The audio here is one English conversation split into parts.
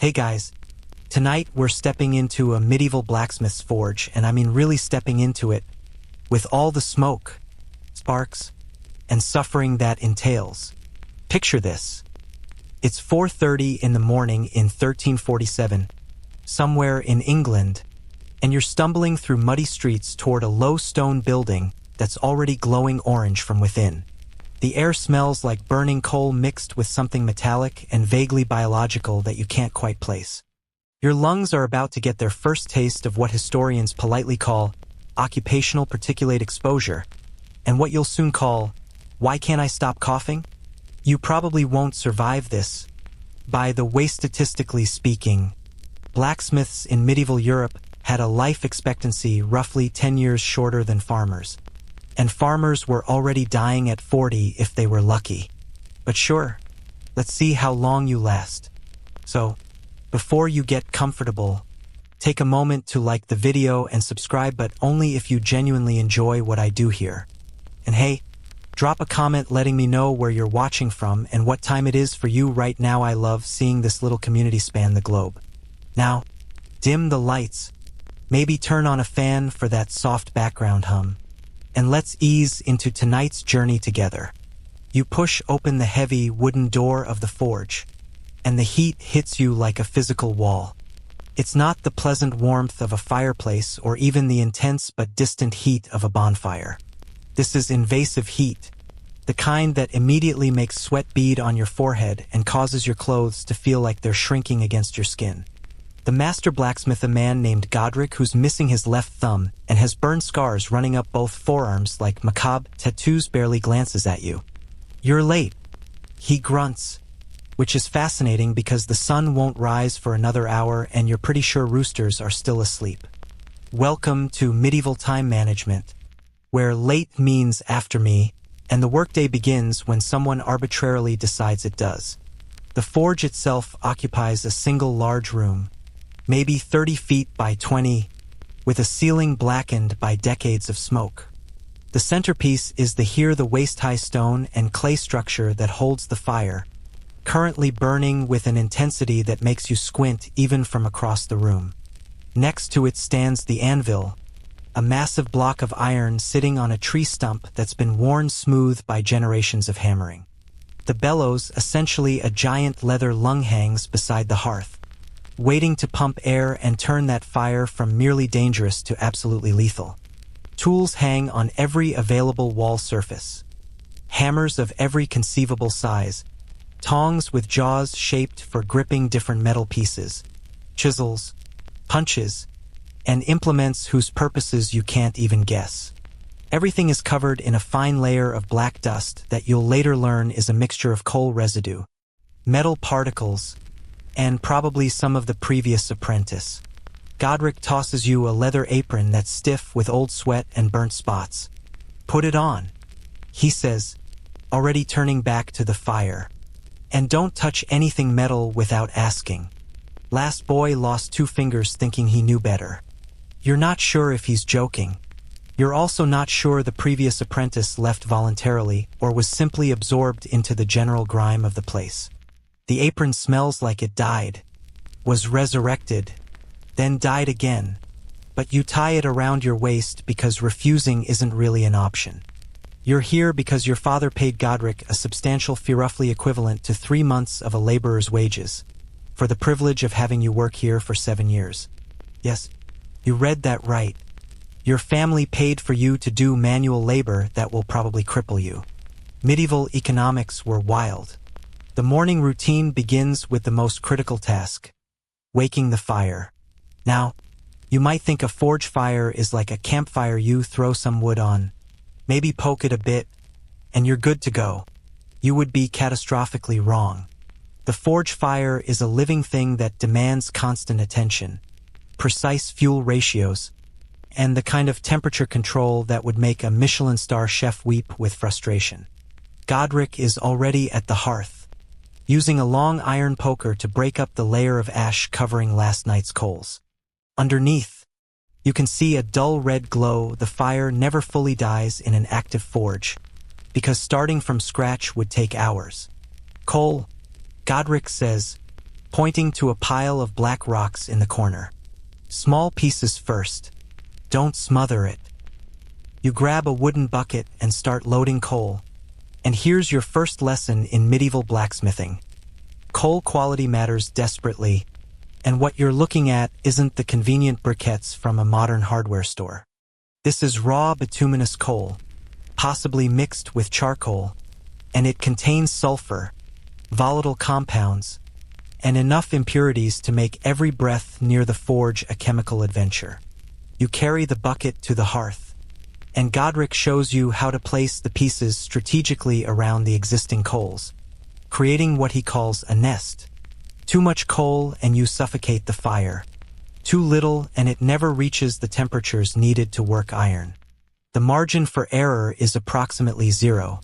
Hey guys, tonight we're stepping into a medieval blacksmith's forge, and I mean really stepping into it, with all the smoke, sparks, and suffering that entails. Picture this. It's 4:30 in the morning in 1347, somewhere in England, and you're stumbling through muddy streets toward a low stone building that's already glowing orange from within. The air smells like burning coal mixed with something metallic and vaguely biological that you can't quite place. Your lungs are about to get their first taste of what historians politely call occupational particulate exposure, and what you'll soon call, why can't I stop coughing? You probably won't survive this. By the way, statistically speaking, blacksmiths in medieval Europe had a life expectancy roughly 10 years shorter than farmers. And farmers were already dying at 40 if they were lucky. But sure, let's see how long you last. So, before you get comfortable, take a moment to like the video and subscribe, but only if you genuinely enjoy what I do here. And hey, drop a comment letting me know where you're watching from and what time it is for you right now. I love seeing this little community span the globe. Now, dim the lights, maybe turn on a fan for that soft background hum, and let's ease into tonight's journey together. You push open the heavy wooden door of the forge, and the heat hits you like a physical wall. It's not the pleasant warmth of a fireplace or even the intense but distant heat of a bonfire. This is invasive heat, the kind that immediately makes sweat bead on your forehead and causes your clothes to feel like they're shrinking against your skin. The master blacksmith, a man named Godric, who's missing his left thumb and has burn scars running up both forearms like macabre tattoos, barely glances at you. You're late, he grunts, which is fascinating because the sun won't rise for another hour and you're pretty sure roosters are still asleep. Welcome to medieval time management, where late means after me, and the workday begins when someone arbitrarily decides it does. The forge itself occupies a single large room, maybe 30 feet by 20, with a ceiling blackened by decades of smoke. The centerpiece is the waist-high stone and clay structure that holds the fire, currently burning with an intensity that makes you squint even from across the room. Next to it stands the anvil, a massive block of iron sitting on a tree stump that's been worn smooth by generations of hammering. The bellows, essentially a giant leather lung, hangs beside the hearth, waiting to pump air and turn that fire from merely dangerous to absolutely lethal. Tools hang on every available wall surface. Hammers of every conceivable size, tongs with jaws shaped for gripping different metal pieces, chisels, punches, and implements whose purposes you can't even guess. Everything is covered in a fine layer of black dust that you'll later learn is a mixture of coal residue, metal particles, and probably some of the previous apprentice. Godric tosses you a leather apron that's stiff with old sweat and burnt spots. Put it on, he says, already turning back to the fire. And don't touch anything metal without asking. Last boy lost 2 fingers thinking he knew better. You're not sure if he's joking. You're also not sure the previous apprentice left voluntarily or was simply absorbed into the general grime of the place. The apron smells like it died, was resurrected, then died again, but you tie it around your waist because refusing isn't really an option. You're here because your father paid Godric a substantial fee, roughly equivalent to 3 months of a laborer's wages, for the privilege of having you work here for 7 years. Yes, you read that right. Your family paid for you to do manual labor that will probably cripple you. Medieval economics were wild. The morning routine begins with the most critical task, waking the fire. Now, you might think a forge fire is like a campfire. You throw some wood on, maybe poke it a bit, and you're good to go. You would be catastrophically wrong. The forge fire is a living thing that demands constant attention, precise fuel ratios, and the kind of temperature control that would make a Michelin star chef weep with frustration. Godric is already at the hearth, using a long iron poker to break up the layer of ash covering last night's coals. Underneath, you can see a dull red glow. The fire never fully dies in an active forge, because starting from scratch would take hours. Coal, Godric says, pointing to a pile of black rocks in the corner. Small pieces first. Don't smother it. You grab a wooden bucket and start loading coal. And here's your first lesson in medieval blacksmithing. Coal quality matters desperately, and what you're looking at isn't the convenient briquettes from a modern hardware store. This is raw bituminous coal, possibly mixed with charcoal, and it contains sulfur, volatile compounds, and enough impurities to make every breath near the forge a chemical adventure. You carry the bucket to the hearth, and Godric shows you how to place the pieces strategically around the existing coals, creating what he calls a nest. Too much coal and you suffocate the fire. Too little and it never reaches the temperatures needed to work iron. The margin for error is approximately 0,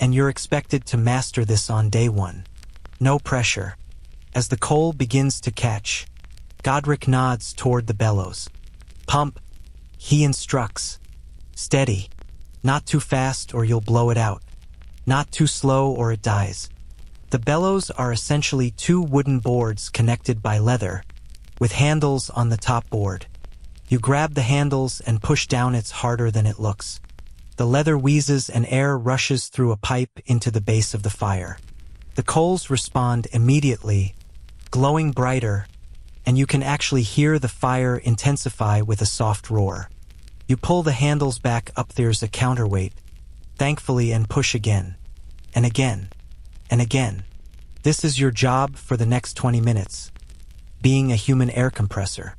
and you're expected to master this on day 1. No pressure. As the coal begins to catch, Godric nods toward the bellows. Pump, he instructs. Steady. Not too fast or you'll blow it out. Not too slow or it dies. The bellows are essentially 2 wooden boards connected by leather, with handles on the top board. You grab the handles and push down. It's harder than it looks. The leather wheezes and air rushes through a pipe into the base of the fire. The coals respond immediately, glowing brighter, and you can actually hear the fire intensify with a soft roar. You pull the handles back up. There's a counterweight, thankfully, and push again, and again, and again. This is your job for the next 20 minutes, being a human air compressor.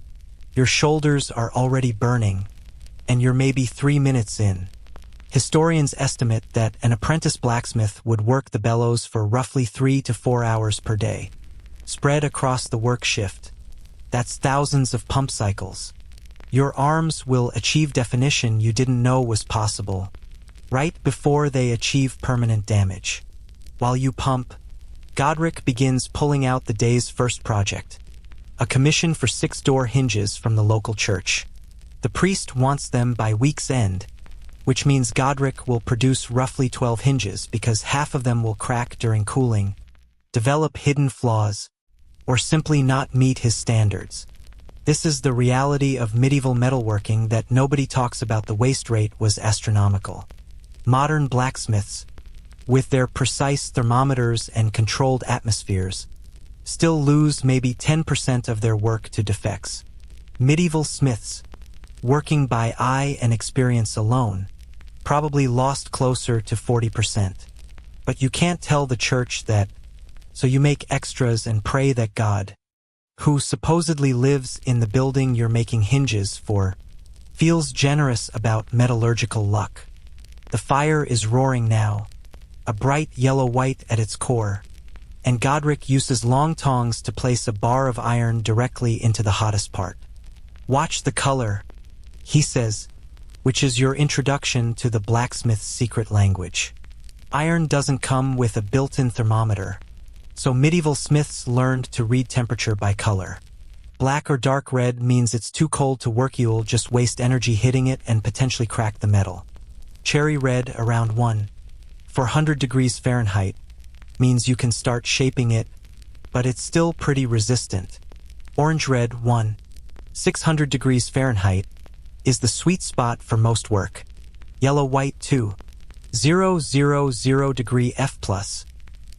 Your shoulders are already burning, and you're maybe 3 minutes in. Historians estimate that an apprentice blacksmith would work the bellows for roughly 3 to 4 hours per day, spread across the work shift. That's thousands of pump cycles. Your arms will achieve definition you didn't know was possible, right before they achieve permanent damage. While you pump, Godric begins pulling out the day's first project, a commission for 6 door hinges from the local church. The priest wants them by week's end, which means Godric will produce roughly 12 hinges because half of them will crack during cooling, develop hidden flaws, or simply not meet his standards. This is the reality of medieval metalworking that nobody talks about. The waste rate was astronomical. Modern blacksmiths, with their precise thermometers and controlled atmospheres, still lose maybe 10% of their work to defects. Medieval smiths, working by eye and experience alone, probably lost closer to 40%. But you can't tell the church that, so you make extras and pray that God, who supposedly lives in the building you're making hinges for, feels generous about metallurgical luck. The fire is roaring now, a bright yellow-white at its core, and Godric uses long tongs to place a bar of iron directly into the hottest part. Watch the color, he says, which is your introduction to the blacksmith's secret language. Iron doesn't come with a built-in thermometer, so medieval smiths learned to read temperature by color. Black or dark red means it's too cold to work. You'll just waste energy hitting it and potentially crack the metal. Cherry red, around 400 degrees Fahrenheit, means you can start shaping it, but it's still pretty resistant. Orange red, 600 degrees Fahrenheit, is the sweet spot for most work. Yellow white, 2,000 degree F+,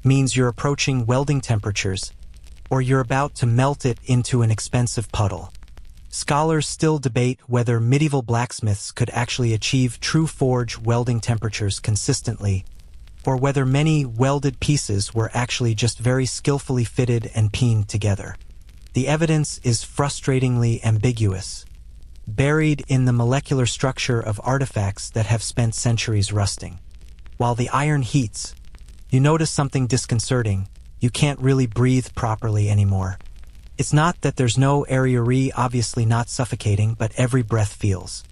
means you're approaching welding temperatures, or you're about to melt it into an expensive puddle. Scholars still debate whether medieval blacksmiths could actually achieve true forge welding temperatures consistently, or whether many welded pieces were actually just very skillfully fitted and peened together. The evidence is frustratingly ambiguous, buried in the molecular structure of artifacts that have spent centuries rusting. While the iron heats, you notice something disconcerting. You can't really breathe properly anymore. It's not that there's no air, obviously not suffocating, but every breath feels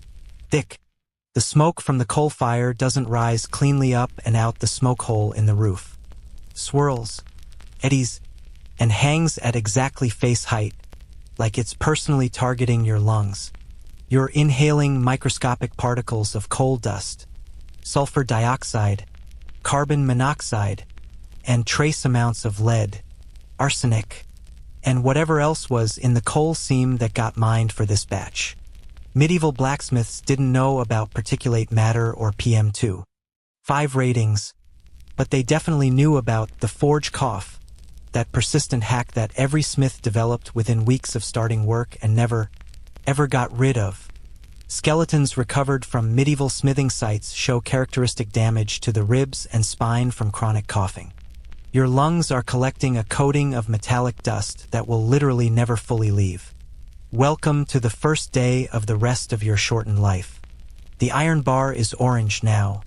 thick. The smoke from the coal fire doesn't rise cleanly up and out the smoke hole in the roof. Swirls, eddies, and hangs at exactly face height, like it's personally targeting your lungs. You're inhaling microscopic particles of coal dust, sulfur dioxide, carbon monoxide, and trace amounts of lead, arsenic, and whatever else was in the coal seam that got mined for this batch. Medieval blacksmiths didn't know about particulate matter or PM2.5 ratings, but they definitely knew about the forge cough, that persistent hack that every smith developed within weeks of starting work and never, ever got rid of. Skeletons recovered from medieval smithing sites show characteristic damage to the ribs and spine from chronic coughing. Your lungs are collecting a coating of metallic dust that will literally never fully leave. Welcome to the first day of the rest of your shortened life. The iron bar is orange now,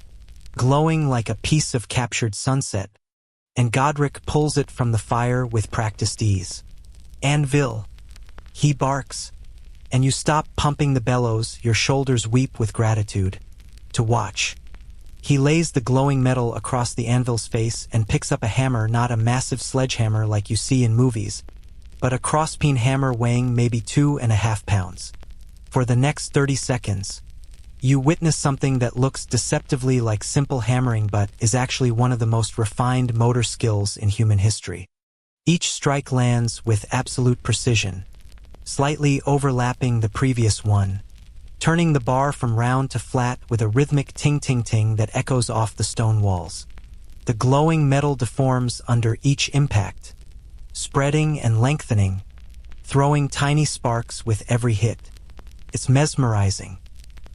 glowing like a piece of captured sunset, and Godric pulls it from the fire with practiced ease. Anvil, he barks, and you stop pumping the bellows, your shoulders weep with gratitude. To watch. He lays the glowing metal across the anvil's face and picks up a hammer, not a massive sledgehammer like you see in movies, but a crosspeen hammer weighing maybe 2.5 pounds. For the next 30 seconds, you witness something that looks deceptively like simple hammering but is actually one of the most refined motor skills in human history. Each strike lands with absolute precision, slightly overlapping the previous one, turning the bar from round to flat with a rhythmic ting-ting-ting that echoes off the stone walls. The glowing metal deforms under each impact, spreading and lengthening, throwing tiny sparks with every hit. It's mesmerizing.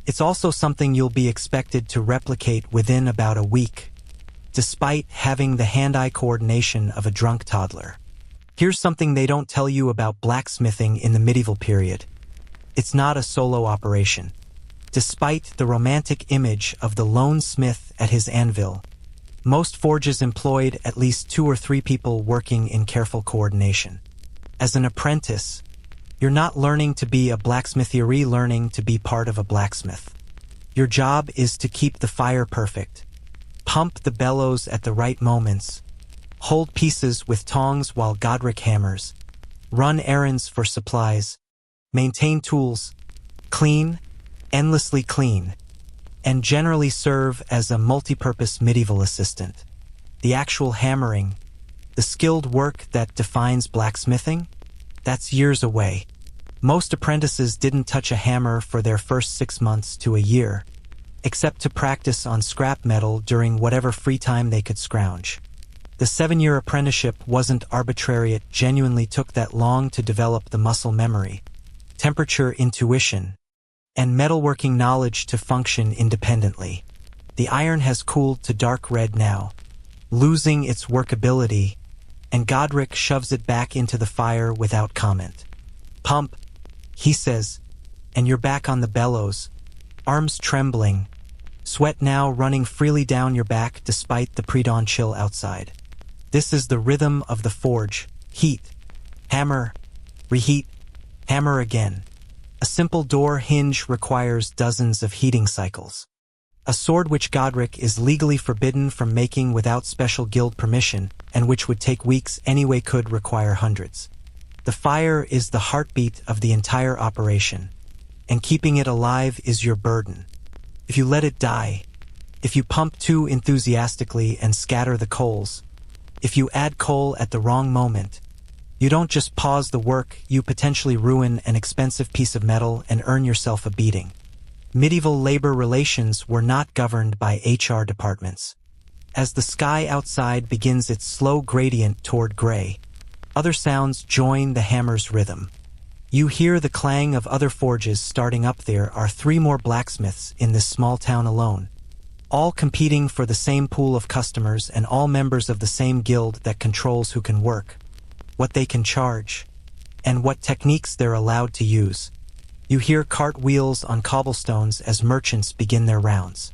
It's also something you'll be expected to replicate within about a week, despite having the hand-eye coordination of a drunk toddler. Here's something they don't tell you about blacksmithing in the medieval period. It's not a solo operation. Despite the romantic image of the lone smith at his anvil, most forges employed at least 2 or 3 people working in careful coordination. As an apprentice, you're not learning to be a blacksmith, you're learning to be part of a blacksmith. Your job is to keep the fire perfect, pump the bellows at the right moments, hold pieces with tongs while Godric hammers, run errands for supplies, maintain tools, clean, endlessly clean, and generally serve as a multi-purpose medieval assistant. The actual hammering, the skilled work that defines blacksmithing, that's years away. Most apprentices didn't touch a hammer for their first 6 months to a year, except to practice on scrap metal during whatever free time they could scrounge. The 7-year apprenticeship wasn't arbitrary, it genuinely took that long to develop the muscle memory, temperature intuition, and metalworking knowledge to function independently. The iron has cooled to dark red now, losing its workability, and Godric shoves it back into the fire without comment. Pump, he says, and you're back on the bellows, arms trembling, sweat now running freely down your back despite the pre-dawn chill outside. This is the rhythm of the forge. Heat, hammer, reheat, hammer again. A simple door hinge requires dozens of heating cycles. A sword which Godric is legally forbidden from making without special guild permission, and which would take weeks anyway, could require hundreds. The fire is the heartbeat of the entire operation, and keeping it alive is your burden. If you let it die, if you pump too enthusiastically and scatter the coals, if you add coal at the wrong moment, you don't just pause the work, you potentially ruin an expensive piece of metal and earn yourself a beating. Medieval labor relations were not governed by HR departments. As the sky outside begins its slow gradient toward gray, other sounds join the hammer's rhythm. You hear the clang of other forges starting up. There are 3 more blacksmiths in this small town alone, all competing for the same pool of customers and all members of the same guild that controls who can work, what they can charge, and what techniques they're allowed to use. You hear cartwheels on cobblestones as merchants begin their rounds.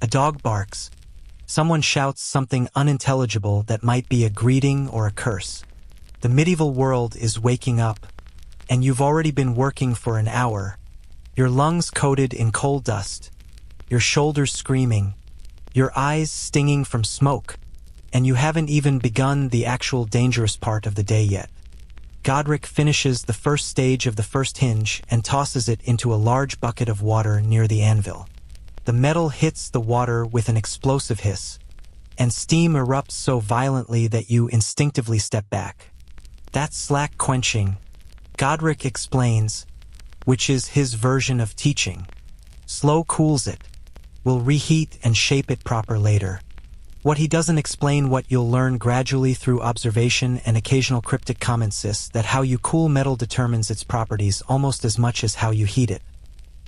A dog barks. Someone shouts something unintelligible that might be a greeting or a curse. The medieval world is waking up, and you've already been working for an hour, your lungs coated in coal dust, your shoulders screaming, your eyes stinging from smoke, and you haven't even begun the actual dangerous part of the day yet. Godric finishes the first stage of the first hinge and tosses it into a large bucket of water near the anvil. The metal hits the water with an explosive hiss, and steam erupts so violently that you instinctively step back. That's slack quenching, Godric explains, which is his version of teaching. Slow cools it. Will reheat and shape it proper later. What he doesn't explain what you'll learn gradually through observation and occasional cryptic comments is that how you cool metal determines its properties almost as much as how you heat it.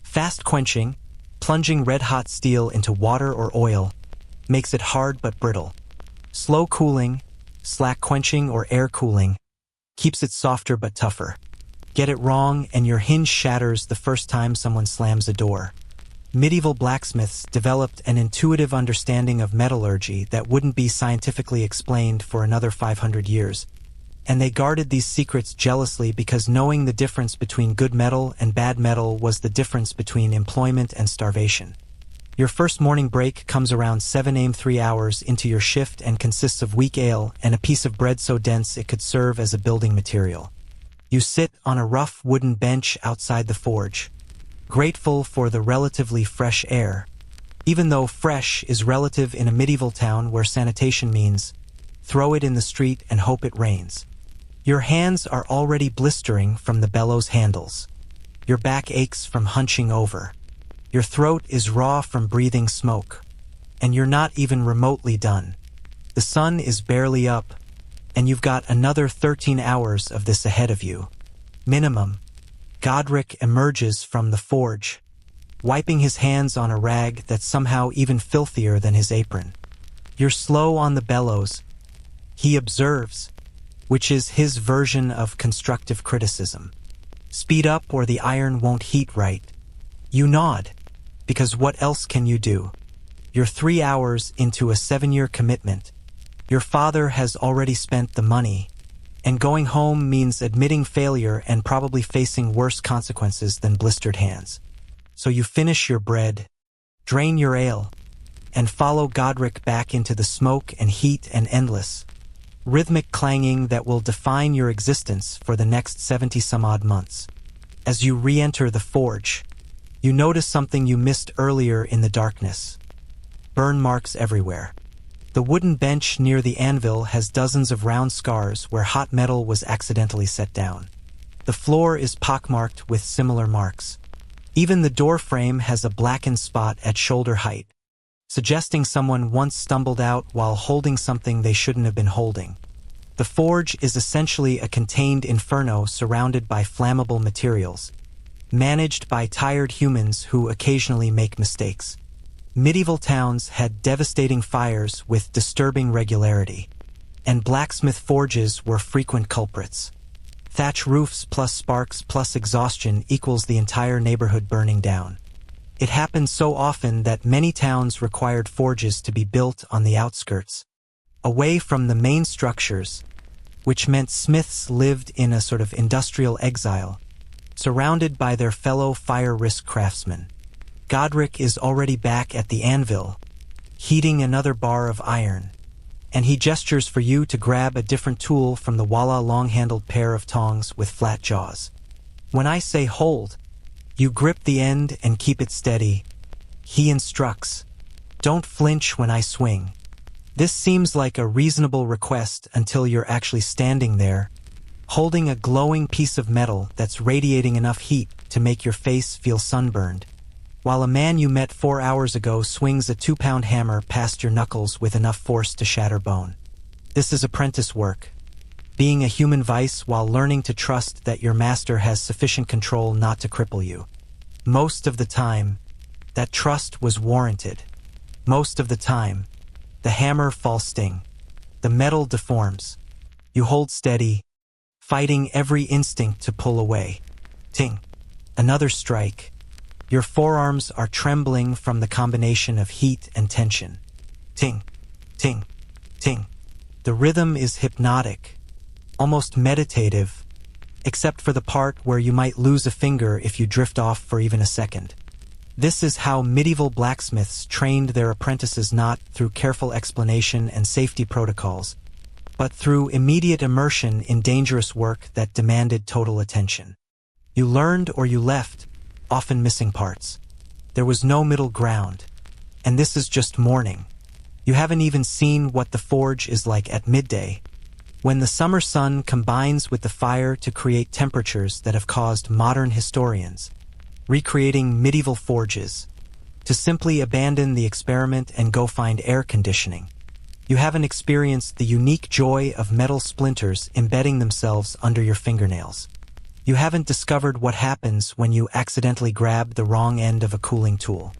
Fast quenching, plunging red-hot steel into water or oil, makes it hard but brittle. Slow cooling, slack quenching or air cooling, keeps it softer but tougher. Get it wrong and your hinge shatters the first time someone slams a door. Medieval blacksmiths developed an intuitive understanding of metallurgy that wouldn't be scientifically explained for another 500 years, and they guarded these secrets jealously because knowing the difference between good metal and bad metal was the difference between employment and starvation. Your first morning break comes around 7 a.m. 3 hours into your shift and consists of weak ale and a piece of bread so dense it could serve as a building material. You sit on a rough wooden bench outside the forge, grateful for the relatively fresh air, even though fresh is relative in a medieval town where sanitation means throw it in the street and hope it rains. Your hands are already blistering from the bellows handles. Your back aches from hunching over. Your throat is raw from breathing smoke. And you're not even remotely done. The sun is barely up, and you've got another 13 hours of this ahead of you. Minimum. Godric emerges from the forge, wiping his hands on a rag that's somehow even filthier than his apron. You're slow on the bellows, he observes, which is his version of constructive criticism. Speed up or the iron won't heat right. You nod, because what else can you do? You're 3 hours into a 7-year commitment. Your father has already spent the money, and going home means admitting failure and probably facing worse consequences than blistered hands. So you finish your bread, drain your ale, and follow Godric back into the smoke and heat and endless, rhythmic clanging that will define your existence for the next 70-some-odd months. As you re-enter the forge, you notice something you missed earlier in the darkness. Burn marks everywhere. The wooden bench near the anvil has dozens of round scars where hot metal was accidentally set down. The floor is pockmarked with similar marks. Even the door frame has a blackened spot at shoulder height, suggesting someone once stumbled out while holding something they shouldn't have been holding. The forge is essentially a contained inferno surrounded by flammable materials, managed by tired humans who occasionally make mistakes. Medieval towns had devastating fires with disturbing regularity, and blacksmith forges were frequent culprits. Thatch roofs plus sparks plus exhaustion equals the entire neighborhood burning down. It happened so often that many towns required forges to be built on the outskirts, away from the main structures, which meant smiths lived in a sort of industrial exile, surrounded by their fellow fire-risk craftsmen. Godric is already back at the anvil, heating another bar of iron, and he gestures for you to grab a different tool from the Walla long-handled pair of tongs with flat jaws. When I say hold, you grip the end and keep it steady. He instructs, don't flinch when I swing. This seems like a reasonable request until you're actually standing there, holding a glowing piece of metal that's radiating enough heat to make your face feel sunburned, while a man you met 4 hours ago swings a 2-pound hammer past your knuckles with enough force to shatter bone. This is apprentice work, being a human vice while learning to trust that your master has sufficient control not to cripple you. Most of the time, that trust was warranted. Most of the time, the hammer falls sting. The metal deforms. You hold steady, fighting every instinct to pull away. Ting. Another strike. Your forearms are trembling from the combination of heat and tension. Ting, ting, ting. The rhythm is hypnotic, almost meditative, except for the part where you might lose a finger if you drift off for even a second. This is how medieval blacksmiths trained their apprentices, not through careful explanation and safety protocols, but through immediate immersion in dangerous work that demanded total attention. You learned or you left, often missing parts. There was no middle ground. And this is just morning. You haven't even seen what the forge is like at midday. When the summer sun combines with the fire to create temperatures that have caused modern historians, recreating medieval forges, to simply abandon the experiment and go find air conditioning, you haven't experienced the unique joy of metal splinters embedding themselves under your fingernails. You haven't discovered what happens when you accidentally grab the wrong end of a cooling tool.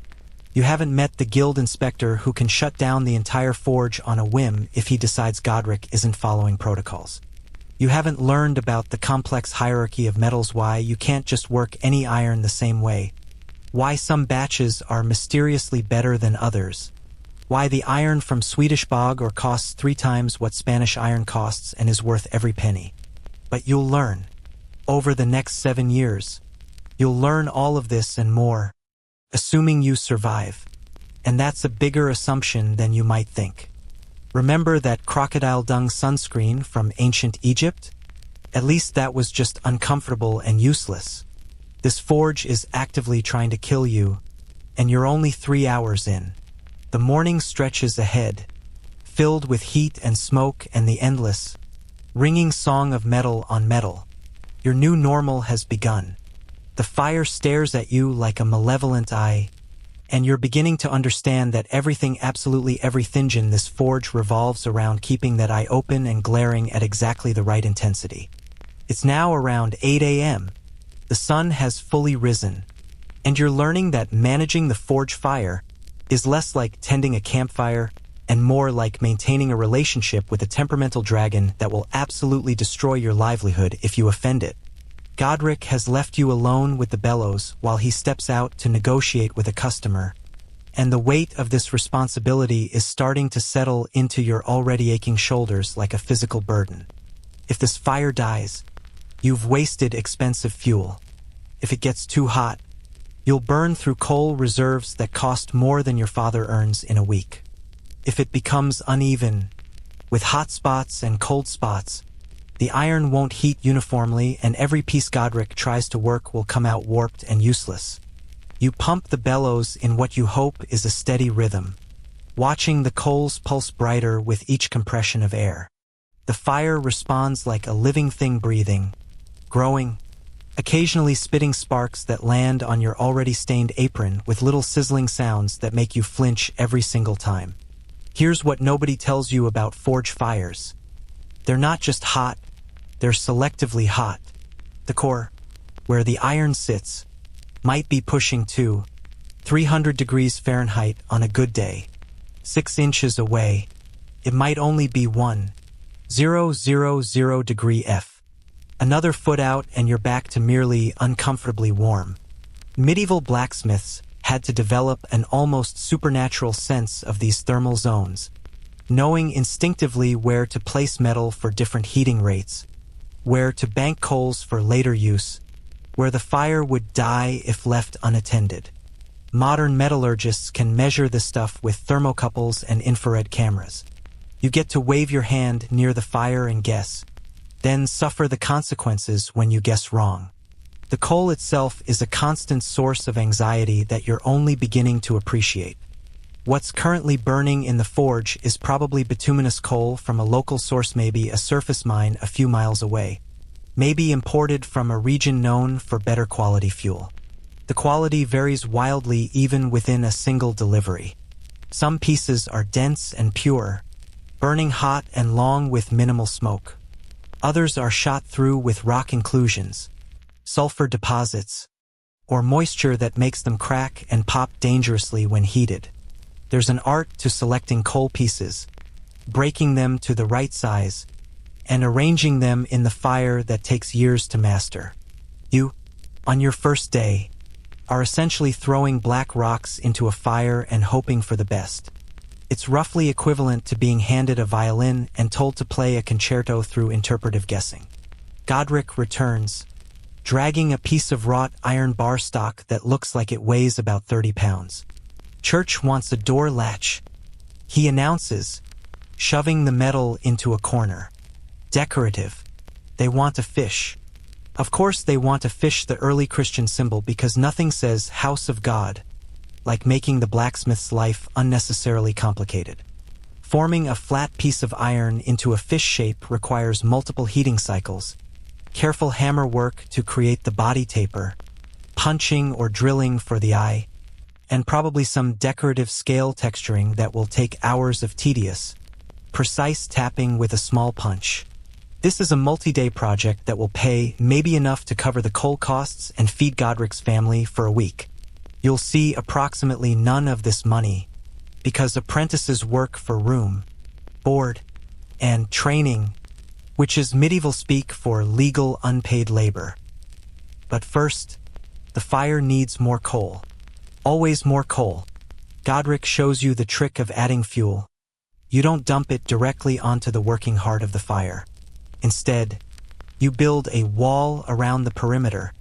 You haven't met the guild inspector who can shut down the entire forge on a whim if he decides Godric isn't following protocols. You haven't learned about the complex hierarchy of metals, why you can't just work any iron the same way, why some batches are mysteriously better than others, why the iron from Swedish bog ore costs 3 times what Spanish iron costs and is worth every penny. But you'll learn. Over the next 7 years, you'll learn all of this and more, assuming you survive. And that's a bigger assumption than you might think. Remember that crocodile dung sunscreen from ancient Egypt? At least that was just uncomfortable and useless. This forge is actively trying to kill you, and you're only 3 hours in. The morning stretches ahead, filled with heat and smoke and the endless, ringing song of metal on metal. Your new normal has begun. The fire stares at you like a malevolent eye, and you're beginning to understand that absolutely everything in this forge revolves around keeping that eye open and glaring at exactly the right intensity. It's now around 8 a.m. The sun has fully risen, and you're learning that managing the forge fire is less like tending a campfire and more like maintaining a relationship with a temperamental dragon that will absolutely destroy your livelihood if you offend it. Godric has left you alone with the bellows while he steps out to negotiate with a customer, and the weight of this responsibility is starting to settle into your already aching shoulders like a physical burden. If this fire dies, you've wasted expensive fuel. If it gets too hot, you'll burn through coal reserves that cost more than your father earns in a week. If it becomes uneven, with hot spots and cold spots, the iron won't heat uniformly and every piece Godric tries to work will come out warped and useless. You pump the bellows in what you hope is a steady rhythm, watching the coals pulse brighter with each compression of air. The fire responds like a living thing, breathing, growing, occasionally spitting sparks that land on your already stained apron with little sizzling sounds that make you flinch every single time. Here's what nobody tells you about forge fires. They're not just hot, they're selectively hot. The core, where the iron sits, might be pushing 300 degrees Fahrenheit on a good day. 6 inches away, it might only be 1,000 degree F. Another foot out and you're back to merely uncomfortably warm. Medieval blacksmiths had to develop an almost supernatural sense of these thermal zones, knowing instinctively where to place metal for different heating rates, where to bank coals for later use, where the fire would die if left unattended. Modern metallurgists can measure this stuff with thermocouples and infrared cameras. You get to wave your hand near the fire and guess, then suffer the consequences when you guess wrong. The coal itself is a constant source of anxiety that you're only beginning to appreciate. What's currently burning in the forge is probably bituminous coal from a local source, maybe a surface mine a few miles away, maybe imported from a region known for better quality fuel. The quality varies wildly even within a single delivery. Some pieces are dense and pure, burning hot and long with minimal smoke. Others are shot through with rock inclusions, sulfur deposits, or moisture that makes them crack and pop dangerously when heated. There's an art to selecting coal pieces, breaking them to the right size, and arranging them in the fire that takes years to master. You, on your first day, are essentially throwing black rocks into a fire and hoping for the best. It's roughly equivalent to being handed a violin and told to play a concerto through interpretive guessing. Godric returns, dragging a piece of wrought iron bar stock that looks like it weighs about 30 pounds. Church wants a door latch, he announces, shoving the metal into a corner. Decorative. They want a fish. Of course they want a fish, the early Christian symbol, because nothing says house of God like making the blacksmith's life unnecessarily complicated. Forming a flat piece of iron into a fish shape requires multiple heating cycles, careful hammer work to create the body taper, punching or drilling for the eye, and probably some decorative scale texturing that will take hours of tedious, precise tapping with a small punch. This is a multi-day project that will pay maybe enough to cover the coal costs and feed Godric's family for a week. You'll see approximately none of this money, because apprentices work for room, board, and training, which is medieval speak for legal unpaid labor. But first, the fire needs more coal. Always more coal. Godric shows you the trick of adding fuel. You don't dump it directly onto the working heart of the fire. Instead, you build a wall around the perimeter,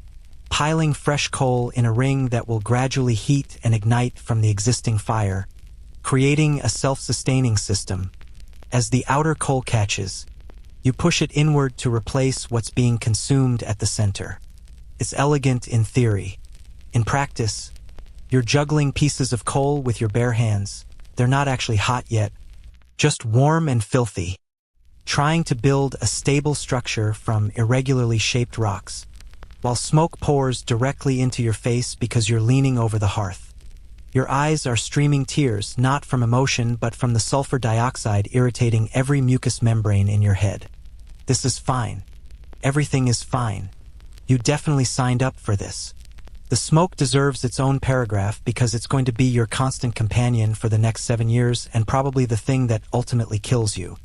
piling fresh coal in a ring that will gradually heat and ignite from the existing fire, creating a self-sustaining system. As the outer coal catches, you push it inward to replace what's being consumed at the center. It's elegant in theory. In practice, you're juggling pieces of coal with your bare hands. They're not actually hot yet, just warm and filthy. Trying to build a stable structure from irregularly shaped rocks, while smoke pours directly into your face because you're leaning over the hearth. Your eyes are streaming tears, not from emotion but from the sulfur dioxide irritating every mucous membrane in your head. This is fine. Everything is fine. You definitely signed up for this. The smoke deserves its own paragraph because it's going to be your constant companion for the next 7 years and probably the thing that ultimately kills you.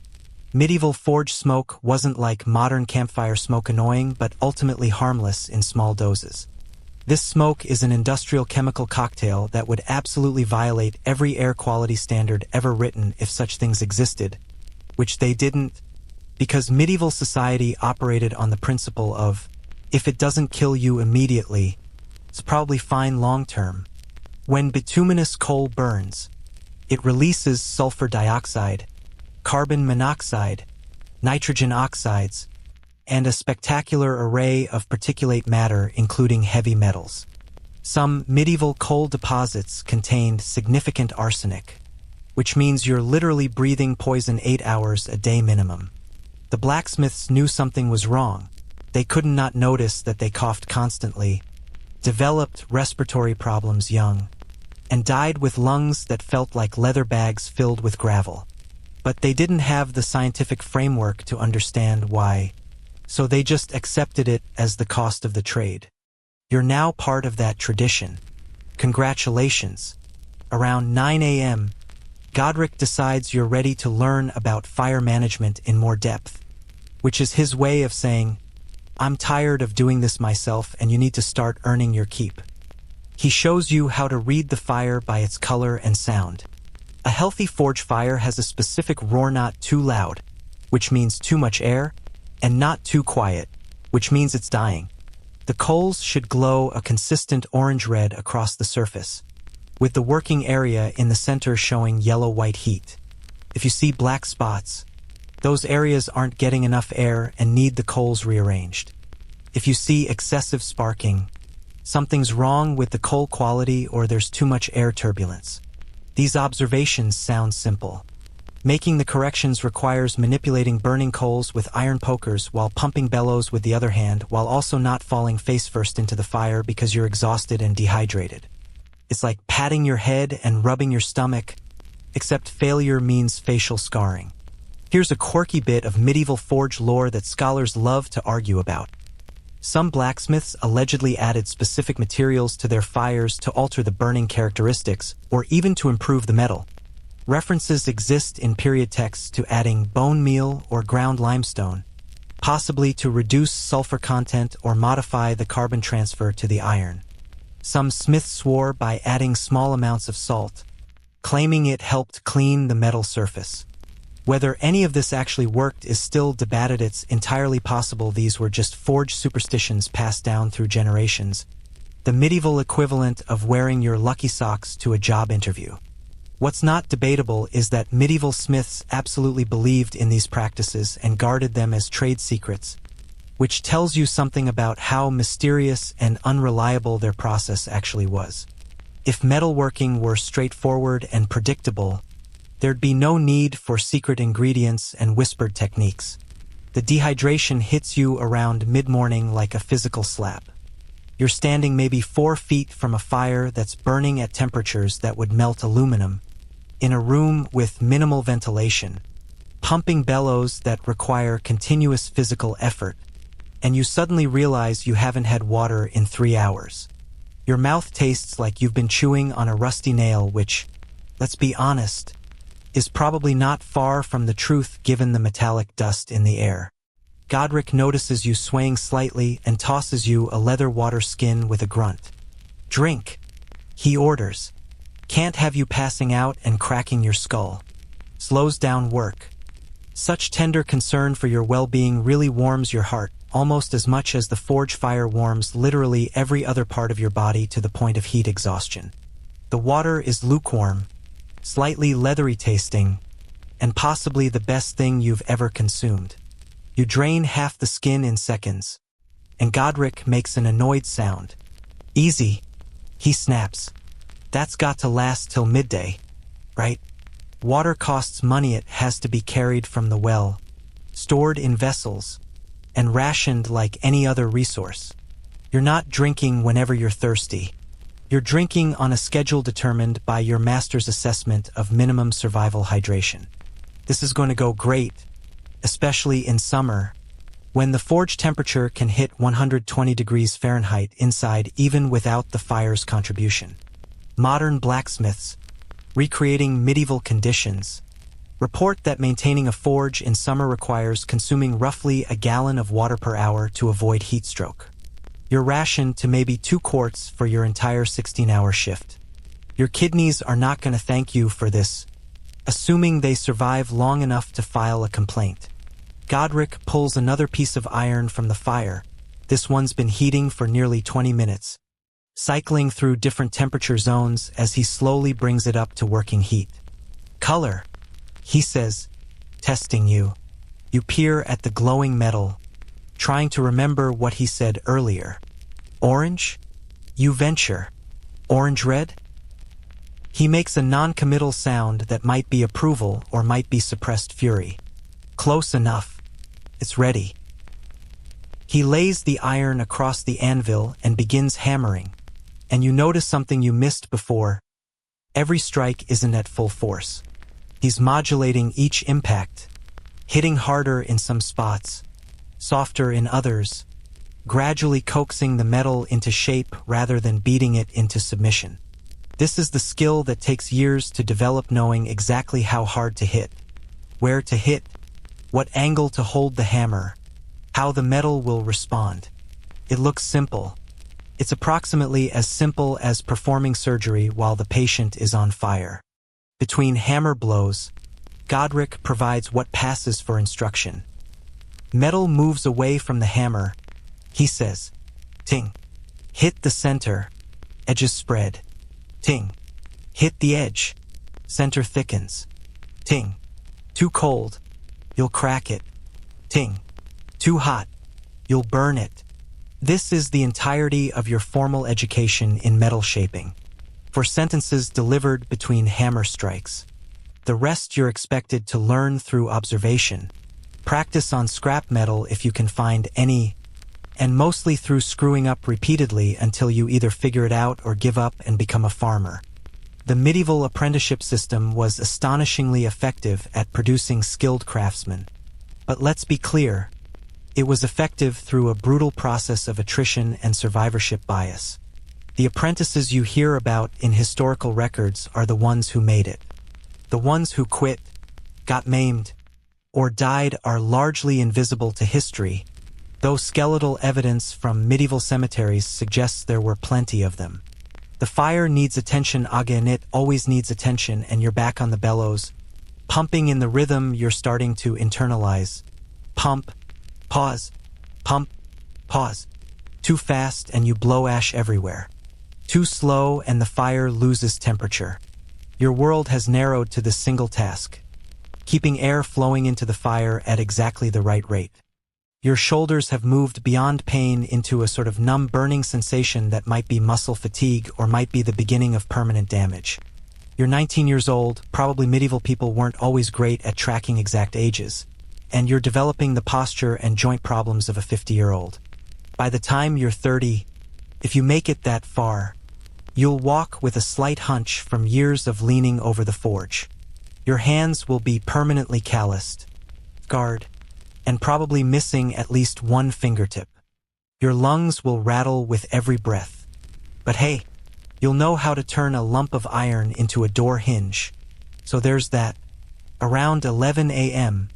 Medieval forge smoke wasn't like modern campfire smoke annoying but ultimately harmless in small doses. This smoke is an industrial chemical cocktail that would absolutely violate every air quality standard ever written if such things existed, which they didn't, because medieval society operated on the principle of, if it doesn't kill you immediately, it's probably fine long-term. When bituminous coal burns, it releases sulfur dioxide, carbon monoxide, nitrogen oxides, and a spectacular array of particulate matter including heavy metals. Some medieval coal deposits contained significant arsenic, which means you're literally breathing poison 8 hours a day minimum. The blacksmiths knew something was wrong. They couldn't not notice that they coughed constantly, developed respiratory problems young, and died with lungs that felt like leather bags filled with gravel. But they didn't have the scientific framework to understand why, so they just accepted it as the cost of the trade. You're now part of that tradition. Congratulations. Around 9 a.m., Godric decides you're ready to learn about fire management in more depth, which is his way of saying, I'm tired of doing this myself and you need to start earning your keep. He shows you how to read the fire by its color and sound. A healthy forge fire has a specific roar, not too loud, which means too much air, and not too quiet, which means it's dying. The coals should glow a consistent orange-red across the surface, with the working area in the center showing yellow-white heat. If you see black spots, those areas aren't getting enough air and need the coals rearranged. If you see excessive sparking, something's wrong with the coal quality or there's too much air turbulence. These observations sound simple. Making the corrections requires manipulating burning coals with iron pokers while pumping bellows with the other hand, while also not falling face first into the fire because you're exhausted and dehydrated. It's like patting your head and rubbing your stomach, except failure means facial scarring. Here's a quirky bit of medieval forge lore that scholars love to argue about. Some blacksmiths allegedly added specific materials to their fires to alter the burning characteristics or even to improve the metal. References exist in period texts to adding bone meal or ground limestone, possibly to reduce sulfur content or modify the carbon transfer to the iron. Some smiths swore by adding small amounts of salt, claiming it helped clean the metal surface. Whether any of this actually worked is still debated. It's entirely possible these were just forge superstitions passed down through generations, the medieval equivalent of wearing your lucky socks to a job interview. What's not debatable is that medieval smiths absolutely believed in these practices and guarded them as trade secrets, which tells you something about how mysterious and unreliable their process actually was. If metalworking were straightforward and predictable, There'd be no need for secret ingredients and whispered techniques. The dehydration hits you around mid-morning like a physical slap. You're standing maybe 4 feet from a fire that's burning at temperatures that would melt aluminum, in a room with minimal ventilation, pumping bellows that require continuous physical effort, and you suddenly realize you haven't had water in 3 hours. Your mouth tastes like you've been chewing on a rusty nail, which, let's be honest, is probably not far from the truth given the metallic dust in the air. Godric notices you swaying slightly and tosses you a leather water skin with a grunt. "Drink," he orders. "Can't have you passing out and cracking your skull." Slows down work. Such tender concern for your well-being really warms your heart, almost as much as the forge fire warms literally every other part of your body to the point of heat exhaustion. The water is lukewarm, slightly leathery tasting, and possibly the best thing you've ever consumed. You drain half the skin in seconds, and Godric makes an annoyed sound. "Easy," he snaps. "That's got to last till midday, right? Water costs money. It has to be carried from the well, stored in vessels, and rationed like any other resource. You're not drinking whenever you're thirsty. You're drinking on a schedule determined by your master's assessment of minimum survival hydration. This is going to go great, especially in summer, when the forge temperature can hit 120 degrees Fahrenheit inside even without the fire's contribution. Modern blacksmiths, recreating medieval conditions, report that maintaining a forge in summer requires consuming roughly a gallon of water per hour to avoid heat stroke. You're rationed to maybe 2 quarts for your entire 16-hour shift. Your kidneys are not going to thank you for this, assuming they survive long enough to file a complaint. Godric pulls another piece of iron from the fire. This one's been heating for nearly 20 minutes, cycling through different temperature zones as he slowly brings it up to working heat. "Color," he says, testing you. You peer at the glowing metal, trying to remember what he said earlier. "Orange?" You venture. "Orange red?" He makes a non-committal sound that might be approval or might be suppressed fury. "Close enough. It's ready." He lays the iron across the anvil and begins hammering, and you notice something you missed before. Every strike isn't at full force. He's modulating each impact, hitting harder in some spots, softer in others, gradually coaxing the metal into shape rather than beating it into submission. This is the skill that takes years to develop, knowing exactly how hard to hit, where to hit, what angle to hold the hammer, how the metal will respond. It looks simple. It's approximately as simple as performing surgery while the patient is on fire. Between hammer blows, Godric provides what passes for instruction. Metal moves away from the hammer. He says, "Ting. Hit the center. Edges spread. Ting. Hit the edge. Center thickens. Ting. Too cold. You'll crack it. Ting. Too hot. You'll burn it." This is the entirety of your formal education in metal shaping, for sentences delivered between hammer strikes. The rest you're expected to learn through observation, practice on scrap metal if you can find any, and mostly through screwing up repeatedly until you either figure it out or give up and become a farmer. The medieval apprenticeship system was astonishingly effective at producing skilled craftsmen. But let's be clear, it was effective through a brutal process of attrition and survivorship bias. The apprentices you hear about in historical records are the ones who made it. The ones who quit, got maimed, or died are largely invisible to history, though skeletal evidence from medieval cemeteries suggests there were plenty of them. The fire needs attention again, it always needs attention, and you're back on the bellows, pumping in the rhythm you're starting to internalize. Pump, pause, pump, pause. Too fast and you blow ash everywhere. Too slow and the fire loses temperature. Your world has narrowed to this single task, keeping air flowing into the fire at exactly the right rate. Your shoulders have moved beyond pain into a sort of numb burning sensation that might be muscle fatigue or might be the beginning of permanent damage. You're 19 years old, probably medieval people weren't always great at tracking exact ages, and you're developing the posture and joint problems of a 50-year-old. By the time you're 30, if you make it that far, you'll walk with a slight hunch from years of leaning over the forge. Your hands will be permanently calloused, scarred, and probably missing at least one fingertip. Your lungs will rattle with every breath. But hey, you'll know how to turn a lump of iron into a door hinge. So there's that. Around 11 a.m.,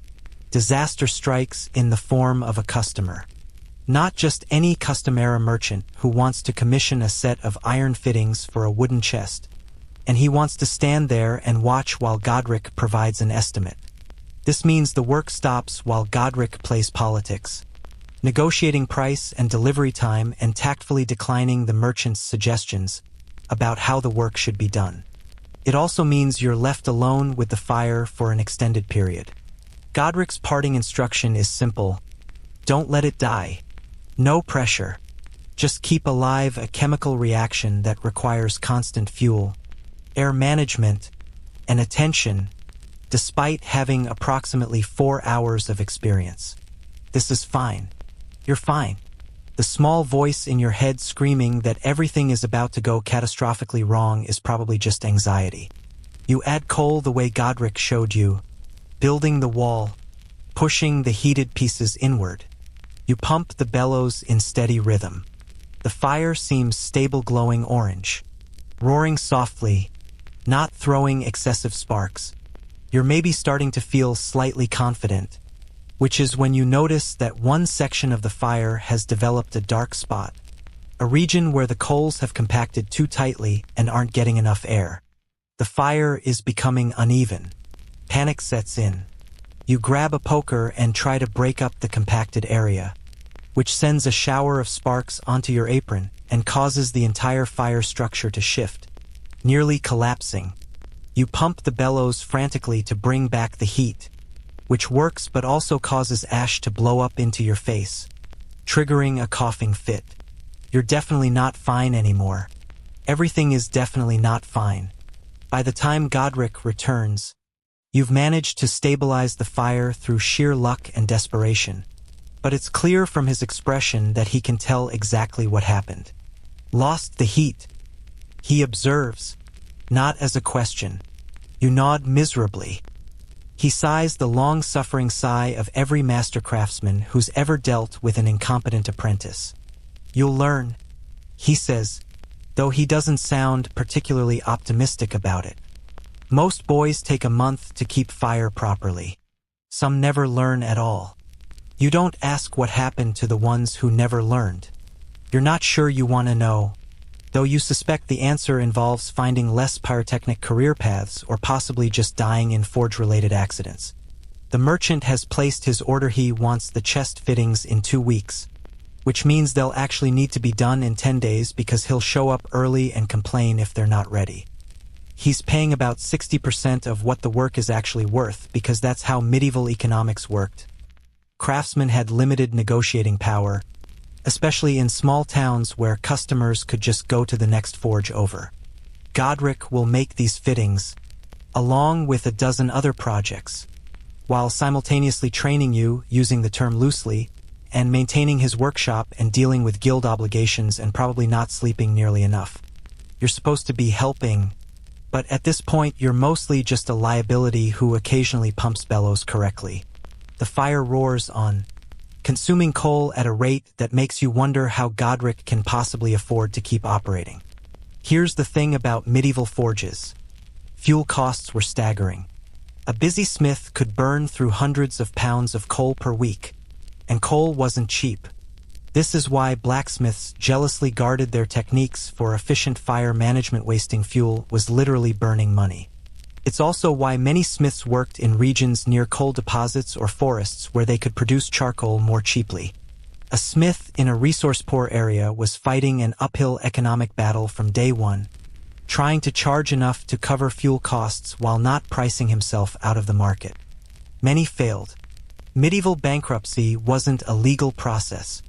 disaster strikes in the form of a customer. Not just any customera merchant who wants to commission a set of iron fittings for a wooden chest, and he wants to stand there and watch while Godric provides an estimate. This means the work stops while Godric plays politics, negotiating price and delivery time and tactfully declining the merchant's suggestions about how the work should be done. It also means you're left alone with the fire for an extended period. Godric's parting instruction is simple. Don't let it die. No pressure. Just keep alive a chemical reaction that requires constant fuel, air management, and attention, despite having approximately 4 hours of experience. This is fine. You're fine. The small voice in your head screaming that everything is about to go catastrophically wrong is probably just anxiety. You add coal the way Godric showed you, building the wall, pushing the heated pieces inward. You pump the bellows in steady rhythm. The fire seems stable, glowing orange, roaring softly, not throwing excessive sparks. You're maybe starting to feel slightly confident, which is when you notice that one section of the fire has developed a dark spot, a region where the coals have compacted too tightly and aren't getting enough air. The fire is becoming uneven. Panic sets in. You grab a poker and try to break up the compacted area, which sends a shower of sparks onto your apron and causes the entire fire structure to shift, nearly collapsing. You pump the bellows frantically to bring back the heat, which works but also causes ash to blow up into your face, triggering a coughing fit. You're definitely not fine anymore. Everything is definitely not fine. By the time Godric returns, you've managed to stabilize the fire through sheer luck and desperation. But it's clear from his expression that he can tell exactly what happened. Lost the heat. He observes, not as a question. You nod miserably. He sighs the long-suffering sigh of every master craftsman who's ever dealt with an incompetent apprentice. You'll learn, he says, though he doesn't sound particularly optimistic about it. Most boys take a month to keep fire properly. Some never learn at all. You don't ask what happened to the ones who never learned. You're not sure you want to know, though you suspect the answer involves finding less pyrotechnic career paths or possibly just dying in forge-related accidents. The merchant has placed his order. He wants the chest fittings in 2 weeks, which means they'll actually need to be done in 10 days because he'll show up early and complain if they're not ready. He's paying about 60% of what the work is actually worth because that's how medieval economics worked. Craftsmen had limited negotiating power, especially in small towns where customers could just go to the next forge over. Godric will make these fittings, along with a dozen other projects, while simultaneously training you, using the term loosely, and maintaining his workshop and dealing with guild obligations and probably not sleeping nearly enough. You're supposed to be helping, but at this point you're mostly just a liability who occasionally pumps bellows correctly. The fire roars on, consuming coal at a rate that makes you wonder how Godric can possibly afford to keep operating. Here's the thing about medieval forges. Fuel costs were staggering. A busy smith could burn through hundreds of pounds of coal per week, and coal wasn't cheap. This is why blacksmiths jealously guarded their techniques for efficient fire management. Wasting fuel was literally burning money. It's also why many smiths worked in regions near coal deposits or forests where they could produce charcoal more cheaply. A smith in a resource-poor area was fighting an uphill economic battle from day one, trying to charge enough to cover fuel costs while not pricing himself out of the market. Many failed. Medieval bankruptcy wasn't a legal process.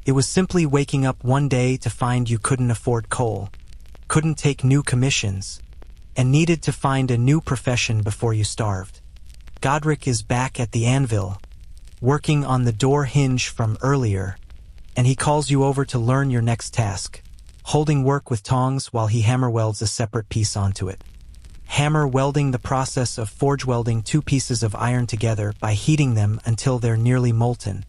It was simply waking up one day to find you couldn't afford coal, couldn't take new commissions, and needed to find a new profession before you starved. Godric is back at the anvil, working on the door hinge from earlier, and he calls you over to learn your next task, holding work with tongs while he hammer welds a separate piece onto it. Hammer welding, the process of forge welding two pieces of iron together by heating them until they're nearly molten,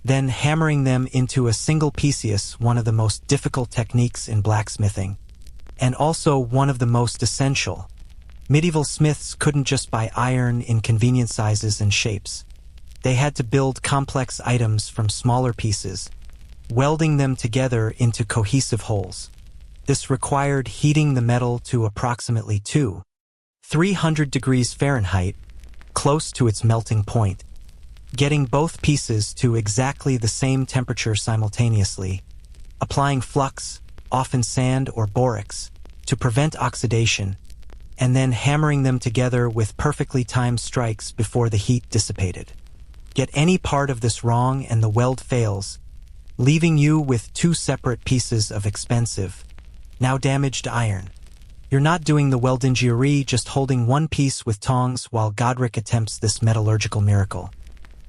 then hammering them into a single piece, one of the most difficult techniques in blacksmithing, and also one of the most essential. Medieval smiths couldn't just buy iron in convenient sizes and shapes. They had to build complex items from smaller pieces, welding them together into cohesive wholes. This required heating the metal to approximately 300 degrees Fahrenheit, close to its melting point, getting both pieces to exactly the same temperature simultaneously, applying flux, often sand or borax, to prevent oxidation, and then hammering them together with perfectly timed strikes before the heat dissipated. Get any part of this wrong and the weld fails, leaving you with two separate pieces of expensive, now damaged iron. You're not doing the weldingerie, just holding one piece with tongs while Godric attempts this metallurgical miracle.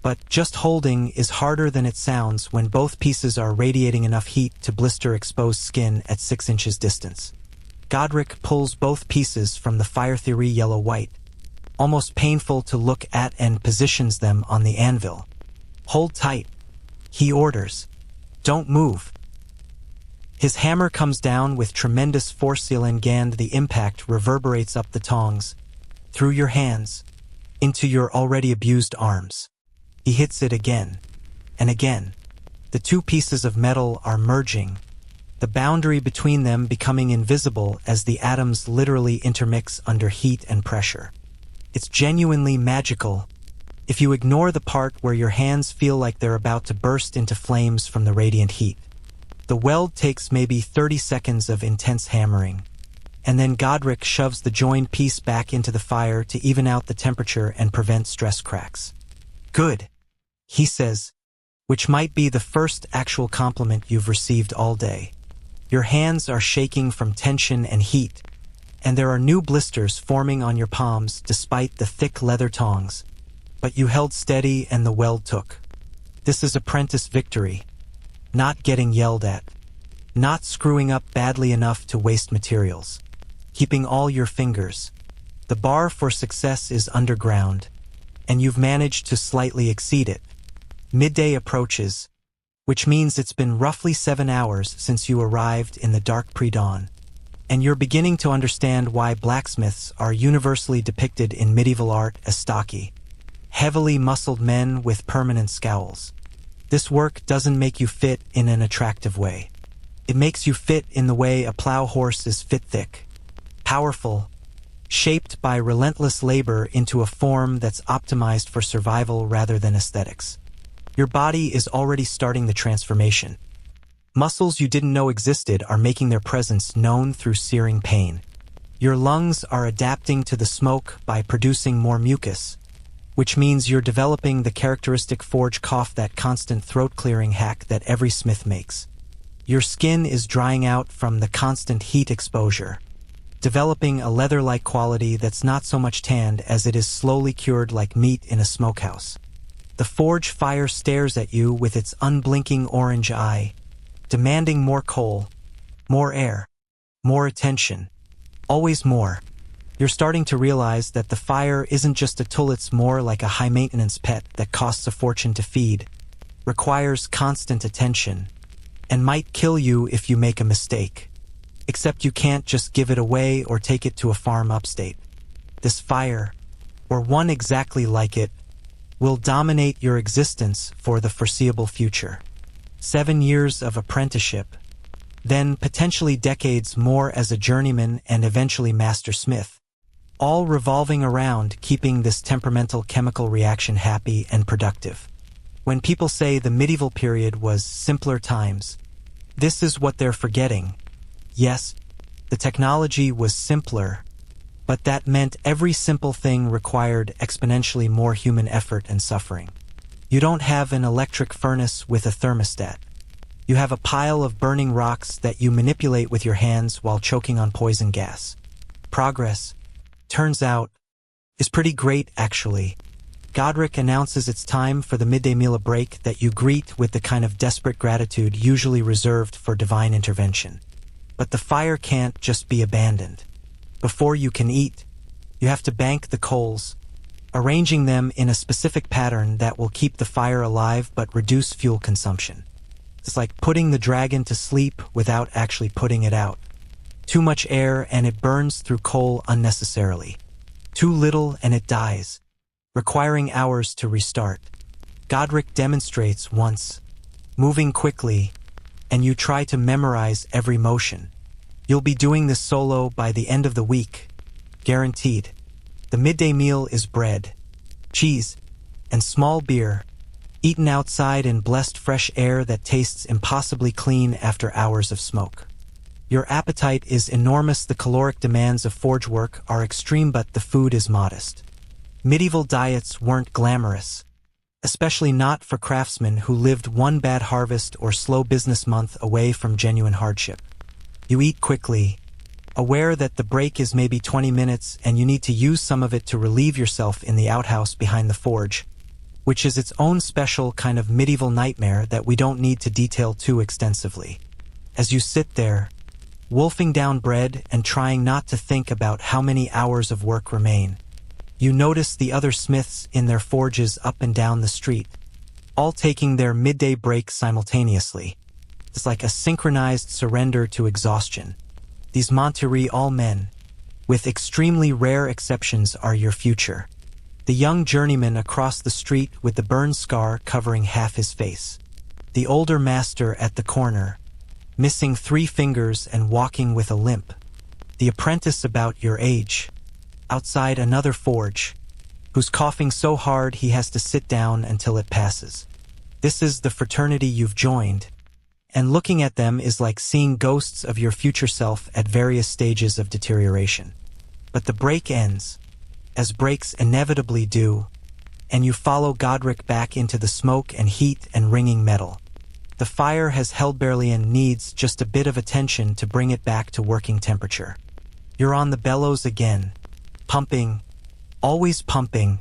But just holding is harder than it sounds when both pieces are radiating enough heat to blister exposed skin at 6 inches distance. Godric pulls both pieces from the fire-theory yellow-white, almost painful to look at, and positions them on the anvil. Hold tight, he orders. Don't move. His hammer comes down with tremendous force, and the impact reverberates up the tongs, through your hands, into your already abused arms. He hits it again, and again. The two pieces of metal are merging, the boundary between them becoming invisible as the atoms literally intermix under heat and pressure. It's genuinely magical, if you ignore the part where your hands feel like they're about to burst into flames from the radiant heat. The weld takes maybe 30 seconds of intense hammering, and then Godric shoves the joined piece back into the fire to even out the temperature and prevent stress cracks. Good, he says, which might be the first actual compliment you've received all day. Your hands are shaking from tension and heat, and there are new blisters forming on your palms despite the thick leather tongs. But you held steady and the weld took. This is apprentice victory. Not getting yelled at. Not screwing up badly enough to waste materials. Keeping all your fingers. The bar for success is underground, and you've managed to slightly exceed it. Midday approaches, which means it's been roughly 7 hours since you arrived in the dark pre-dawn, and you're beginning to understand why blacksmiths are universally depicted in medieval art as stocky, heavily muscled men with permanent scowls. This work doesn't make you fit in an attractive way. It makes you fit in the way a plow horse is fit, thick, powerful, shaped by relentless labor into a form that's optimized for survival rather than aesthetics. Your body is already starting the transformation. Muscles you didn't know existed are making their presence known through searing pain. Your lungs are adapting to the smoke by producing more mucus, which means you're developing the characteristic forge cough, that constant throat-clearing hack that every smith makes. Your skin is drying out from the constant heat exposure, developing a leather-like quality that's not so much tanned as it is slowly cured like meat in a smokehouse. The forge fire stares at you with its unblinking orange eye, demanding more coal, more air, more attention, always more. You're starting to realize that the fire isn't just a tool, it's more like a high-maintenance pet that costs a fortune to feed, requires constant attention, and might kill you if you make a mistake. Except you can't just give it away or take it to a farm upstate. This fire, or one exactly like it, will dominate your existence for the foreseeable future. 7 years of apprenticeship, then potentially decades more as a journeyman and eventually master smith, all revolving around keeping this temperamental chemical reaction happy and productive. When people say the medieval period was simpler times, this is what they're forgetting. Yes, the technology was simpler, but that meant every simple thing required exponentially more human effort and suffering. You don't have an electric furnace with a thermostat. You have a pile of burning rocks that you manipulate with your hands while choking on poison gas. progress, turns out, is pretty great actually. Godric announces it's time for the midday meal break that you greet with the kind of desperate gratitude usually reserved for divine intervention. But the fire can't just be abandoned. Before you can eat, you have to bank the coals, arranging them in a specific pattern that will keep the fire alive but reduce fuel consumption. It's like putting the dragon to sleep without actually putting it out. Too much air and it burns through coal unnecessarily. Too little and it dies, requiring hours to restart. Godric demonstrates once, moving quickly, and you try to memorize every motion. You'll be doing this solo by the end of the week, guaranteed. The midday meal is bread, cheese, and small beer, eaten outside in blessed fresh air that tastes impossibly clean after hours of smoke. Your appetite is enormous, the caloric demands of forge work are extreme, but the food is modest. Medieval diets weren't glamorous, especially not for craftsmen who lived one bad harvest or slow business month away from genuine hardship. You eat quickly, aware that the break is maybe 20 minutes and you need to use some of it to relieve yourself in the outhouse behind the forge, which is its own special kind of medieval nightmare that we don't need to detail too extensively. As you sit there, wolfing down bread and trying not to think about how many hours of work remain, you notice the other smiths in their forges up and down the street, all taking their midday break simultaneously. It's like a synchronized surrender to exhaustion. These Monterey all men, with extremely rare exceptions, are your future. The young journeyman across the street with the burn scar covering half his face. The older master at the corner, missing 3 fingers and walking with a limp. The apprentice about your age, outside another forge, who's coughing so hard he has to sit down until it passes. This is the fraternity you've joined, and looking at them is like seeing ghosts of your future self at various stages of deterioration. But the break ends, as breaks inevitably do, and you follow Godric back into the smoke and heat and ringing metal. The fire has held barely and needs just a bit of attention to bring it back to working temperature. You're on the bellows again, pumping, always pumping,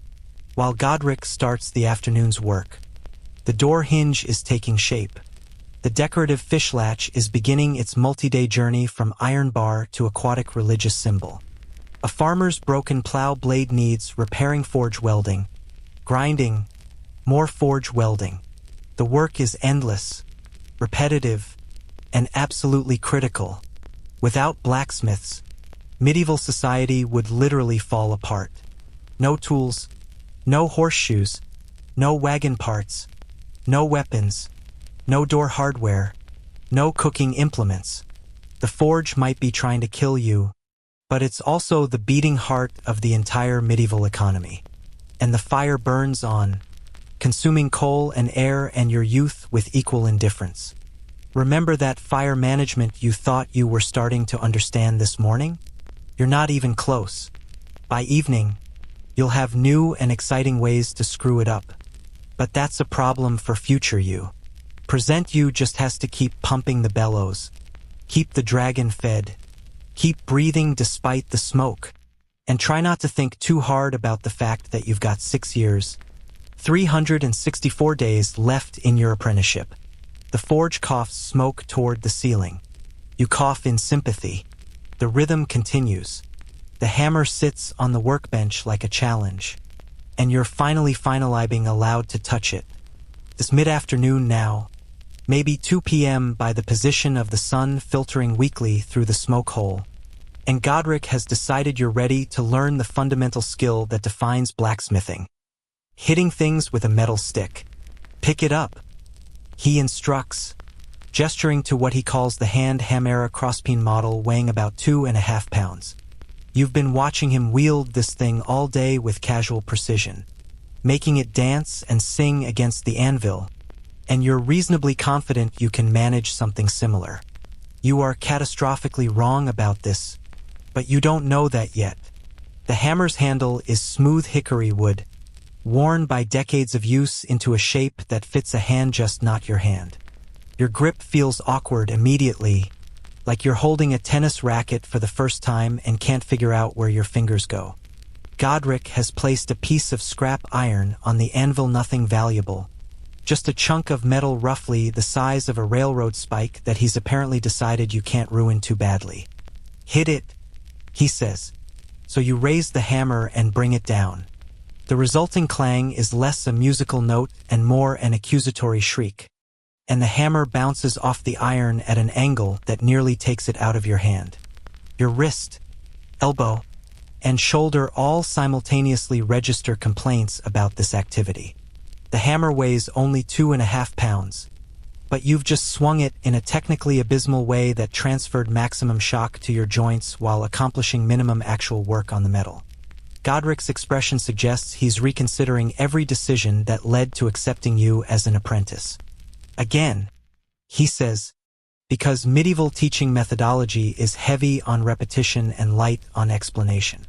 while Godric starts the afternoon's work. The door hinge is taking shape. The decorative fish latch is beginning its multi-day journey from iron bar to aquatic religious symbol. A farmer's broken plow blade needs repairing, forge welding, grinding, more forge welding. The work is endless, repetitive, and absolutely critical. Without blacksmiths, medieval society would literally fall apart. No tools, no horseshoes, no wagon parts, no weapons, no door hardware, no cooking implements. The forge might be trying to kill you, but it's also the beating heart of the entire medieval economy. And the fire burns on, consuming coal and air and your youth with equal indifference. Remember that fire management you thought you were starting to understand this morning? You're not even close. By evening, you'll have new and exciting ways to screw it up. But that's a problem for future you. Present you just has to keep pumping the bellows, keep the dragon fed, keep breathing despite the smoke, and try not to think too hard about the fact that you've got 6 years, 364 days left in your apprenticeship. The forge coughs smoke toward the ceiling. You cough in sympathy. The rhythm continues. The hammer sits on the workbench like a challenge, and you're finally being allowed to touch it. This mid-afternoon now, maybe 2 p.m. by the position of the sun filtering weakly through the smoke hole, and Godric has decided you're ready to learn the fundamental skill that defines blacksmithing. Hitting things with a metal stick. Pick it up. He instructs, gesturing to what he calls the hand hammer crosspeen model weighing about 2.5 pounds. You've been watching him wield this thing all day with casual precision, making it dance and sing against the anvil, and you're reasonably confident you can manage something similar. You are catastrophically wrong about this, but you don't know that yet. The hammer's handle is smooth hickory wood, worn by decades of use into a shape that fits a hand, just not your hand. Your grip feels awkward immediately, like you're holding a tennis racket for the first time and can't figure out where your fingers go. Godric has placed a piece of scrap iron on the anvil, nothing valuable, just a chunk of metal roughly the size of a railroad spike that he's apparently decided you can't ruin too badly. Hit it, he says. So you raise the hammer and bring it down. The resulting clang is less a musical note and more an accusatory shriek, and the hammer bounces off the iron at an angle that nearly takes it out of your hand. Your wrist, elbow, and shoulder all simultaneously register complaints about this activity. The hammer weighs only 2.5 pounds, but you've just swung it in a technically abysmal way that transferred maximum shock to your joints while accomplishing minimum actual work on the metal. Godric's expression suggests he's reconsidering every decision that led to accepting you as an apprentice. Again, he says, because medieval teaching methodology is heavy on repetition and light on explanation.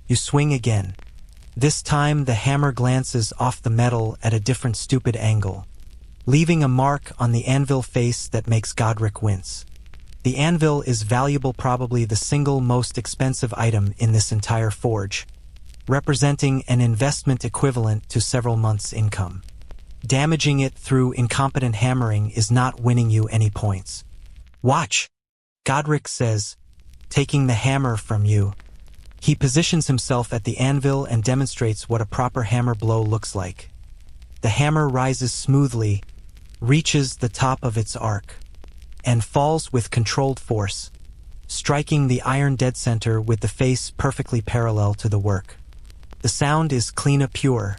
You swing again. This time the hammer glances off the metal at a different stupid angle, leaving a mark on the anvil face that makes Godric wince. The anvil is valuable, probably the single most expensive item in this entire forge, representing an investment equivalent to several months' income. Damaging it through incompetent hammering is not winning you any points. Watch, Godric says, taking the hammer from you. He positions himself at the anvil and demonstrates what a proper hammer blow looks like. The hammer rises smoothly, reaches the top of its arc, and falls with controlled force, striking the iron dead center with the face perfectly parallel to the work. The sound is clean, pure,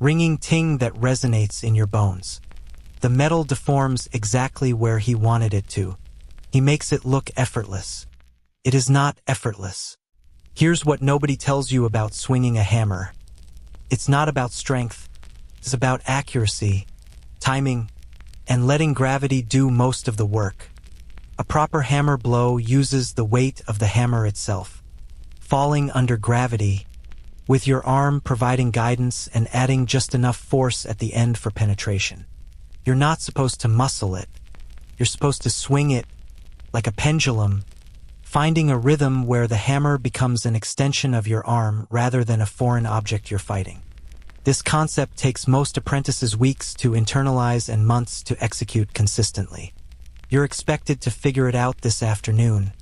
ringing ting that resonates in your bones. The metal deforms exactly where he wanted it to. He makes it look effortless. It is not effortless. Here's what nobody tells you about swinging a hammer. It's not about strength. It's about accuracy, timing, and letting gravity do most of the work. A proper hammer blow uses the weight of the hammer itself, falling under gravity, with your arm providing guidance and adding just enough force at the end for penetration. You're not supposed to muscle it. You're supposed to swing it like a pendulum, finding a rhythm where the hammer becomes an extension of your arm rather than a foreign object you're fighting. This concept takes most apprentices weeks to internalize and months to execute consistently. You're expected to figure it out this afternoon,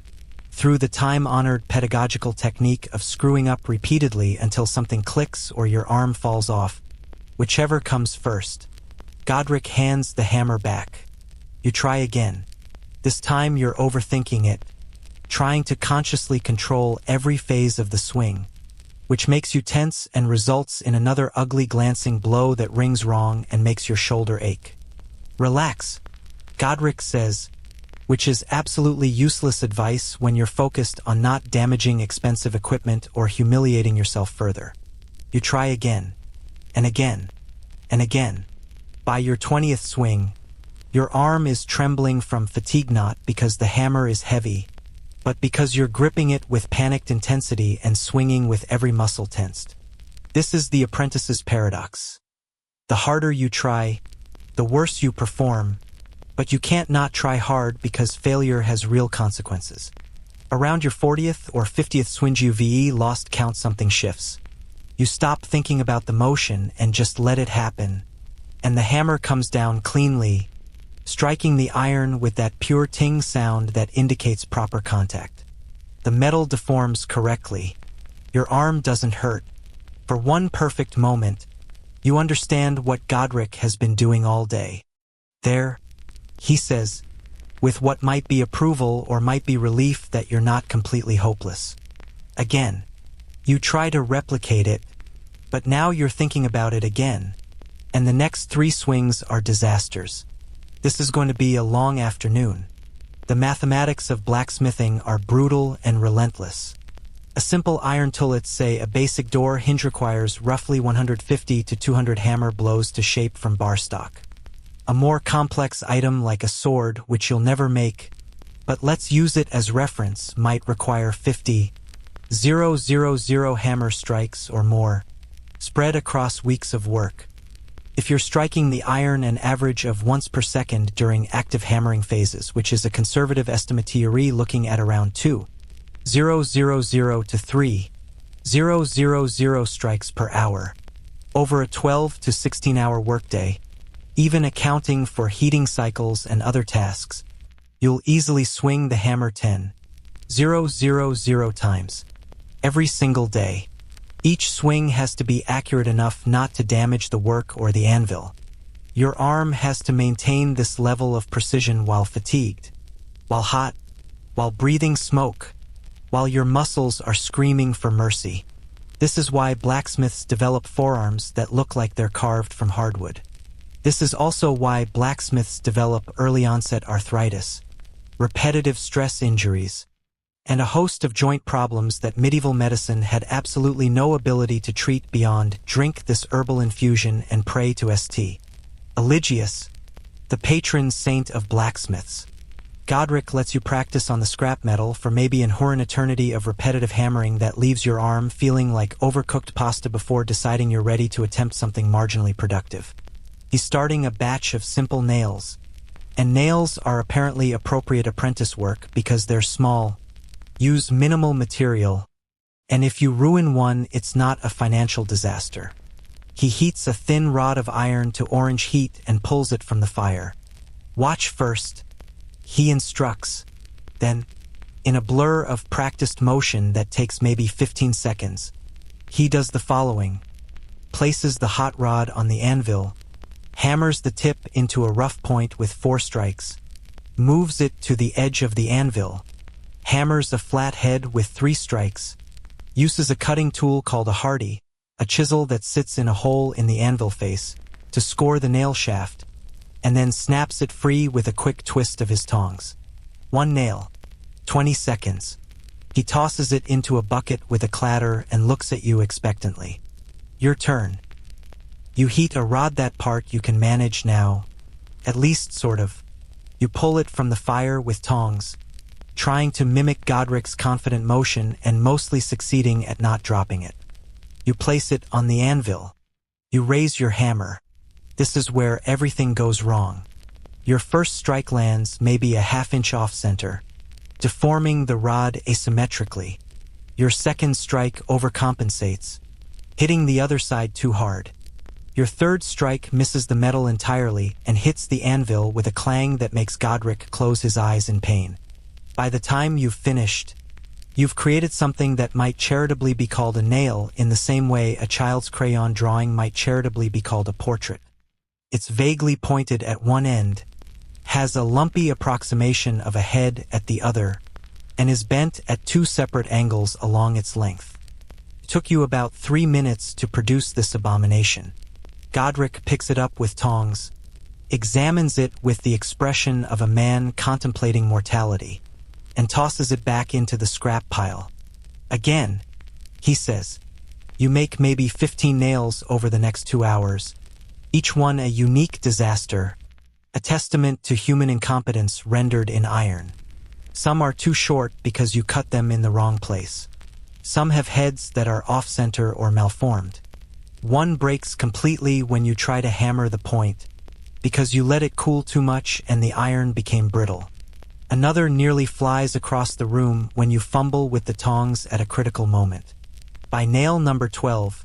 through the time-honored pedagogical technique of screwing up repeatedly until something clicks or your arm falls off, whichever comes first. Godric hands the hammer back. You try again. This time you're overthinking it, trying to consciously control every phase of the swing, which makes you tense and results in another ugly glancing blow that rings wrong and makes your shoulder ache. Relax, Godric says, which is absolutely useless advice when you're focused on not damaging expensive equipment or humiliating yourself further. You try again, and again, and again. By your 20th swing, your arm is trembling from fatigue, not because the hammer is heavy, but because you're gripping it with panicked intensity and swinging with every muscle tensed. This is the apprentice's paradox. The harder you try, the worse you perform, but you can't not try hard because failure has real consequences. Around your 40th or 50th swing, you VE lost count, something shifts. You stop thinking about the motion and just let it happen, and the hammer comes down cleanly, striking the iron with that pure ting sound that indicates proper contact. The metal deforms correctly. Your arm doesn't hurt. For one perfect moment, you understand what Godric has been doing all day. There, he says, with what might be approval or might be relief that you're not completely hopeless. Again, you try to replicate it, but now you're thinking about it again, and the next 3 swings are disasters. This is going to be a long afternoon. The mathematics of blacksmithing are brutal and relentless. A simple iron tool, let's say a basic door hinge, requires roughly 150 to 200 hammer blows to shape from bar stock. A more complex item like a sword, which you'll never make, but let's use it as reference, might require 50,000 hammer strikes or more, spread across weeks of work. If you're striking the iron an average of once per second during active hammering phases, which is a conservative estimate looking at around 2,000 to 3,000 strikes per hour, over a 12 to 16-hour workday, even accounting for heating cycles and other tasks, you'll easily swing the hammer 10,000 times every single day. Each swing has to be accurate enough not to damage the work or the anvil. Your arm has to maintain this level of precision while fatigued, while hot, while breathing smoke, while your muscles are screaming for mercy. This is why blacksmiths develop forearms that look like they're carved from hardwood. This is also why blacksmiths develop early-onset arthritis, repetitive stress injuries, and a host of joint problems that medieval medicine had absolutely no ability to treat beyond drink this herbal infusion and pray to St. Eligius, the patron saint of blacksmiths. Godric lets you practice on the scrap metal for maybe an eternity of repetitive hammering that leaves your arm feeling like overcooked pasta before deciding you're ready to attempt something marginally productive. He's starting a batch of simple nails, and nails are apparently appropriate apprentice work because they're small, use minimal material, and if you ruin one, it's not a financial disaster. He heats a thin rod of iron to orange heat and pulls it from the fire. Watch first. He instructs. Then, in a blur of practiced motion that takes maybe 15 seconds, he does the following: places the hot rod on the anvil, hammers the tip into a rough point with 4 strikes, moves it to the edge of the anvil, hammers a flat head with 3 strikes, uses a cutting tool called a hardy, a chisel that sits in a hole in the anvil face, to score the nail shaft, and then snaps it free with a quick twist of his tongs. 1 nail. 20 seconds. He tosses it into a bucket with a clatter and looks at you expectantly. Your turn. You heat a rod. That part you can manage now. At least, sort of. You pull it from the fire with tongs, trying to mimic Godric's confident motion and mostly succeeding at not dropping it. You place it on the anvil. You raise your hammer. This is where everything goes wrong. Your first strike lands maybe a half-inch off-center, deforming the rod asymmetrically. Your second strike overcompensates, hitting the other side too hard. Your third strike misses the metal entirely and hits the anvil with a clang that makes Godric close his eyes in pain. By the time you've finished, you've created something that might charitably be called a nail in the same way a child's crayon drawing might charitably be called a portrait. It's vaguely pointed at one end, has a lumpy approximation of a head at the other, and is bent at 2 separate angles along its length. It took you about 3 minutes to produce this abomination. Godric picks it up with tongs, examines it with the expression of a man contemplating mortality, and tosses it back into the scrap pile. Again, he says, you make maybe 15 nails over the next 2 hours, each one a unique disaster, a testament to human incompetence rendered in iron. Some are too short because you cut them in the wrong place. Some have heads that are off-center or malformed. One breaks completely when you try to hammer the point, because you let it cool too much and the iron became brittle. Another nearly flies across the room when you fumble with the tongs at a critical moment. By nail number 12,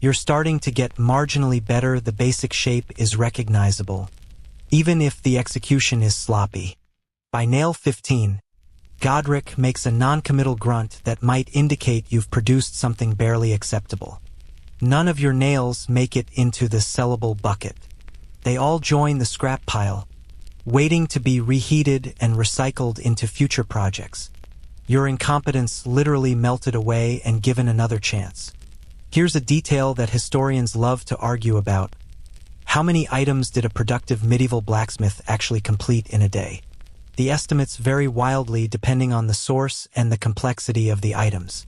you're starting to get marginally better. The basic shape is recognizable, even if the execution is sloppy. By nail 15, Godric makes a non-committal grunt that might indicate you've produced something barely acceptable. None of your nails make it into the sellable bucket. They all join the scrap pile, waiting to be reheated and recycled into future projects. Your incompetence literally melted away and given another chance. Here's a detail that historians love to argue about. How many items did a productive medieval blacksmith actually complete in a day? The estimates vary wildly depending on the source and the complexity of the items.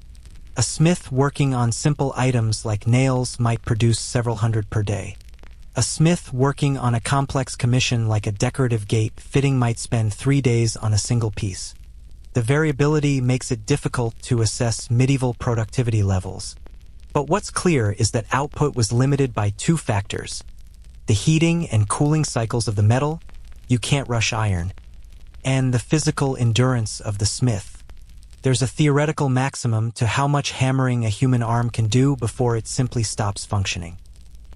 A smith working on simple items like nails might produce several hundred per day. A smith working on a complex commission like a decorative gate fitting might spend 3 days on a single piece. The variability makes it difficult to assess medieval productivity levels. But what's clear is that output was limited by 2 factors: The heating and cooling cycles of the metal, you can't rush iron. And the physical endurance of the smith. There's a theoretical maximum to how much hammering a human arm can do before it simply stops functioning.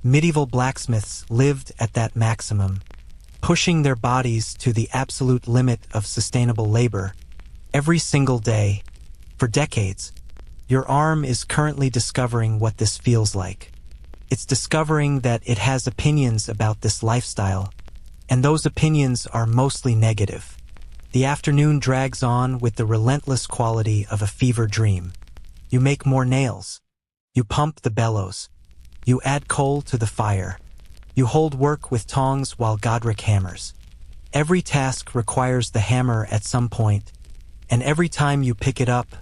Medieval blacksmiths lived at that maximum, pushing their bodies to the absolute limit of sustainable labor every single day for decades. Your arm is currently discovering what this feels like. It's discovering that it has opinions about this lifestyle, and those opinions are mostly negative. The afternoon drags on with the relentless quality of a fever dream. You make more nails. You pump the bellows. You add coal to the fire. You hold work with tongs while Godric hammers. Every task requires the hammer at some point, and every time you pick it up,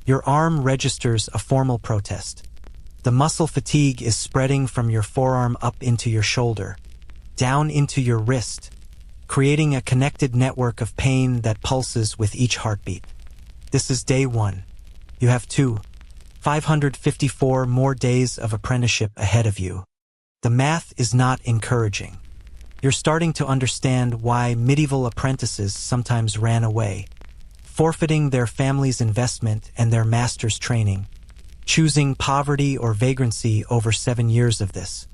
your arm registers a formal protest. The muscle fatigue is spreading from your forearm up into your shoulder, down into your wrist, creating a connected network of pain that pulses with each heartbeat. This is day 1. You have 554 more days of apprenticeship ahead of you. The math is not encouraging. You're starting to understand why medieval apprentices sometimes ran away, forfeiting their family's investment and their master's training, choosing poverty or vagrancy over 7 years of this.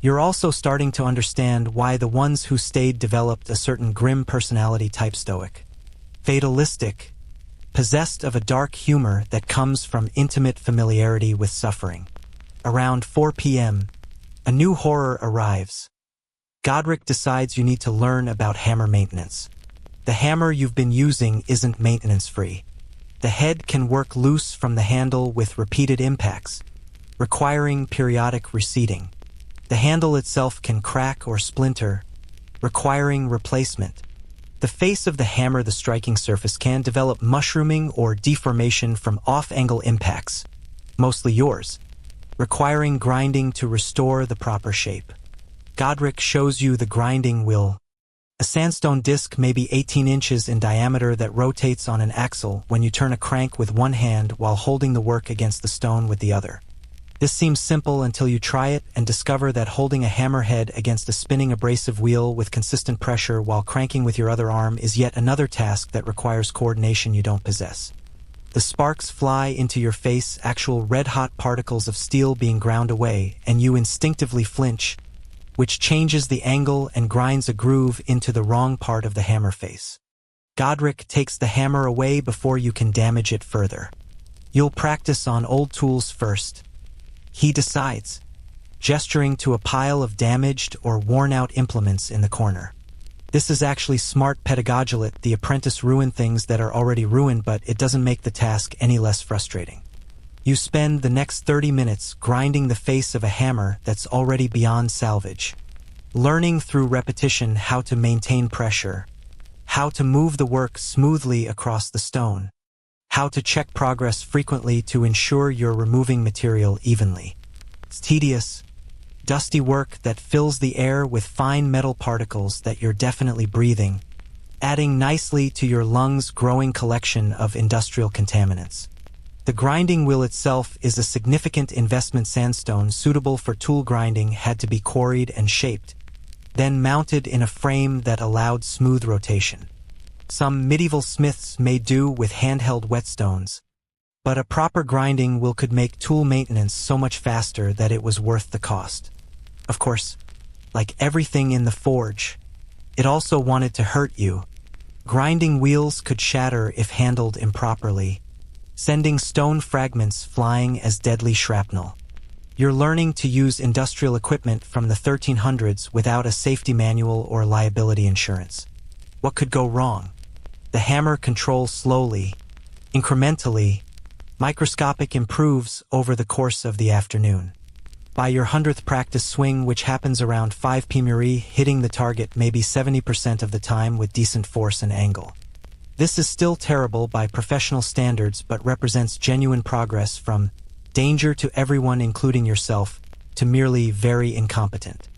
You're also starting to understand why the ones who stayed developed a certain grim personality type: stoic, fatalistic, possessed of a dark humor that comes from intimate familiarity with suffering. Around 4 p.m., a new horror arrives. Godric decides you need to learn about hammer maintenance. The hammer you've been using isn't maintenance-free. The head can work loose from the handle with repeated impacts, requiring periodic reseating. The handle itself can crack or splinter, requiring replacement. The face of the hammer, the striking surface, can develop mushrooming or deformation from off-angle impacts, mostly yours, requiring grinding to restore the proper shape. Godric shows you the grinding wheel, a sandstone disc maybe 18 inches in diameter that rotates on an axle when you turn a crank with one hand while holding the work against the stone with the other. This seems simple until you try it and discover that holding a hammerhead against a spinning abrasive wheel with consistent pressure while cranking with your other arm is yet another task that requires coordination you don't possess. The sparks fly into your face, actual red-hot particles of steel being ground away, and you instinctively flinch, which changes the angle and grinds a groove into the wrong part of the hammer face. Godric takes the hammer away before you can damage it further. You'll practice on old tools first, he decides, gesturing to a pile of damaged or worn-out implements in the corner. This is actually smart pedagogy. The apprentice ruin things that are already ruined, but it doesn't make the task any less frustrating. You spend the next 30 minutes grinding the face of a hammer that's already beyond salvage, learning through repetition how to maintain pressure, how to move the work smoothly across the stone, how to check progress frequently to ensure you're removing material evenly. It's tedious, dusty work that fills the air with fine metal particles that you're definitely breathing, adding nicely to your lungs' growing collection of industrial contaminants. The grinding wheel itself is a significant investment. Sandstone suitable for tool grinding had to be quarried and shaped, then mounted in a frame that allowed smooth rotation. Some medieval smiths may do with handheld whetstones, but a proper grinding wheel could make tool maintenance so much faster that it was worth the cost. Of course, like everything in the forge, it also wanted to hurt you. Grinding wheels could shatter if handled improperly, sending stone fragments flying as deadly shrapnel. You're learning to use industrial equipment from the 1300s without a safety manual or liability insurance. What could go wrong? The hammer controls slowly, incrementally, microscopic improves over the course of the afternoon. By your 100th practice swing, which happens around 5 p.m., hitting the target maybe 70% of the time with decent force and angle. This is still terrible by professional standards, but represents genuine progress from danger to everyone, including yourself, to merely very incompetent.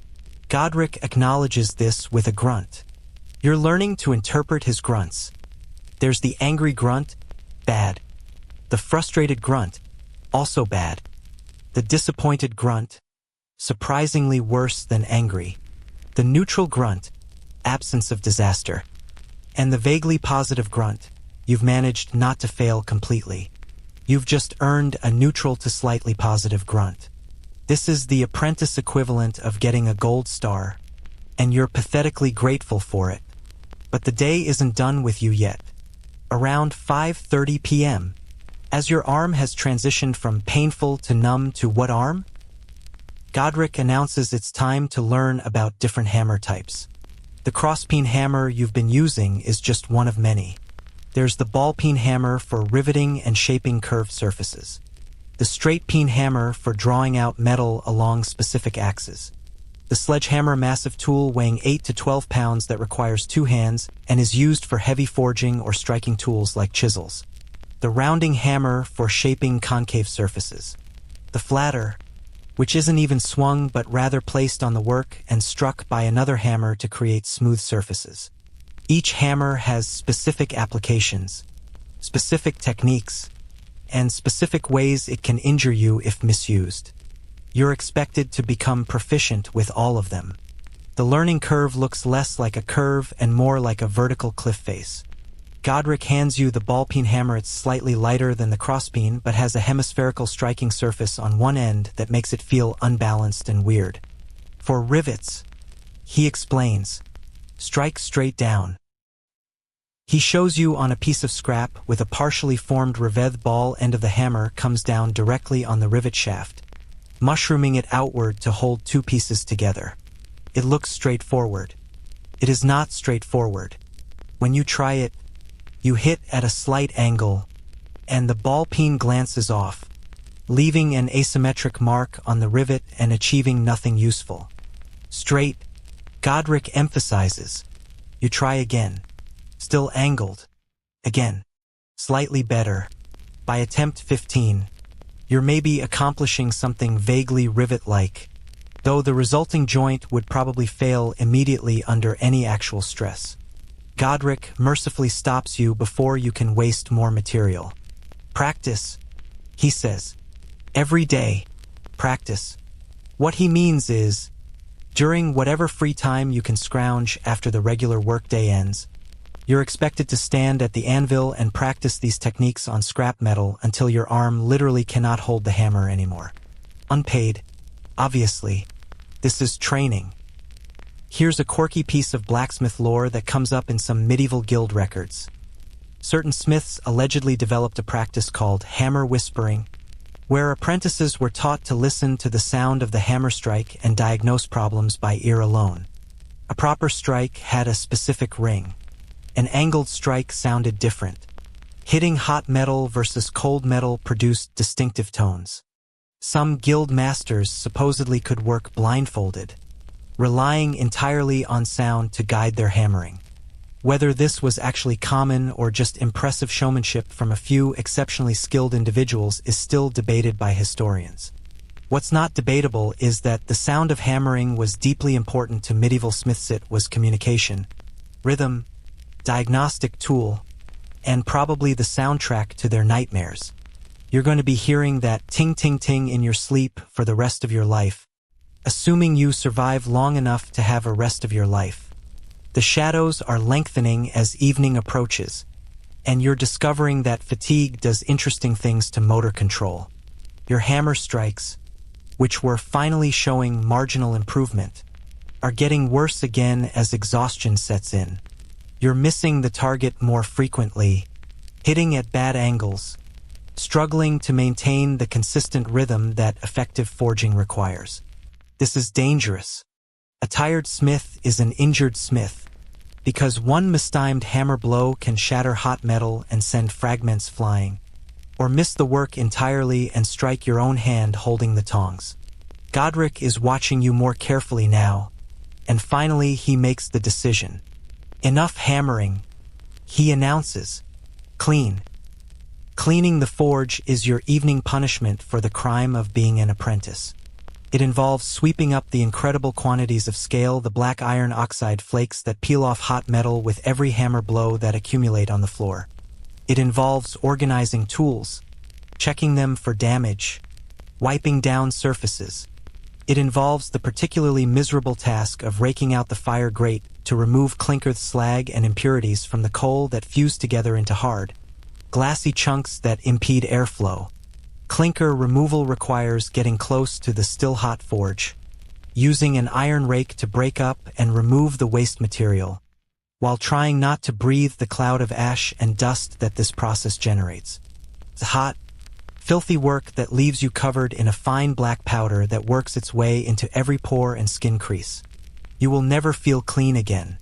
Godric acknowledges this with a grunt. You're learning to interpret his grunts. There's the angry grunt, bad. The frustrated grunt, also bad. The disappointed grunt, surprisingly worse than angry. The neutral grunt, absence of disaster. And the vaguely positive grunt, you've managed not to fail completely. You've just earned a neutral to slightly positive grunt. This is the apprentice equivalent of getting a gold star, and you're pathetically grateful for it. But the day isn't done with you yet. Around 5:30 p.m., as your arm has transitioned from painful to numb to what arm? Godric announces it's time to learn about different hammer types. The cross-peen hammer you've been using is just one of many. There's the ball-peen hammer for riveting and shaping curved surfaces. The straight-peen hammer for drawing out metal along specific axes. The sledgehammer massive tool weighing 8 to 12 pounds that requires 2 hands and is used for heavy forging or striking tools like chisels. The rounding hammer for shaping concave surfaces. The flatter, which isn't even swung but rather placed on the work and struck by another hammer to create smooth surfaces. Each hammer has specific applications, specific techniques, and specific ways it can injure you if misused. You're expected to become proficient with all of them. The learning curve looks less like a curve and more like a vertical cliff face. Godric hands you the ball-peen hammer. It's slightly lighter than the cross-peen, but has a hemispherical striking surface on one end that makes it feel unbalanced and weird. For rivets, he explains, strike straight down. He shows you on a piece of scrap with a partially formed rivet. Ball end of the hammer comes down directly on the rivet shaft, mushrooming it outward to hold 2 pieces together. It looks straightforward. It is not straightforward. When you try it, you hit at a slight angle, and the ball-peen glances off, leaving an asymmetric mark on the rivet and achieving nothing useful. Straight, Godric emphasizes. You try again. Still angled. Again. Slightly better. By attempt 15, you're maybe accomplishing something vaguely rivet-like, though the resulting joint would probably fail immediately under any actual stress. Godric mercifully stops you before you can waste more material. Practice, he says. Every day, practice. What he means is, during whatever free time you can scrounge after the regular workday ends, you're expected to stand at the anvil and practice these techniques on scrap metal until your arm literally cannot hold the hammer anymore. Unpaid, obviously. This is training. Here's a quirky piece of blacksmith lore that comes up in some medieval guild records. Certain smiths allegedly developed a practice called hammer whispering, where apprentices were taught to listen to the sound of the hammer strike and diagnose problems by ear alone. A proper strike had a specific ring. An angled strike sounded different. Hitting hot metal versus cold metal produced distinctive tones. Some guild masters supposedly could work blindfolded, relying entirely on sound to guide their hammering. Whether this was actually common or just impressive showmanship from a few exceptionally skilled individuals is still debated by historians. What's not debatable is that the sound of hammering was deeply important to medieval smiths. It was communication, rhythm, diagnostic tool, and probably the soundtrack to their nightmares. You're going to be hearing that ting-ting-ting in your sleep for the rest of your life, assuming you survive long enough to have a rest of your life. The shadows are lengthening as evening approaches, and you're discovering that fatigue does interesting things to motor control. Your hammer strikes, which were finally showing marginal improvement, are getting worse again as exhaustion sets in. You're missing the target more frequently, hitting at bad angles, struggling to maintain the consistent rhythm that effective forging requires. This is dangerous. A tired smith is an injured smith, because one mistimed hammer blow can shatter hot metal and send fragments flying, or miss the work entirely and strike your own hand holding the tongs. Godric is watching you more carefully now, and finally he makes the decision. Enough hammering, he announces. Clean. Cleaning the forge is your evening punishment for the crime of being an apprentice. It involves sweeping up the incredible quantities of scale, the black iron oxide flakes that peel off hot metal with every hammer blow that accumulate on the floor. It involves organizing tools, checking them for damage, wiping down surfaces, It involves the particularly miserable task of raking out the fire grate to remove clinker slag and impurities from the coal that fuse together into hard, glassy chunks that impede airflow. Clinker removal requires getting close to the still-hot forge, using an iron rake to break up and remove the waste material, while trying not to breathe the cloud of ash and dust that this process generates. It's hot, filthy work that leaves you covered in a fine black powder that works its way into every pore and skin crease. You will never feel clean again.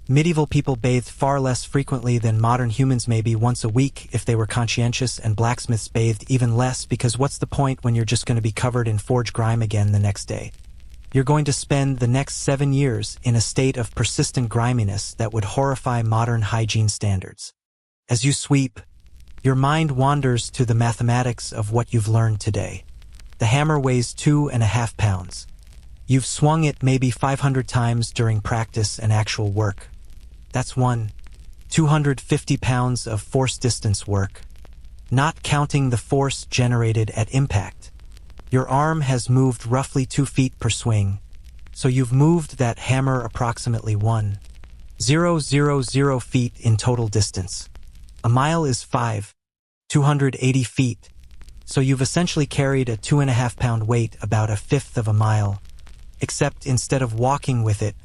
Medieval people bathed far less frequently than modern humans, maybe once a week if they were conscientious, and blacksmiths bathed even less because what's the point when you're just going to be covered in forge grime again the next day? You're going to spend the next 7 years in a state of persistent griminess that would horrify modern hygiene standards. As you sweep, your mind wanders to the mathematics of what you've learned today. The hammer weighs 2.5 pounds. You've swung it maybe 500 times during practice and actual work. That's 250 pounds of force distance work, not counting the force generated at impact. Your arm has moved roughly 2 feet per swing, so you've moved that hammer approximately 1,000 feet in total distance. A mile is 280 feet, so you've essentially carried a 2.5 pound weight about a fifth of a mile, except instead of walking with it,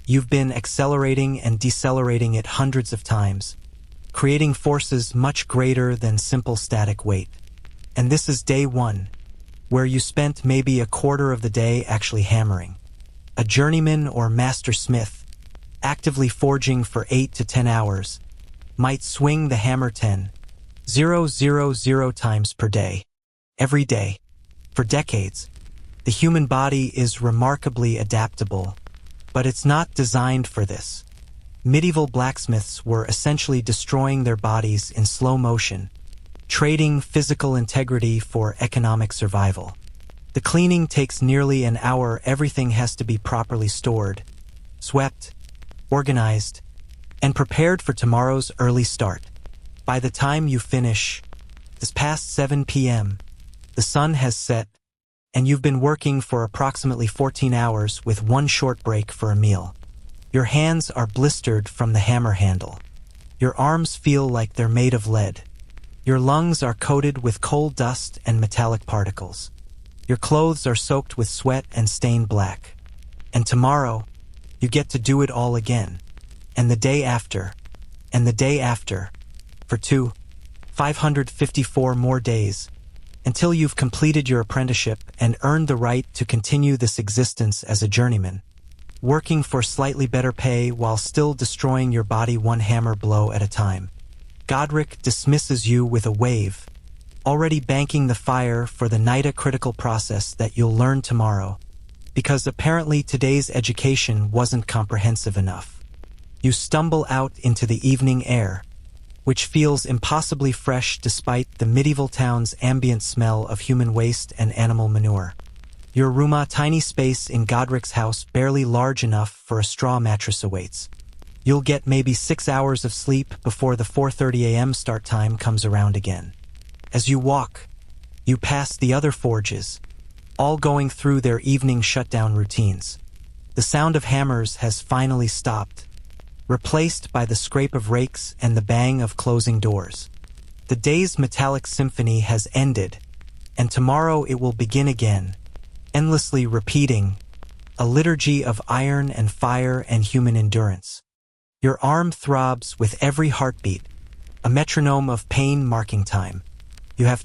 you've been accelerating and decelerating it hundreds of times, creating forces much greater than simple static weight. And this is day 1, where you spent maybe a quarter of the day actually hammering. A journeyman or master smith, actively forging for 8 to 10 hours, might swing the hammer 10,000 times per day, every day. For decades, the human body is remarkably adaptable, but it's not designed for this. Medieval blacksmiths were essentially destroying their bodies in slow motion, trading physical integrity for economic survival. The cleaning takes nearly an hour. Everything has to be properly stored, swept, organized, and prepared for tomorrow's early start. By the time you finish, it's past 7 p.m., the sun has set, and you've been working for approximately 14 hours with 1 short break for a meal. Your hands are blistered from the hammer handle. Your arms feel like they're made of lead. Your lungs are coated with coal dust and metallic particles. Your clothes are soaked with sweat and stained black. And tomorrow, you get to do it all again. And the day after, and the day after, for 554 more days, until you've completed your apprenticeship and earned the right to continue this existence as a journeyman, working for slightly better pay while still destroying your body 1 hammer blow at a time. Godric dismisses you with a wave, already banking the fire for the NIDA critical process that you'll learn tomorrow, because apparently today's education wasn't comprehensive enough. You stumble out into the evening air, which feels impossibly fresh despite the medieval town's ambient smell of human waste and animal manure. Your room, a tiny space in Godric's house barely large enough for a straw mattress, awaits. You'll get maybe 6 hours of sleep before the 4:30 a.m. start time comes around again. As you walk, you pass the other forges, all going through their evening shutdown routines. The sound of hammers has finally stopped, replaced by the scrape of rakes and the bang of closing doors. The day's metallic symphony has ended, and tomorrow it will begin again, endlessly repeating, a liturgy of iron and fire and human endurance. Your arm throbs with every heartbeat, a metronome of pain marking time. You have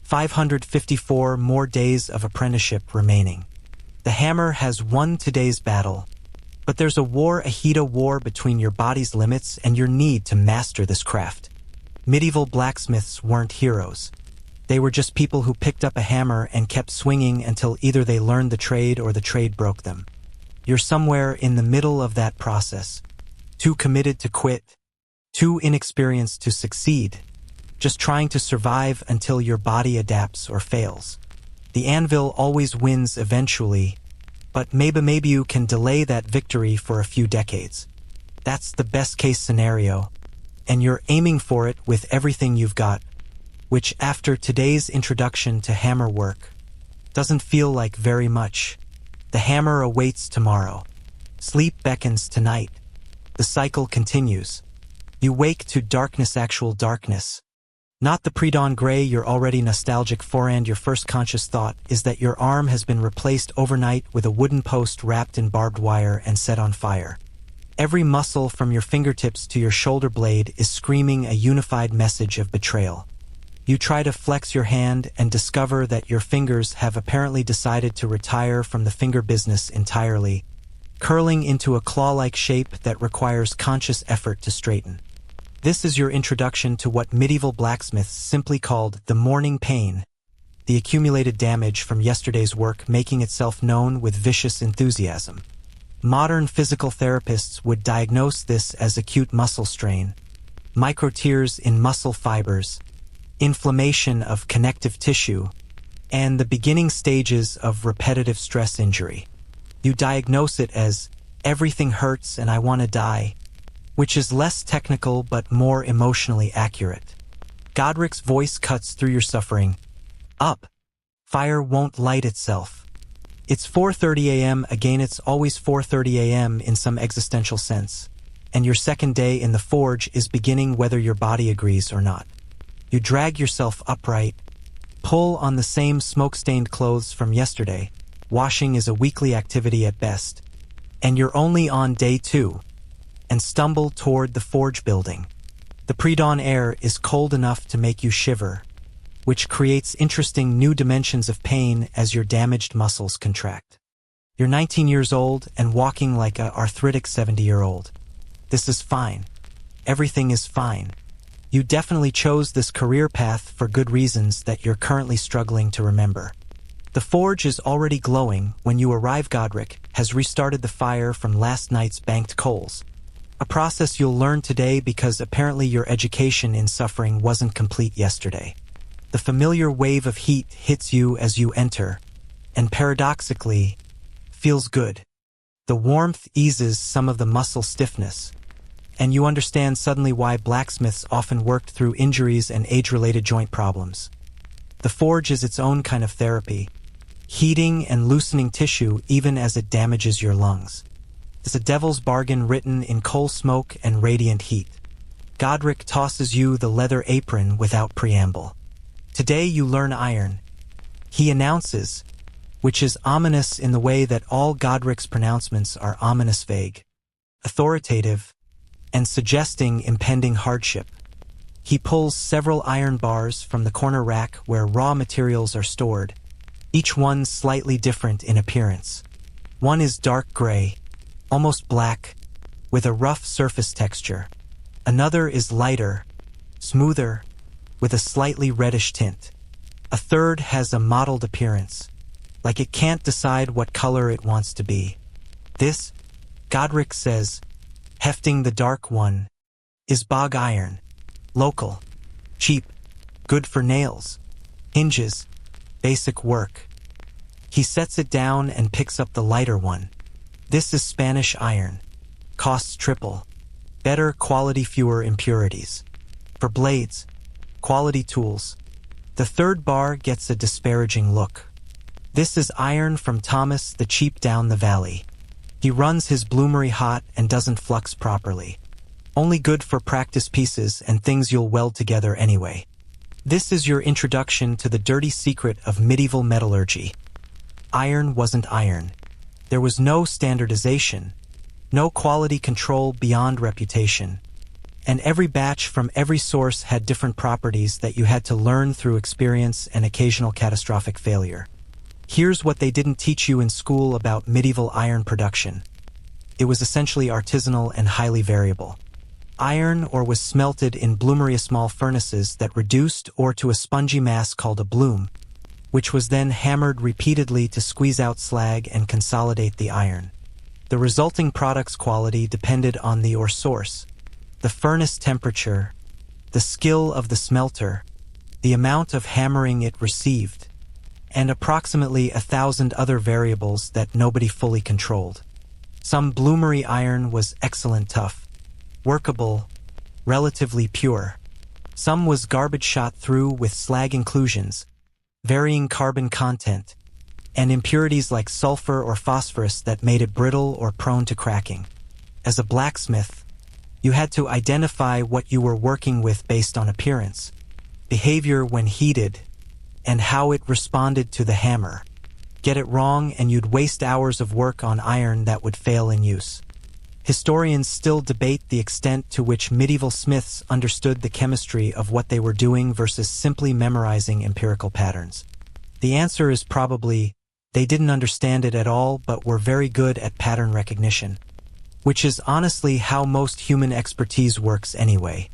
554 more days of apprenticeship remaining. The hammer has won today's battle, but there's a war ahead, a war between your body's limits and your need to master this craft. Medieval blacksmiths weren't heroes. They were just people who picked up a hammer and kept swinging until either they learned the trade or the trade broke them. You're somewhere in the middle of that process, too committed to quit, too inexperienced to succeed, just trying to survive until your body adapts or fails. The anvil always wins eventually, but maybe you can delay that victory for a few decades. That's the best case scenario, and you're aiming for it with everything you've got, which after today's introduction to hammer work, Doesn't feel like very much. The hammer awaits tomorrow. Sleep beckons tonight. The cycle continues. You wake to darkness, actual darkness. Not the pre-dawn gray you're already nostalgic for, and your first conscious thought is that your arm has been replaced overnight with a wooden post wrapped in barbed wire and set on fire. Every muscle from your fingertips to your shoulder blade is screaming a unified message of betrayal. You try to flex your hand and discover that your fingers have apparently decided to retire from the finger business entirely, curling into a claw-like shape that requires conscious effort to straighten. This is your introduction to what medieval blacksmiths simply called the morning pain, the accumulated damage from yesterday's work making itself known with vicious enthusiasm. Modern physical therapists would diagnose this as acute muscle strain, micro-tears in muscle fibers, inflammation of connective tissue, and the beginning stages of repetitive stress injury. You diagnose it as, everything hurts and I want to die, which is less technical but more emotionally accurate. Godric's voice cuts through your suffering. Up. Fire won't light itself. It's 4:30 a.m. Again, it's always 4:30 a.m. in some existential sense, and your second day in the forge is beginning whether your body agrees or not. You drag yourself upright, pull on the same smoke-stained clothes from yesterday. Washing is a weekly activity at best, and you're only on day 2, and stumble toward the forge building. The pre-dawn air is cold enough to make you shiver, which creates interesting new dimensions of pain as your damaged muscles contract. You're 19 years old and walking like an arthritic 70-year-old. This is fine. Everything is fine. You definitely chose this career path for good reasons that you're currently struggling to remember. The forge is already glowing when you arrive. Godric has restarted the fire from last night's banked coals, a process you'll learn today because apparently your education in suffering wasn't complete yesterday. The familiar wave of heat hits you as you enter, and paradoxically, feels good. The warmth eases some of the muscle stiffness, and you understand suddenly why blacksmiths often worked through injuries and age-related joint problems. The forge is its own kind of therapy, heating and loosening tissue even as it damages your lungs. It's a devil's bargain written in coal smoke and radiant heat. Godric tosses you the leather apron without preamble. Today you learn iron, he announces, which is ominous in the way that all Godric's pronouncements are ominous, vague, authoritative, and suggesting impending hardship. He pulls several iron bars from the corner rack where raw materials are stored, each one slightly different in appearance. One is dark gray, almost black, with a rough surface texture. Another is lighter, smoother, with a slightly reddish tint. A third has a mottled appearance, like it can't decide what color it wants to be. This, Godric says, hefting the dark one, is bog iron, local, cheap, good for nails, hinges, basic work. He sets it down and picks up the lighter one. This is Spanish iron, costs triple, better quality, fewer impurities. For blades, quality tools. The third bar gets a disparaging look. This is iron from Thomas the Cheap down the valley. He runs his bloomery hot and doesn't flux properly. Only good for practice pieces and things you'll weld together anyway. This is your introduction to the dirty secret of medieval metallurgy. Iron wasn't iron. There was no standardization, no quality control beyond reputation. And every batch from every source had different properties that you had to learn through experience and occasional catastrophic failure. Here's what they didn't teach you in school about medieval iron production. It was essentially artisanal and highly variable. Iron ore was smelted in bloomery, small furnaces that reduced ore to a spongy mass called a bloom, which was then hammered repeatedly to squeeze out slag and consolidate the iron. The resulting product's quality depended on the ore source, the furnace temperature, the skill of the smelter, the amount of hammering it received, and approximately 1,000 other variables that nobody fully controlled. Some bloomery iron was excellent tough, workable, relatively pure. Some was garbage shot through with slag inclusions, varying carbon content, and impurities like sulfur or phosphorus that made it brittle or prone to cracking. As a blacksmith, you had to identify what you were working with based on appearance, behavior when heated, and how it responded to the hammer. Get it wrong and you'd waste hours of work on iron that would fail in use. Historians still debate the extent to which medieval smiths understood the chemistry of what they were doing versus simply memorizing empirical patterns. The answer is probably they didn't understand it at all but were very good at pattern recognition, which is honestly how most human expertise works anyway.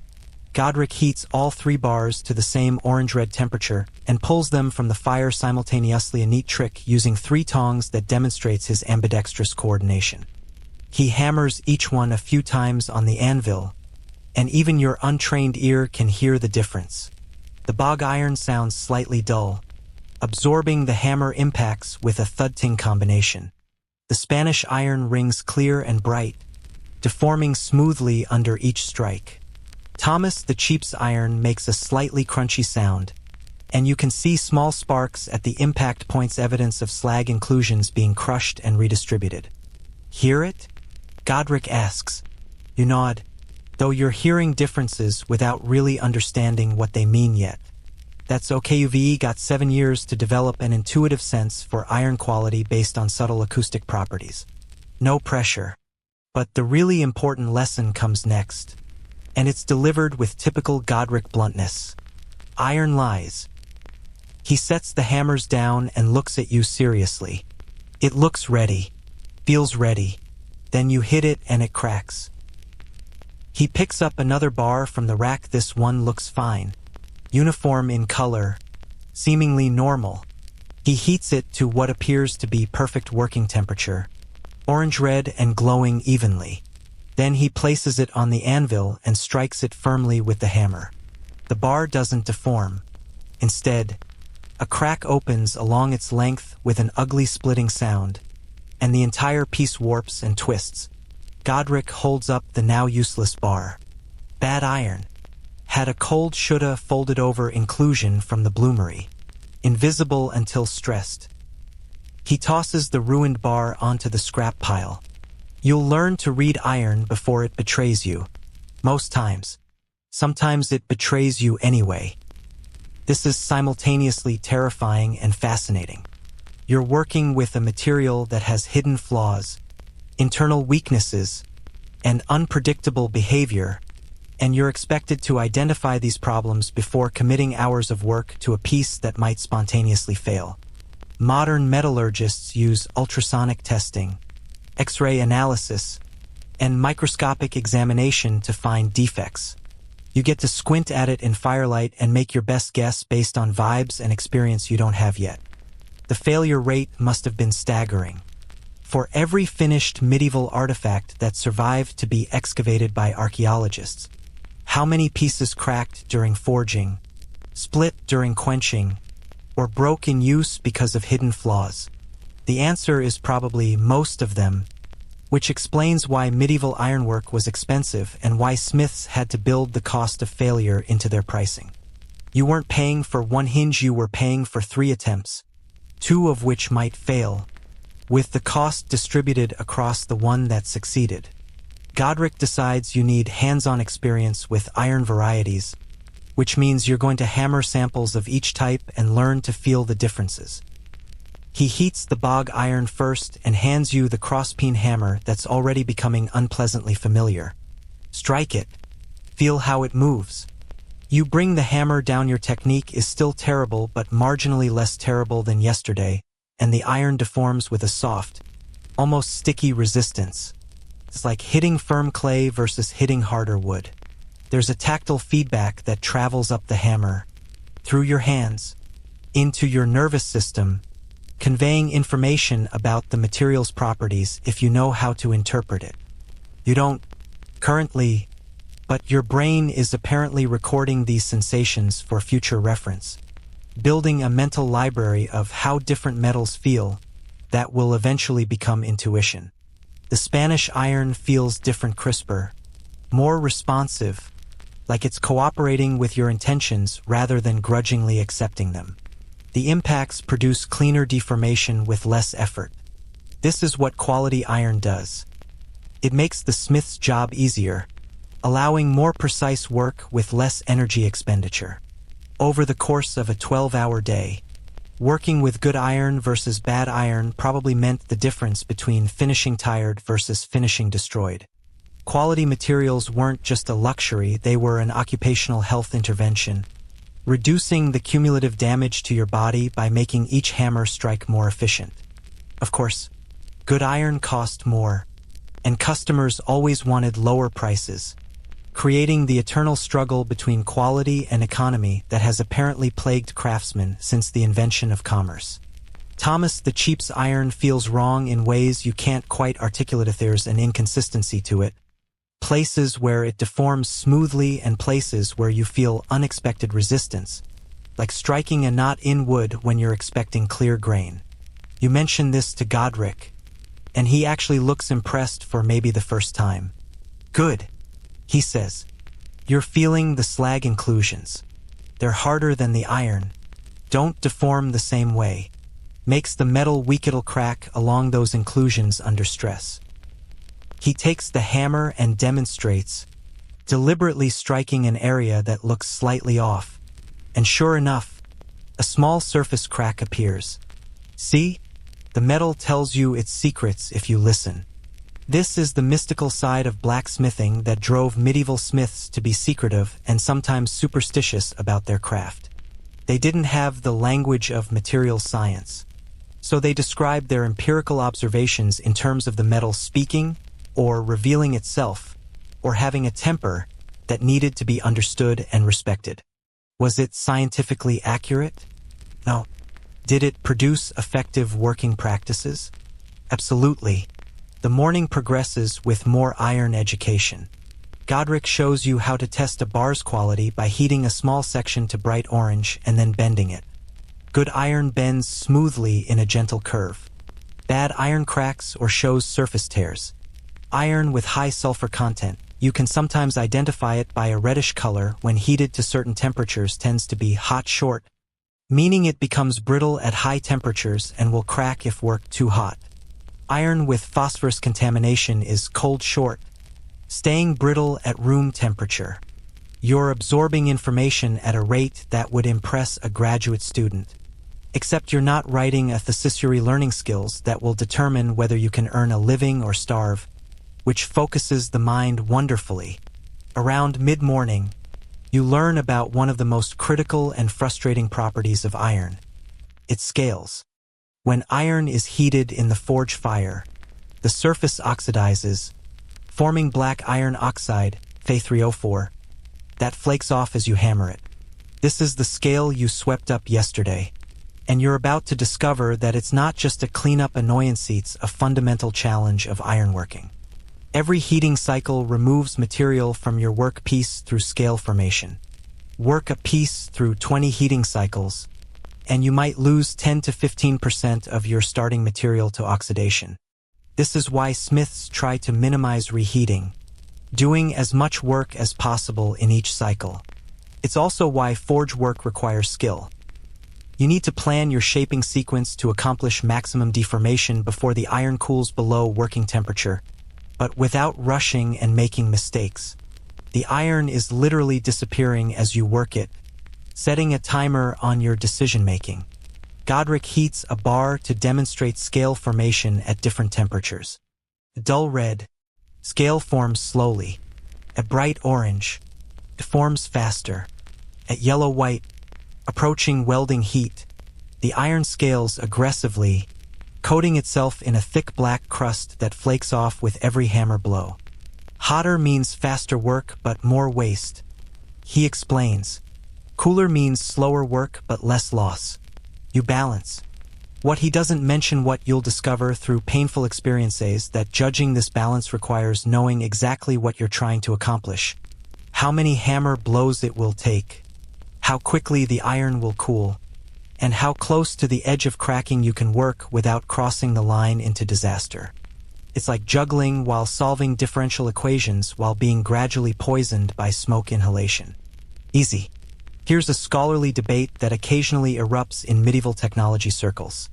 Godric heats all 3 bars to the same orange-red temperature and pulls them from the fire simultaneously, a neat trick using 3 tongs that demonstrates his ambidextrous coordination. He hammers each one a few times on the anvil, and even your untrained ear can hear the difference. The bog iron sounds slightly dull, absorbing the hammer impacts with a thud-ting combination. The Spanish iron rings clear and bright, deforming smoothly under each strike. Thomas the Cheap's iron makes a slightly crunchy sound, and you can see small sparks at the impact points, evidence of slag inclusions being crushed and redistributed. Hear it? Godric asks. You nod, though you're hearing differences without really understanding what they mean yet. That's okay. You've got 7 years to develop an intuitive sense for iron quality based on subtle acoustic properties. No pressure. But the really important lesson comes next, and it's delivered with typical Godric bluntness. Iron lies. He sets the hammers down and looks at you seriously. It looks ready, feels ready. Then you hit it and it cracks. He picks up another bar from the rack. This one looks fine, uniform in color, seemingly normal. He heats it to what appears to be perfect working temperature, orange-red and glowing evenly. Then he places it on the anvil and strikes it firmly with the hammer. The bar doesn't deform. Instead, a crack opens along its length with an ugly splitting sound, and the entire piece warps and twists. Godric holds up the now useless bar. Bad iron. Had a cold shoulda folded over inclusion from the bloomery. Invisible until stressed. He tosses the ruined bar onto the scrap pile. You'll learn to read iron before it betrays you. Most times. Sometimes it betrays you anyway. This is simultaneously terrifying and fascinating. You're working with a material that has hidden flaws, internal weaknesses, and unpredictable behavior, and you're expected to identify these problems before committing hours of work to a piece that might spontaneously fail. Modern metallurgists use ultrasonic testing, X-ray analysis, and microscopic examination to find defects. You get to squint at it in firelight and make your best guess based on vibes and experience you don't have yet. The failure rate must have been staggering. For every finished medieval artifact that survived to be excavated by archaeologists, how many pieces cracked during forging, split during quenching, or broke in use because of hidden flaws? The answer is probably most of them, which explains why medieval ironwork was expensive and why smiths had to build the cost of failure into their pricing. You weren't paying for one hinge, you were paying for 3 attempts, 2 of which might fail, with the cost distributed across the one that succeeded. Godric decides you need hands-on experience with iron varieties, which means you're going to hammer samples of each type and learn to feel the differences. He heats the bog iron first and hands you the crosspeen hammer that's already becoming unpleasantly familiar. Strike it. Feel how it moves. You bring the hammer down. Your technique is still terrible but marginally less terrible than yesterday, and the iron deforms with a soft, almost sticky resistance. It's like hitting firm clay versus hitting harder wood. There's a tactile feedback that travels up the hammer, through your hands, into your nervous system, conveying information about the material's properties if you know how to interpret it. You don't currently, but your brain is apparently recording these sensations for future reference, building a mental library of how different metals feel that will eventually become intuition. The Spanish iron feels different, crisper, more responsive, like it's cooperating with your intentions rather than grudgingly accepting them. The impacts produce cleaner deformation with less effort. This is what quality iron does. It makes the smith's job easier, allowing more precise work with less energy expenditure. Over the course of a 12-hour day, working with good iron versus bad iron probably meant the difference between finishing tired versus finishing destroyed. Quality materials weren't just a luxury, they were an occupational health intervention, reducing the cumulative damage to your body by making each hammer strike more efficient. Of course, good iron cost more, and customers always wanted lower prices, creating the eternal struggle between quality and economy that has apparently plagued craftsmen since the invention of commerce. Thomas the Cheap's iron feels wrong in ways you can't quite articulate. If there's an inconsistency to it, places where it deforms smoothly and places where you feel unexpected resistance, like striking a knot in wood when you're expecting clear grain. You mention this to Godric, and he actually looks impressed for maybe the first time. Good, he says. You're feeling the slag inclusions. They're harder than the iron. Don't deform the same way. Makes the metal weak, it'll crack along those inclusions under stress. He takes the hammer and demonstrates, deliberately striking an area that looks slightly off, and sure enough, a small surface crack appears. See? The metal tells you its secrets if you listen. This is the mystical side of blacksmithing that drove medieval smiths to be secretive and sometimes superstitious about their craft. They didn't have the language of material science, so they described their empirical observations in terms of the metal speaking, or revealing itself, or having a temper that needed to be understood and respected. Was it scientifically accurate? No. Did it produce effective working practices? Absolutely. The morning progresses with more iron education. Godric shows you how to test a bar's quality by heating a small section to bright orange and then bending it. Good iron bends smoothly in a gentle curve. Bad iron cracks or shows surface tears. Iron with high sulfur content, you can sometimes identify it by a reddish color when heated to certain temperatures, tends to be hot short, meaning it becomes brittle at high temperatures and will crack if worked too hot. Iron with phosphorus contamination is cold short, staying brittle at room temperature. You're absorbing information at a rate that would impress a graduate student. Except you're not writing a thesis, you're learning skills that will determine whether you can earn a living or starve, which focuses the mind wonderfully. Around mid-morning, you learn about one of the most critical and frustrating properties of iron. It scales. When iron is heated in the forge fire, the surface oxidizes, forming black iron oxide, Fe3O4, that flakes off as you hammer it. This is the scale you swept up yesterday, and you're about to discover that it's not just a cleanup annoyance, it's a fundamental challenge of ironworking. Every heating cycle removes material from your work piece through scale formation. Work a piece through 20 heating cycles, and you might lose 10 to 15% of your starting material to oxidation. This is why smiths try to minimize reheating, doing as much work as possible in each cycle. It's also why forge work requires skill. You need to plan your shaping sequence to accomplish maximum deformation before the iron cools below working temperature, but without rushing and making mistakes. The iron is literally disappearing as you work it, setting a timer on your decision-making. Godric heats a bar to demonstrate scale formation at different temperatures. Dull red, scale forms slowly. At bright orange, it forms faster. At yellow-white, approaching welding heat, the iron scales aggressively, coating itself in a thick black crust that flakes off with every hammer blow. Hotter means faster work but more waste. He explains. Cooler means slower work but less loss. You balance. What he doesn't mention, what you'll discover through painful experiences, that judging this balance requires knowing exactly what you're trying to accomplish, how many hammer blows it will take, how quickly the iron will cool, and how close to the edge of cracking you can work without crossing the line into disaster. It's like juggling while solving differential equations while being gradually poisoned by smoke inhalation. Easy. Here's a scholarly debate that occasionally erupts in medieval technology circles.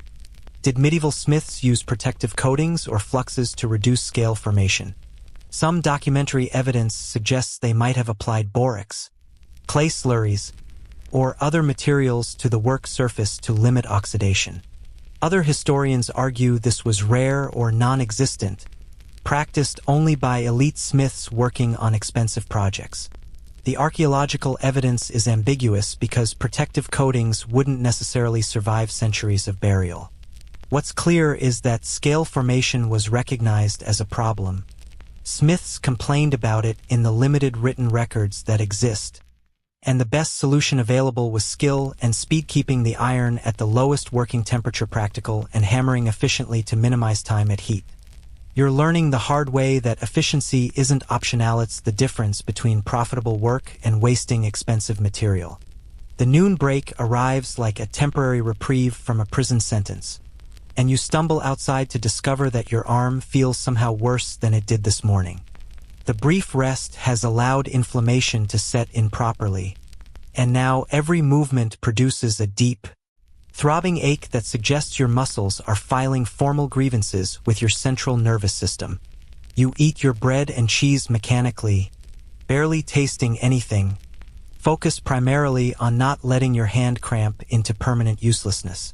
Did medieval smiths use protective coatings or fluxes to reduce scale formation? Some documentary evidence suggests they might have applied borax, clay slurries, or other materials to the work surface to limit oxidation. Other historians argue this was rare or non-existent, practiced only by elite smiths working on expensive projects. The archaeological evidence is ambiguous because protective coatings wouldn't necessarily survive centuries of burial. What's clear is that scale formation was recognized as a problem. Smiths complained about it in the limited written records that exist, and the best solution available was skill and speed, keeping the iron at the lowest working temperature practical and hammering efficiently to minimize time at heat. You're learning the hard way that efficiency isn't optional, it's the difference between profitable work and wasting expensive material. The noon break arrives like a temporary reprieve from a prison sentence, and you stumble outside to discover that your arm feels somehow worse than it did this morning. The brief rest has allowed inflammation to set in properly, and now every movement produces a deep, throbbing ache that suggests your muscles are filing formal grievances with your central nervous system. You eat your bread and cheese mechanically, barely tasting anything, focus primarily on not letting your hand cramp into permanent uselessness.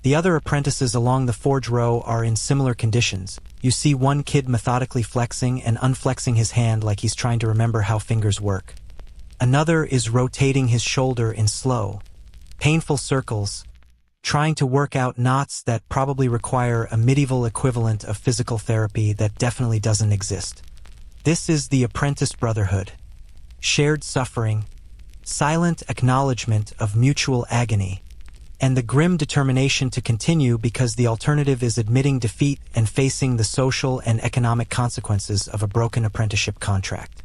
The other apprentices along the forge row are in similar conditions. You see one kid methodically flexing and unflexing his hand like he's trying to remember how fingers work. Another is rotating his shoulder in slow, painful circles, trying to work out knots that probably require a medieval equivalent of physical therapy that definitely doesn't exist. This is the apprentice brotherhood. Shared suffering, silent acknowledgement of mutual agony, and the grim determination to continue because the alternative is admitting defeat and facing the social and economic consequences of a broken apprenticeship contract.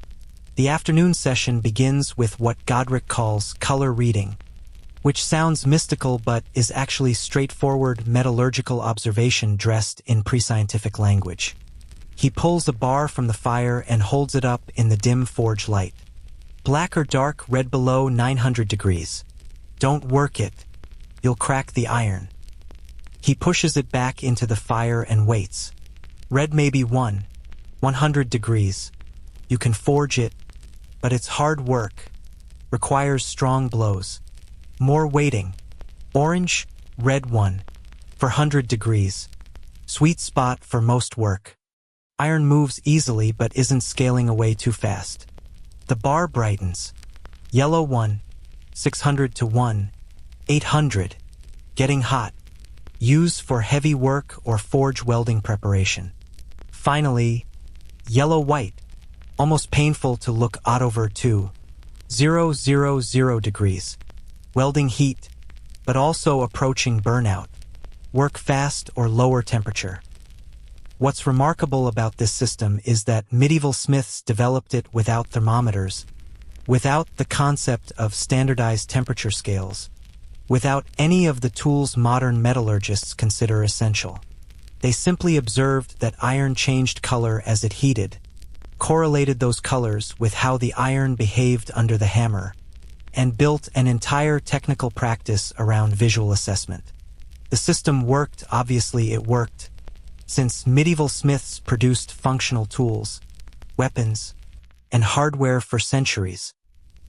The afternoon session begins with what Godric calls color reading, which sounds mystical but is actually straightforward metallurgical observation dressed in pre-scientific language. He pulls a bar from the fire and holds it up in the dim forge light. Black or dark, red below 900 degrees. Don't work it. You'll crack the iron. He pushes it back into the fire and waits. Red maybe 100 degrees. You can forge it, but it's hard work. Requires strong blows. More waiting. Orange, red 400 degrees. Sweet spot for most work. Iron moves easily but isn't scaling away too fast. The bar brightens. Yellow 600 to 800. Getting hot. Use for heavy work or forge welding preparation. Finally, yellow-white. Almost painful to look out over 000 degrees. Welding heat, but also approaching burnout. Work fast or lower temperature. What's remarkable about this system is that medieval smiths developed it without thermometers, without the concept of standardized temperature scales, without any of the tools modern metallurgists consider essential. They simply observed that iron changed color as it heated, correlated those colors with how the iron behaved under the hammer, and built an entire technical practice around visual assessment. The system worked, obviously it worked, since medieval smiths produced functional tools, weapons, and hardware for centuries.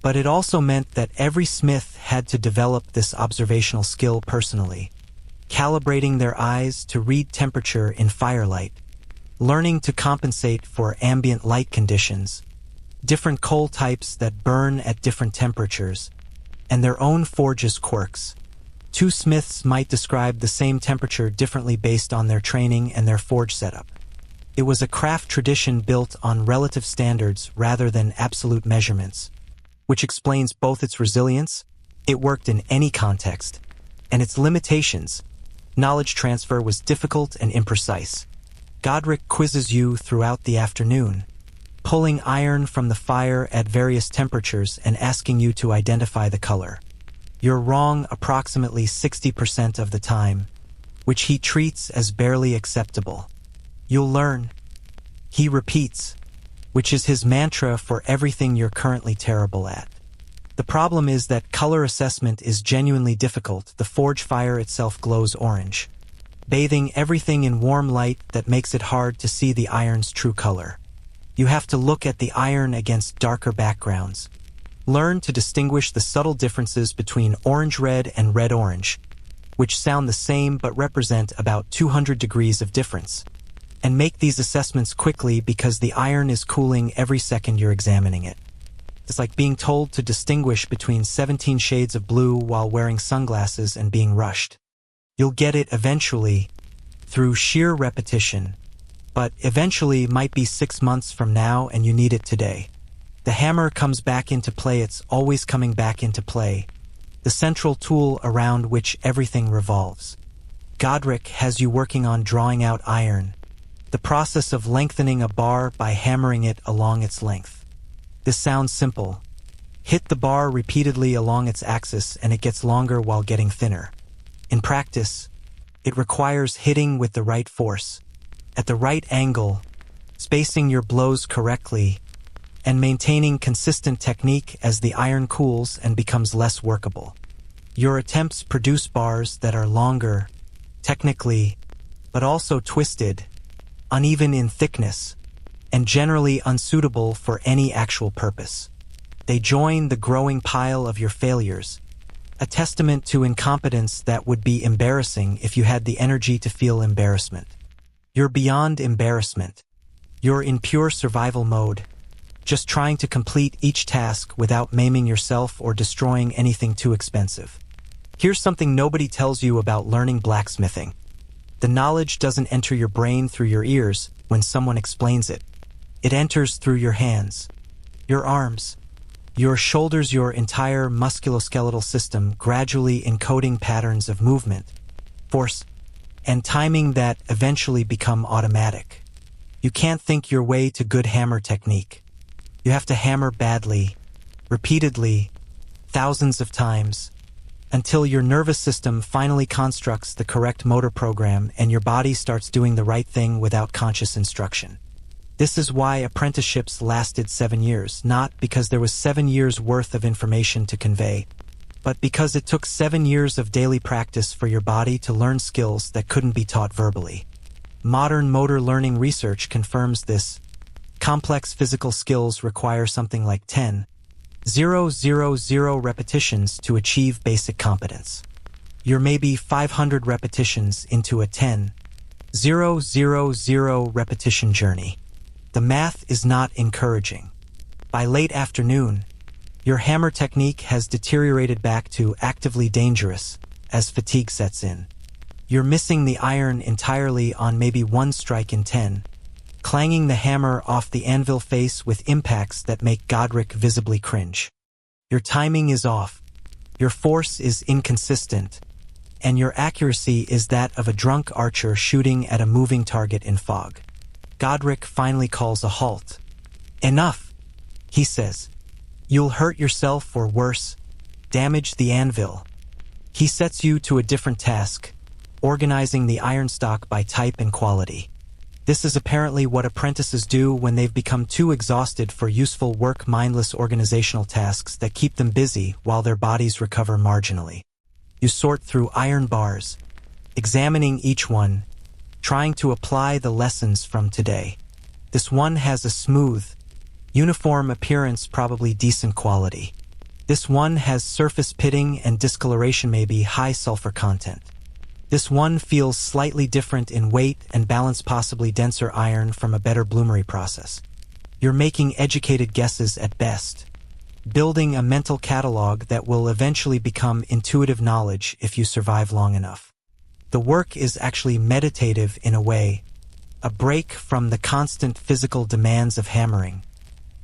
But it also meant that every smith had to develop this observational skill personally, calibrating their eyes to read temperature in firelight, learning to compensate for ambient light conditions, different coal types that burn at different temperatures, and their own forge's quirks. Two smiths might describe the same temperature differently based on their training and their forge setup. It was a craft tradition built on relative standards rather than absolute measurements, which explains both its resilience, it worked in any context, and its limitations. Knowledge transfer was difficult and imprecise. Godric quizzes you throughout the afternoon, pulling iron from the fire at various temperatures and asking you to identify the color. You're wrong approximately 60% of the time, which he treats as barely acceptable. You'll learn. He repeats, which is his mantra for everything you're currently terrible at. The problem is that color assessment is genuinely difficult. The forge fire itself glows orange, bathing everything in warm light that makes it hard to see the iron's true color. You have to look at the iron against darker backgrounds. Learn to distinguish the subtle differences between orange-red and red-orange, which sound the same but represent about 200 degrees of difference. And make these assessments quickly because the iron is cooling every second you're examining it. It's like being told to distinguish between 17 shades of blue while wearing sunglasses and being rushed. You'll get it eventually, through sheer repetition, but eventually might be 6 months from now and you need it today. The hammer comes back into play. It's always coming back into play, the central tool around which everything revolves. Godric has you working on drawing out iron, the process of lengthening a bar by hammering it along its length. This sounds simple. Hit the bar repeatedly along its axis and it gets longer while getting thinner. In practice, it requires hitting with the right force, at the right angle, spacing your blows correctly, and maintaining consistent technique as the iron cools and becomes less workable. Your attempts produce bars that are longer, technically, but also twisted, uneven in thickness, and generally unsuitable for any actual purpose. They join the growing pile of your failures, a testament to incompetence that would be embarrassing if you had the energy to feel embarrassment. You're beyond embarrassment. You're in pure survival mode, just trying to complete each task without maiming yourself or destroying anything too expensive. Here's something nobody tells you about learning blacksmithing. The knowledge doesn't enter your brain through your ears when someone explains it. It enters through your hands, your arms, your shoulders, your entire musculoskeletal system, gradually encoding patterns of movement, force, and timing that eventually become automatic. You can't think your way to good hammer technique. You have to hammer badly, repeatedly, thousands of times, until your nervous system finally constructs the correct motor program and your body starts doing the right thing without conscious instruction. This is why apprenticeships lasted 7 years, not because there was 7 years worth of information to convey, but because it took 7 years of daily practice for your body to learn skills that couldn't be taught verbally. Modern motor learning research confirms this. Complex physical skills require something like 10,000 repetitions to achieve basic competence. You're maybe 500 repetitions into a 10,000 repetition journey. The math is not encouraging. By late afternoon, your hammer technique has deteriorated back to actively dangerous as fatigue sets in. You're missing the iron entirely on maybe 1 strike in 10, clanging the hammer off the anvil face with impacts that make Godric visibly cringe. Your timing is off, your force is inconsistent, and your accuracy is that of a drunk archer shooting at a moving target in fog. Godric finally calls a halt. Enough, he says. You'll hurt yourself or worse, damage the anvil. He sets you to a different task, organizing the iron stock by type and quality. This is apparently what apprentices do when they've become too exhausted for useful work, mindless organizational tasks that keep them busy while their bodies recover marginally. You sort through iron bars, examining each one, trying to apply the lessons from today. This one has a smooth, uniform appearance, probably decent quality. This one has surface pitting and discoloration, maybe high sulfur content. This one feels slightly different in weight and balance, possibly denser iron from a better bloomery process. You're making educated guesses at best, building a mental catalog that will eventually become intuitive knowledge if you survive long enough. The work is actually meditative in a way, a break from the constant physical demands of hammering.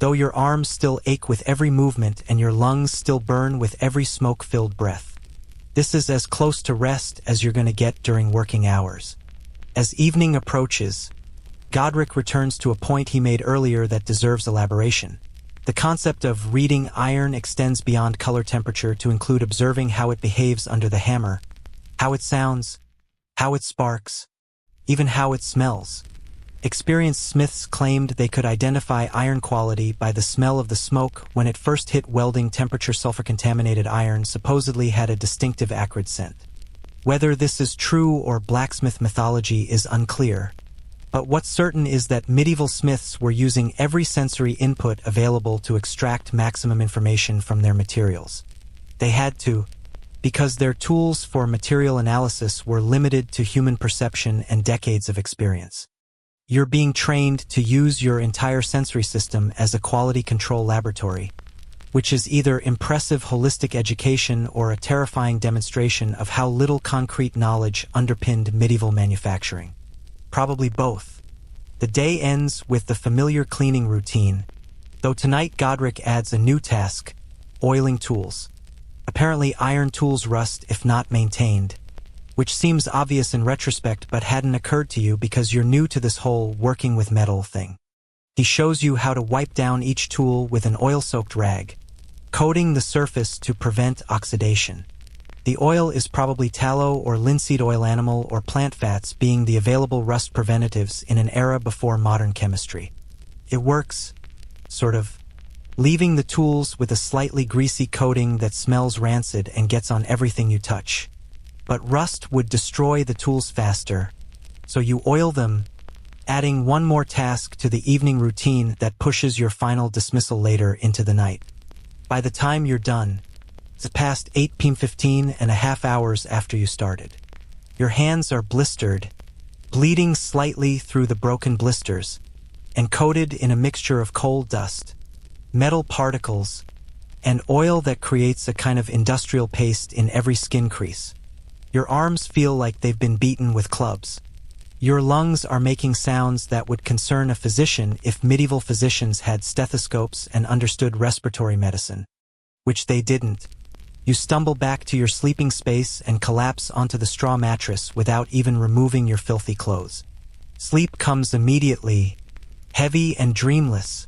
Though your arms still ache with every movement and your lungs still burn with every smoke-filled breath. This is as close to rest as you're going to get during working hours. As evening approaches, Godric returns to a point he made earlier that deserves elaboration. The concept of reading iron extends beyond color temperature to include observing how it behaves under the hammer, how it sounds, how it sparks, even how it smells. Experienced smiths claimed they could identify iron quality by the smell of the smoke when it first hit welding temperature. Sulfur-contaminated iron supposedly had a distinctive acrid scent. Whether this is true or blacksmith mythology is unclear, but what's certain is that medieval smiths were using every sensory input available to extract maximum information from their materials. They had to, because their tools for material analysis were limited to human perception and decades of experience. You're being trained to use your entire sensory system as a quality control laboratory, which is either impressive holistic education or a terrifying demonstration of how little concrete knowledge underpinned medieval manufacturing. Probably both. The day ends with the familiar cleaning routine, though tonight Godric adds a new task: oiling tools. Apparently iron tools rust if not maintained, which seems obvious in retrospect but hadn't occurred to you because you're new to this whole working with metal thing. He shows you how to wipe down each tool with an oil-soaked rag, coating the surface to prevent oxidation. The oil is probably tallow or linseed oil, animal or plant fats being the available rust preventatives in an era before modern chemistry. It works, sort of, leaving the tools with a slightly greasy coating that smells rancid and gets on everything you touch. But rust would destroy the tools faster, so you oil them, adding one more task to the evening routine that pushes your final dismissal later into the night. By the time you're done, it's past 8 p.m. 15.5 hours after you started. Your hands are blistered, bleeding slightly through the broken blisters, and coated in a mixture of coal dust, metal particles, and oil that creates a kind of industrial paste in every skin crease. Your arms feel like they've been beaten with clubs. Your lungs are making sounds that would concern a physician if medieval physicians had stethoscopes and understood respiratory medicine, which they didn't. You stumble back to your sleeping space and collapse onto the straw mattress without even removing your filthy clothes. Sleep comes immediately, heavy and dreamless,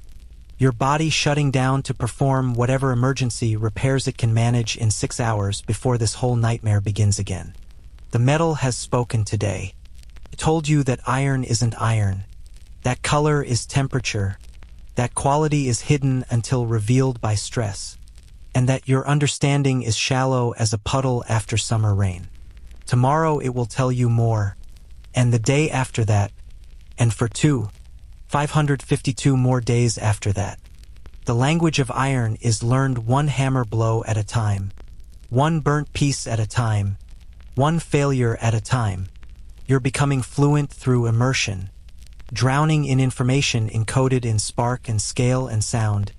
your body shutting down to perform whatever emergency repairs it can manage in 6 hours before this whole nightmare begins again. The metal has spoken today. It told you that iron isn't iron, that color is temperature, that quality is hidden until revealed by stress, and that your understanding is shallow as a puddle after summer rain. Tomorrow it will tell you more, and the day after that, and for 552 more days after that. The language of iron is learned one hammer blow at a time, one burnt piece at a time, one failure at a time. You're becoming fluent through immersion, drowning in information encoded in spark and scale and sound,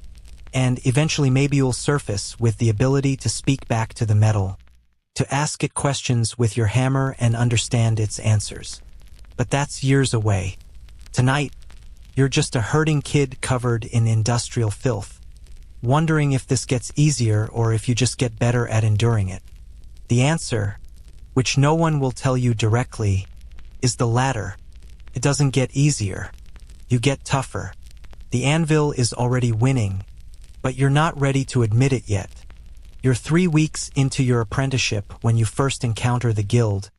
and eventually maybe you'll surface with the ability to speak back to the metal, to ask it questions with your hammer and understand its answers. But that's years away. Tonight, you're just a hurting kid covered in industrial filth, wondering if this gets easier or if you just get better at enduring it. The answer, which no one will tell you directly, is the latter. It doesn't get easier. You get tougher. The anvil is already winning, but you're not ready to admit it yet. You're 3 weeks into your apprenticeship when you first encounter the guild,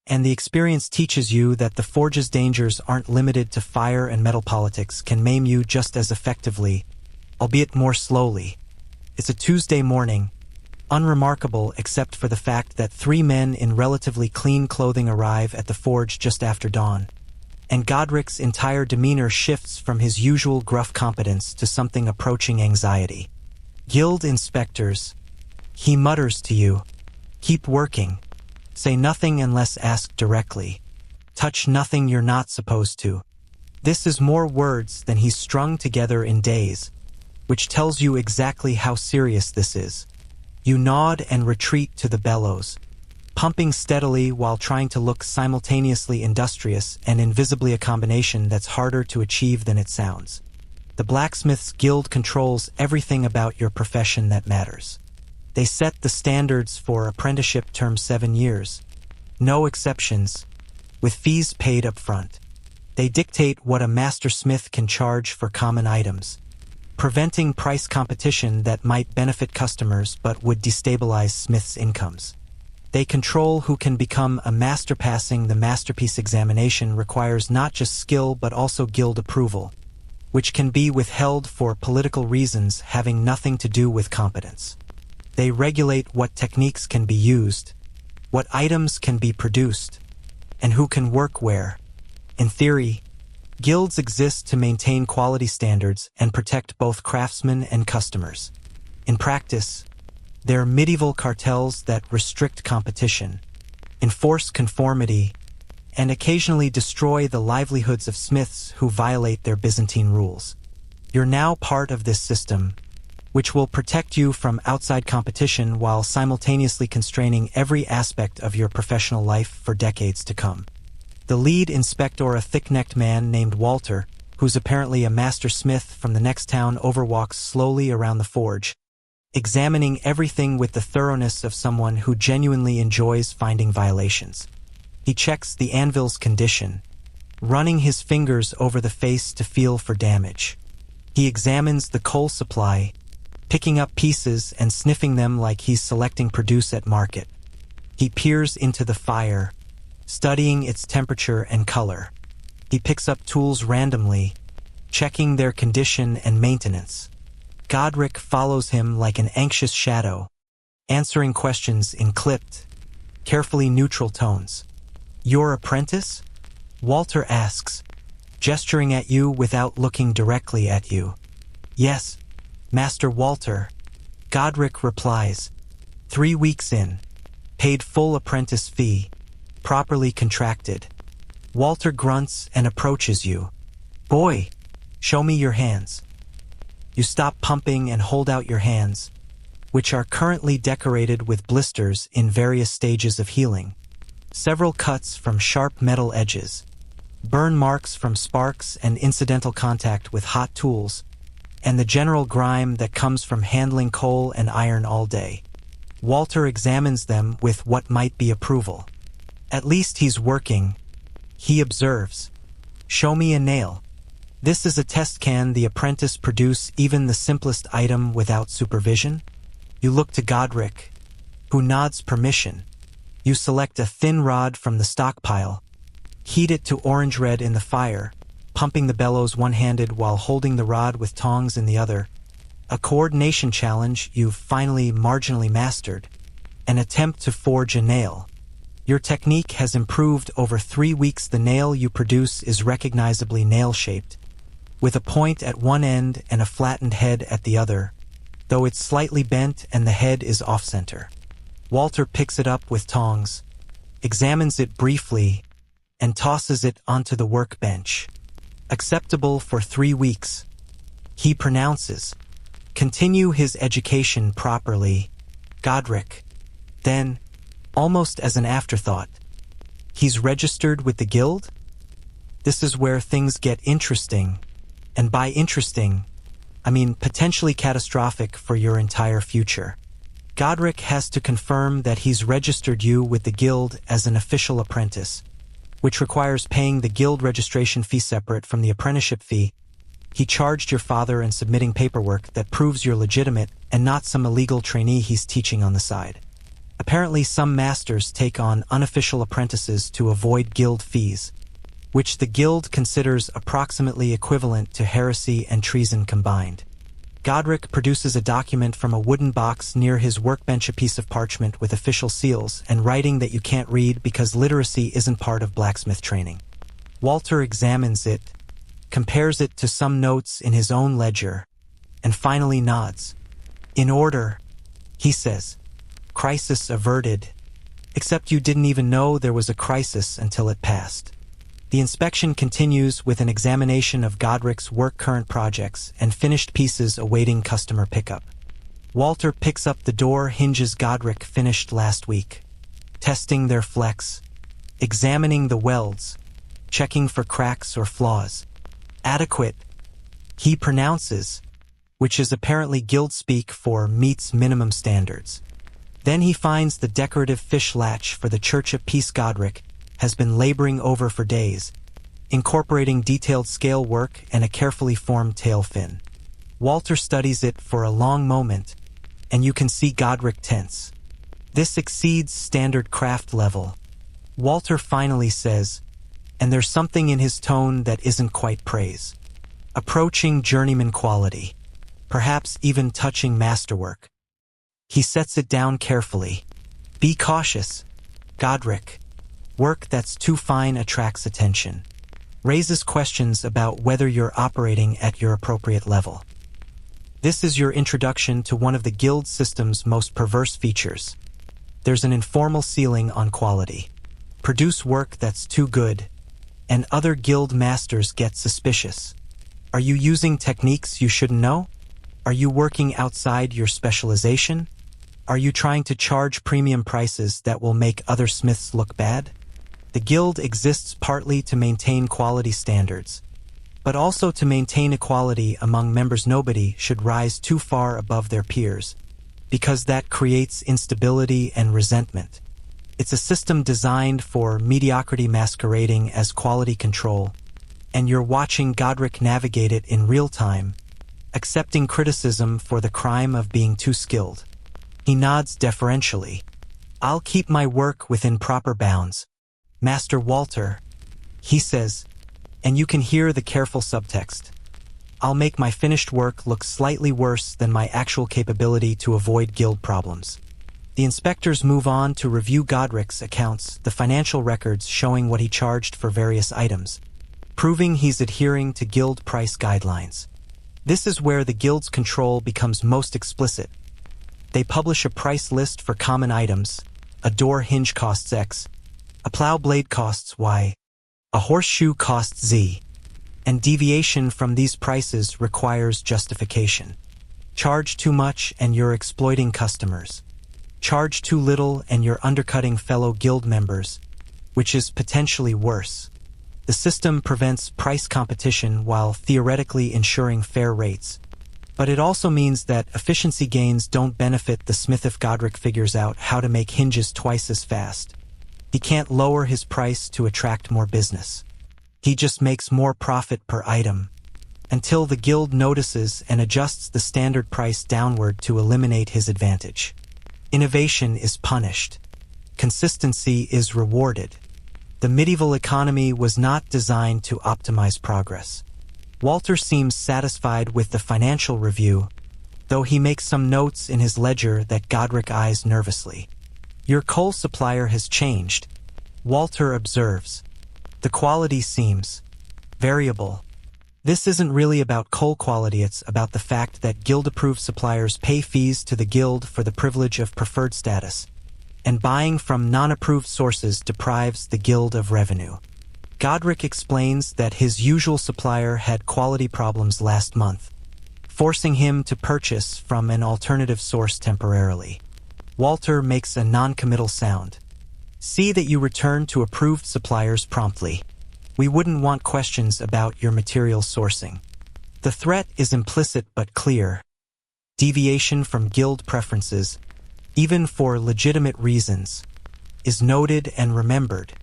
and the experience teaches you that the forge's dangers aren't limited to fire, and metal politics can maim you just as effectively, albeit more slowly. It's a Tuesday morning, unremarkable except for the fact that 3 men in relatively clean clothing arrive at the forge just after dawn, and Godric's entire demeanor shifts from his usual gruff competence to something approaching anxiety. Guild inspectors, he mutters to you, keep working. Say nothing unless asked directly. Touch nothing you're not supposed to. This is more words than he's strung together in days, which tells you exactly how serious this is. You nod and retreat to the bellows, pumping steadily while trying to look simultaneously industrious and invisibly, a combination that's harder to achieve than it sounds. The Blacksmiths Guild controls everything about your profession that matters. They set the standards for apprenticeship term 7 years, no exceptions, with fees paid up front. They dictate what a master smith can charge for common items, preventing price competition that might benefit customers but would destabilize smiths' incomes. They control who can become a master. Passing the masterpiece examination requires not just skill but also guild approval, which can be withheld for political reasons having nothing to do with competence. They regulate what techniques can be used, what items can be produced, and who can work where. In theory, guilds exist to maintain quality standards and protect both craftsmen and customers. In practice, they're medieval cartels that restrict competition, enforce conformity, and occasionally destroy the livelihoods of smiths who violate their Byzantine rules. You're now part of this system, which will protect you from outside competition while simultaneously constraining every aspect of your professional life for decades to come. The lead inspector, a thick-necked man named Walter, who's apparently a master smith from the next town, overwalks slowly around the forge, examining everything with the thoroughness of someone who genuinely enjoys finding violations. He checks the anvil's condition, running his fingers over the face to feel for damage. He examines the coal supply, picking up pieces and sniffing them like he's selecting produce at market. He peers into the fire, studying its temperature and color. He picks up tools randomly, checking their condition and maintenance. Godric follows him like an anxious shadow, answering questions in clipped, carefully neutral tones. "Your apprentice?" Walter asks, gesturing at you without looking directly at you. "Yes, Master Walter," Godric replies. 3 weeks in, paid full apprentice fee, properly contracted. Walter grunts and approaches you. "Boy, show me your hands." You stop pumping and hold out your hands, which are currently decorated with blisters in various stages of healing. Several cuts from sharp metal edges, burn marks from sparks and incidental contact with hot tools, and the general grime that comes from handling coal and iron all day. Walter examines them with what might be approval. "At least he's working," he observes. "Show me a nail." This is a test. Can the apprentice produce even the simplest item without supervision? You look to Godric, who nods permission. You select a thin rod from the stockpile, heat it to orange red in the fire, pumping the bellows one-handed while holding the rod with tongs in the other. A coordination challenge you've finally marginally mastered. An attempt to forge a nail. Your technique has improved over 3 weeks. The nail you produce is recognizably nail-shaped, with a point at one end and a flattened head at the other, though it's slightly bent and the head is off-center. Walter picks it up with tongs, examines it briefly, and tosses it onto the workbench. "Acceptable for 3 weeks," he pronounces. "Continue his education properly, Godric." Then, almost as an afterthought, "He's registered with the guild?" This is where things get interesting, and by interesting, I mean potentially catastrophic for your entire future. Godric has to confirm that he's registered you with the guild as an official apprentice, which requires paying the guild registration fee separate from the apprenticeship fee. He charged your father and submitting paperwork that proves you're legitimate and not some illegal trainee he's teaching on the side. Apparently some masters take on unofficial apprentices to avoid guild fees, which the guild considers approximately equivalent to heresy and treason combined. Godric produces a document from a wooden box near his workbench, a piece of parchment with official seals and writing that you can't read because literacy isn't part of blacksmith training. Walter examines it, compares it to some notes in his own ledger, and finally nods. "In order," he says. "Crisis averted. Except you didn't even know there was a crisis until it passed." The inspection continues with an examination of Godric's work, current projects, and finished pieces awaiting customer pickup. Walter picks up the door hinges Godric finished last week, testing their flex, examining the welds, checking for cracks or flaws. "Adequate," he pronounces, which is apparently guild speak for meets minimum standards. Then he finds the decorative fish latch for the Church of Peace Godric has been laboring over for days, incorporating detailed scale work and a carefully formed tail fin. Walter studies it for a long moment, and you can see Godric tense. This exceeds standard craft level. Walter finally says, and there's something in his tone that isn't quite praise. Approaching journeyman quality, perhaps even touching masterwork. He sets it down carefully. Be cautious, Godric. Work that's too fine attracts attention. Raises questions about whether you're operating at your appropriate level. This is your introduction to one of the guild system's most perverse features. There's an informal ceiling on quality. Produce work that's too good, and other guild masters get suspicious. Are you using techniques you shouldn't know? Are you working outside your specialization? Are you trying to charge premium prices that will make other smiths look bad? The guild exists partly to maintain quality standards, but also to maintain equality among members. Nobody should rise too far above their peers, because that creates instability and resentment. It's a system designed for mediocrity masquerading as quality control, and you're watching Godric navigate it in real time, accepting criticism for the crime of being too skilled. He nods deferentially. I'll keep my work within proper bounds, Master Walter, he says, and you can hear the careful subtext. I'll make my finished work look slightly worse than my actual capability to avoid guild problems. The inspectors move on to review Godric's accounts, the financial records showing what he charged for various items, proving he's adhering to guild price guidelines. This is where the guild's control becomes most explicit. They publish a price list for common items. A door hinge costs X, a plow blade costs Y, a horseshoe costs Z, and deviation from these prices requires justification. Charge too much and you're exploiting customers. Charge too little and you're undercutting fellow guild members, which is potentially worse. The system prevents price competition while theoretically ensuring fair rates. But it also means that efficiency gains don't benefit the smith if Godric figures out how to make hinges twice as fast. He can't lower his price to attract more business. He just makes more profit per item, until the guild notices and adjusts the standard price downward to eliminate his advantage. Innovation is punished. Consistency is rewarded. The medieval economy was not designed to optimize progress. Walter seems satisfied with the financial review, though he makes some notes in his ledger that Godric eyes nervously. Your coal supplier has changed, Walter observes. The quality seems variable. This isn't really about coal quality, it's about the fact that guild-approved suppliers pay fees to the guild for the privilege of preferred status, and buying from non-approved sources deprives the guild of revenue. Godric explains that his usual supplier had quality problems last month, forcing him to purchase from an alternative source temporarily. Walter makes a non-committal sound. See that you return to approved suppliers promptly. We wouldn't want questions about your material sourcing. The threat is implicit but clear. Deviation from guild preferences, even for legitimate reasons, is noted and remembered.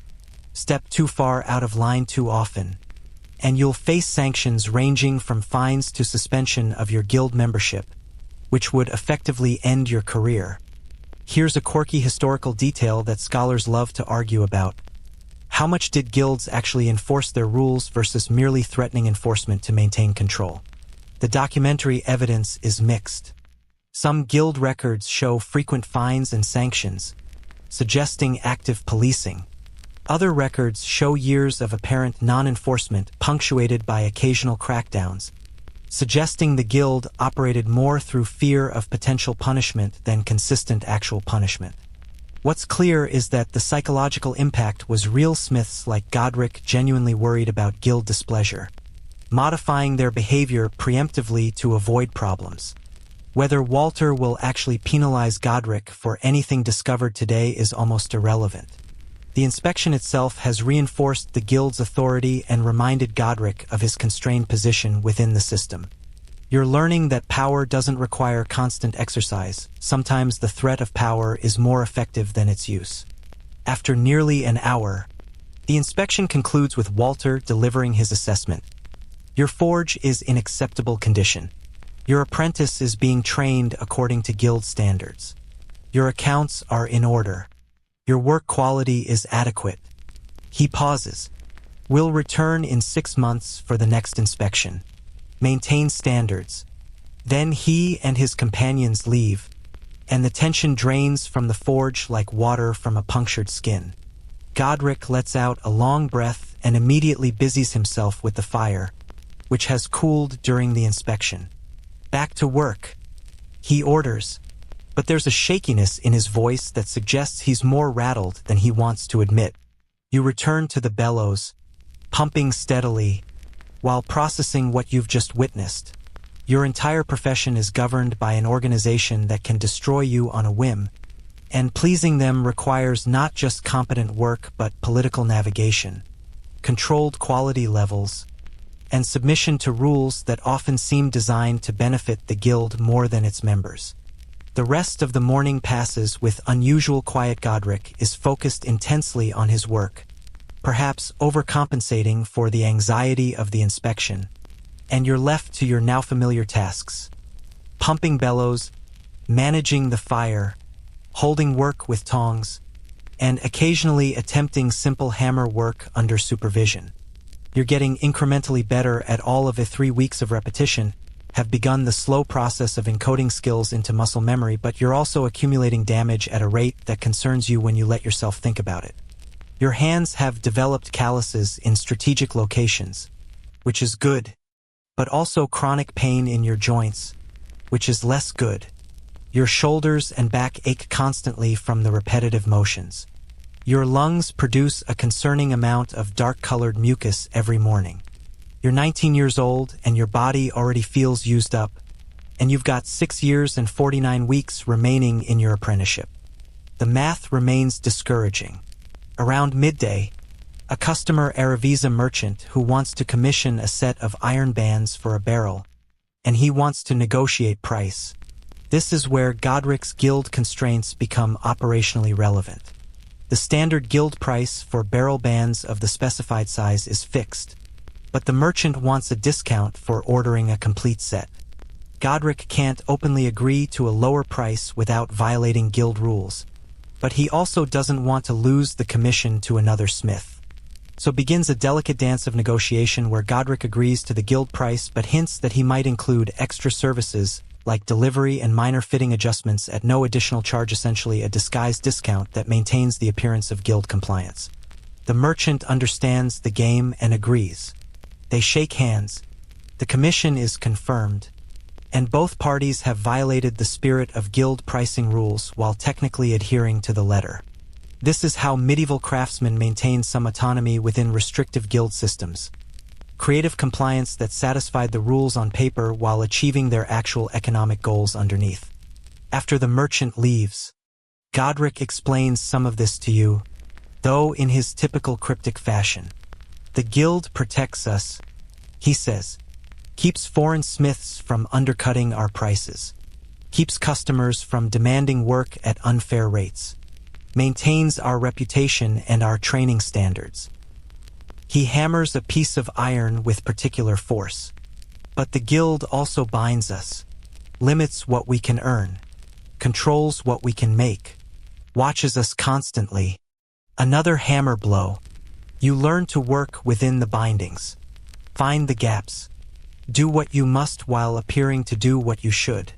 Step too far out of line too often, and you'll face sanctions ranging from fines to suspension of your guild membership, which would effectively end your career. Here's a quirky historical detail that scholars love to argue about. How much did guilds actually enforce their rules versus merely threatening enforcement to maintain control? The documentary evidence is mixed. Some guild records show frequent fines and sanctions, suggesting active policing. Other records show years of apparent non-enforcement punctuated by occasional crackdowns, suggesting the guild operated more through fear of potential punishment than consistent actual punishment. What's clear is that the psychological impact was real. Smiths like Godric genuinely worried about guild displeasure, modifying their behavior preemptively to avoid problems. Whether Walter will actually penalize Godric for anything discovered today is almost irrelevant. The inspection itself has reinforced the guild's authority and reminded Godric of his constrained position within the system. You're learning that power doesn't require constant exercise. Sometimes the threat of power is more effective than its use. After nearly an hour, the inspection concludes with Walter delivering his assessment. Your forge is in acceptable condition. Your apprentice is being trained according to guild standards. Your accounts are in order. Your work quality is adequate. He pauses. Will return in 6 months for the next inspection. Maintain standards. Then he and his companions leave, and the tension drains from the forge like water from a punctured skin. Godric lets out a long breath and immediately busies himself with the fire, which has cooled during the inspection. Back to work, he orders, but there's a shakiness in his voice that suggests he's more rattled than he wants to admit. You return to the bellows, pumping steadily, while processing what you've just witnessed. Your entire profession is governed by an organization that can destroy you on a whim, and pleasing them requires not just competent work but political navigation, controlled quality levels, and submission to rules that often seem designed to benefit the guild more than its members. The rest of the morning passes with unusual quiet. Godric is focused intensely on his work, perhaps overcompensating for the anxiety of the inspection, and you're left to your now familiar tasks. Pumping bellows, managing the fire, holding work with tongs, and occasionally attempting simple hammer work under supervision. You're getting incrementally better at all of it. 3 weeks of repetition have begun the slow process of encoding skills into muscle memory, but you're also accumulating damage at a rate that concerns you when you let yourself think about it. Your hands have developed calluses in strategic locations, which is good, but also chronic pain in your joints, which is less good. Your shoulders and back ache constantly from the repetitive motions. Your lungs produce a concerning amount of dark-colored mucus every morning. You're 19 years old and your body already feels used up, and you've got 6 years and 49 weeks remaining in your apprenticeship. The math remains discouraging. Around midday, a customer Aravisa merchant who wants to commission a set of iron bands for a barrel, and he wants to negotiate price. This is where Godric's guild constraints become operationally relevant. The standard guild price for barrel bands of the specified size is fixed, but the merchant wants a discount for ordering a complete set. Godric can't openly agree to a lower price without violating guild rules, but he also doesn't want to lose the commission to another smith. So begins a delicate dance of negotiation where Godric agrees to the guild price but hints that he might include extra services like delivery and minor fitting adjustments at no additional charge, essentially a disguised discount that maintains the appearance of guild compliance. The merchant understands the game and agrees. They shake hands. The commission is confirmed, and both parties have violated the spirit of guild pricing rules while technically adhering to the letter. This is how medieval craftsmen maintained some autonomy within restrictive guild systems. Creative compliance that satisfied the rules on paper while achieving their actual economic goals underneath. After the merchant leaves, Godric explains some of this to you, though in his typical cryptic fashion. The guild protects us, he says, keeps foreign smiths from undercutting our prices, keeps customers from demanding work at unfair rates, maintains our reputation and our training standards. He hammers a piece of iron with particular force. But the guild also binds us, limits what we can earn, controls what we can make, watches us constantly. Another hammer blow. You learn to work within the bindings, find the gaps, do what you must while appearing to do what you should.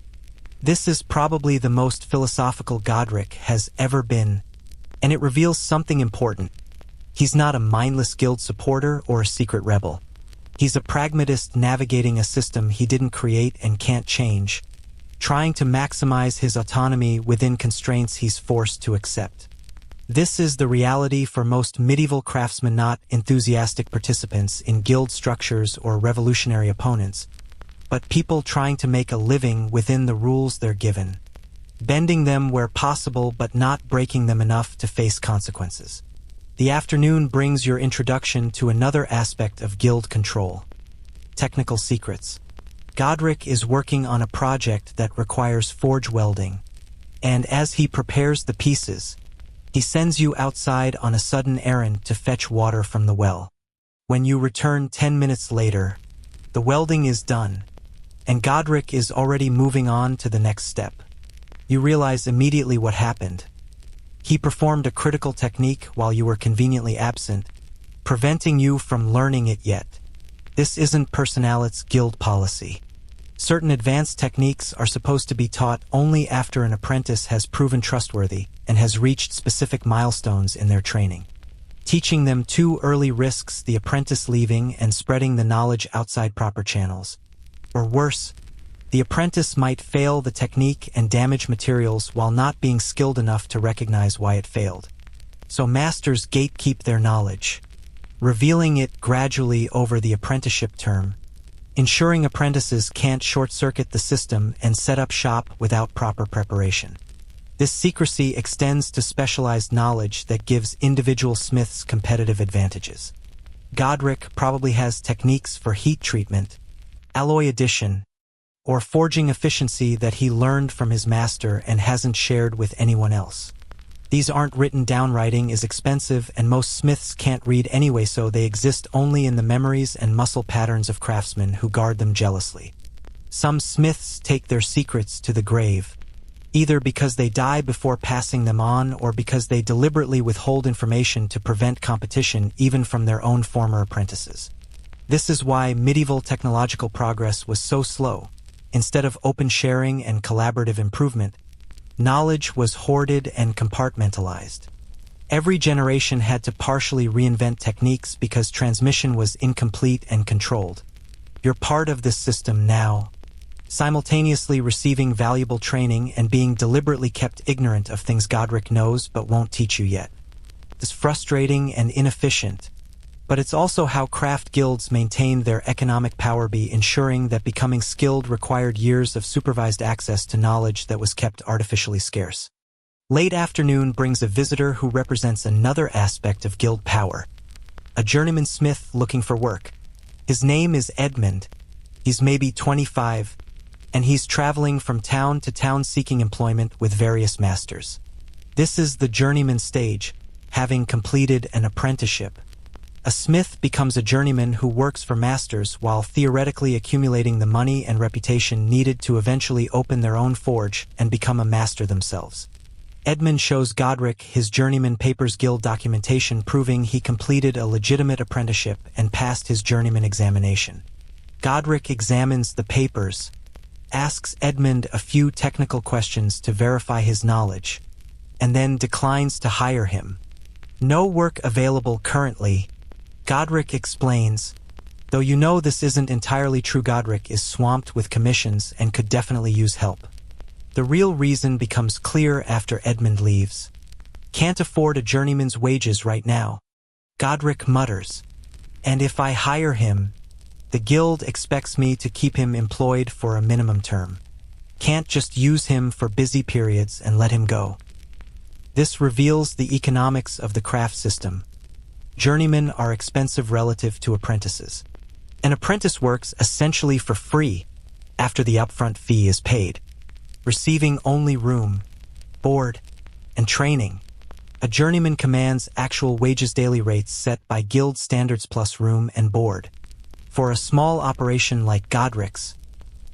This is probably the most philosophical Godric has ever been, and it reveals something important. He's not a mindless guild supporter or a secret rebel. He's a pragmatist navigating a system he didn't create and can't change, trying to maximize his autonomy within constraints he's forced to accept. This is the reality for most medieval craftsmen, not enthusiastic participants in guild structures or revolutionary opponents, but people trying to make a living within the rules they're given, bending them where possible but not breaking them enough to face consequences. The afternoon brings your introduction to another aspect of guild control: technical secrets. Godric is working on a project that requires forge welding, and as he prepares the pieces, he sends you outside on a sudden errand to fetch water from the well. When you return 10 minutes later, the welding is done, and Godric is already moving on to the next step. You realize immediately what happened. He performed a critical technique while you were conveniently absent, preventing you from learning it yet. This isn't Personalit's guild policy. Certain advanced techniques are supposed to be taught only after an apprentice has proven trustworthy and has reached specific milestones in their training. Teaching them too early risks the apprentice leaving and spreading the knowledge outside proper channels. Or worse, the apprentice might fail the technique and damage materials while not being skilled enough to recognize why it failed. So masters gatekeep their knowledge, revealing it gradually over the apprenticeship term, ensuring apprentices can't short-circuit the system and set up shop without proper preparation. This secrecy extends to specialized knowledge that gives individual smiths competitive advantages. Godric probably has techniques for heat treatment, alloy addition, or forging efficiency that he learned from his master and hasn't shared with anyone else. These aren't written down. Writing is expensive and most smiths can't read anyway, so they exist only in the memories and muscle patterns of craftsmen who guard them jealously. Some smiths take their secrets to the grave, either because they die before passing them on or because they deliberately withhold information to prevent competition even from their own former apprentices. This is why medieval technological progress was so slow. Instead of open sharing and collaborative improvement, knowledge was hoarded and compartmentalized. Every generation had to partially reinvent techniques because transmission was incomplete and controlled. You're part of this system now, simultaneously receiving valuable training and being deliberately kept ignorant of things Godric knows but won't teach you yet. It's frustrating and inefficient, but it's also how craft guilds maintained their economic power by ensuring that becoming skilled required years of supervised access to knowledge that was kept artificially scarce. Late afternoon brings a visitor who represents another aspect of guild power, a journeyman smith looking for work. His name is Edmund. He's maybe 25, and he's traveling from town to town seeking employment with various masters. This is the journeyman stage, having completed an apprenticeship. A smith becomes a journeyman who works for masters while theoretically accumulating the money and reputation needed to eventually open their own forge and become a master themselves. Edmund shows Godric his journeyman papers guild documentation proving he completed a legitimate apprenticeship and passed his journeyman examination. Godric examines the papers, asks Edmund a few technical questions to verify his knowledge, and then declines to hire him. No work available currently, Godric explains. Though you know this isn't entirely true, Godric is swamped with commissions and could definitely use help. The real reason becomes clear after Edmund leaves. Can't afford a journeyman's wages right now, Godric mutters. And if I hire him, the guild expects me to keep him employed for a minimum term. Can't just use him for busy periods and let him go. This reveals the economics of the craft system. Journeymen are expensive relative to apprentices. An apprentice works essentially for free after the upfront fee is paid, receiving only room, board, and training. A journeyman commands actual wages, daily rates set by guild standards plus room and board. For a small operation like Godric's,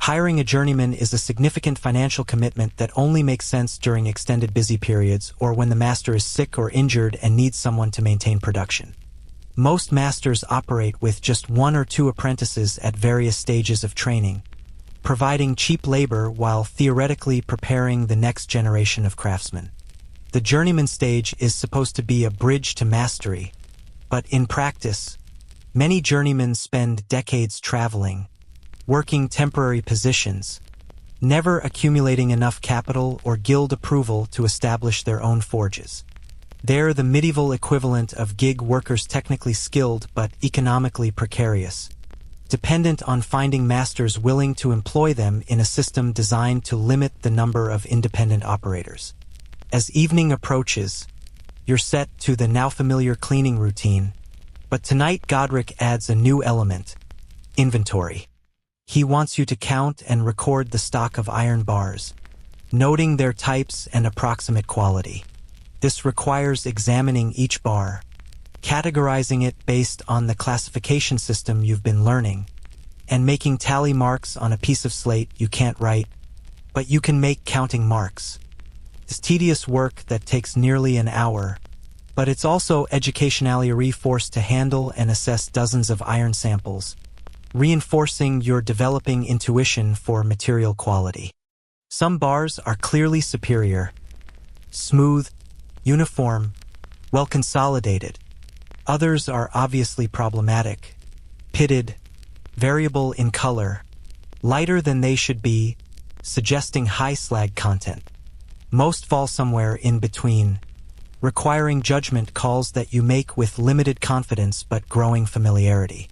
hiring a journeyman is a significant financial commitment that only makes sense during extended busy periods or when the master is sick or injured and needs someone to maintain production. Most masters operate with just 1 or 2 apprentices at various stages of training, providing cheap labor while theoretically preparing the next generation of craftsmen. The journeyman stage is supposed to be a bridge to mastery, but in practice, many journeymen spend decades traveling, working temporary positions, never accumulating enough capital or guild approval to establish their own forges. They're the medieval equivalent of gig workers, technically skilled but economically precarious, dependent on finding masters willing to employ them in a system designed to limit the number of independent operators. As evening approaches, you're set to the now familiar cleaning routine, but tonight Godric adds a new element: inventory. He wants you to count and record the stock of iron bars, noting their types and approximate quality. This requires examining each bar, categorizing it based on the classification system you've been learning, and making tally marks on a piece of slate you can't write, but you can make counting marks. It's tedious work that takes nearly an hour, but it's also educationally reinforced to handle and assess dozens of iron samples, reinforcing your developing intuition for material quality. Some bars are clearly superior, smooth, uniform, well consolidated. Others are obviously problematic, pitted, variable in color, lighter than they should be, suggesting high slag content. Most fall somewhere in between, requiring judgment calls that you make with limited confidence but growing familiarity.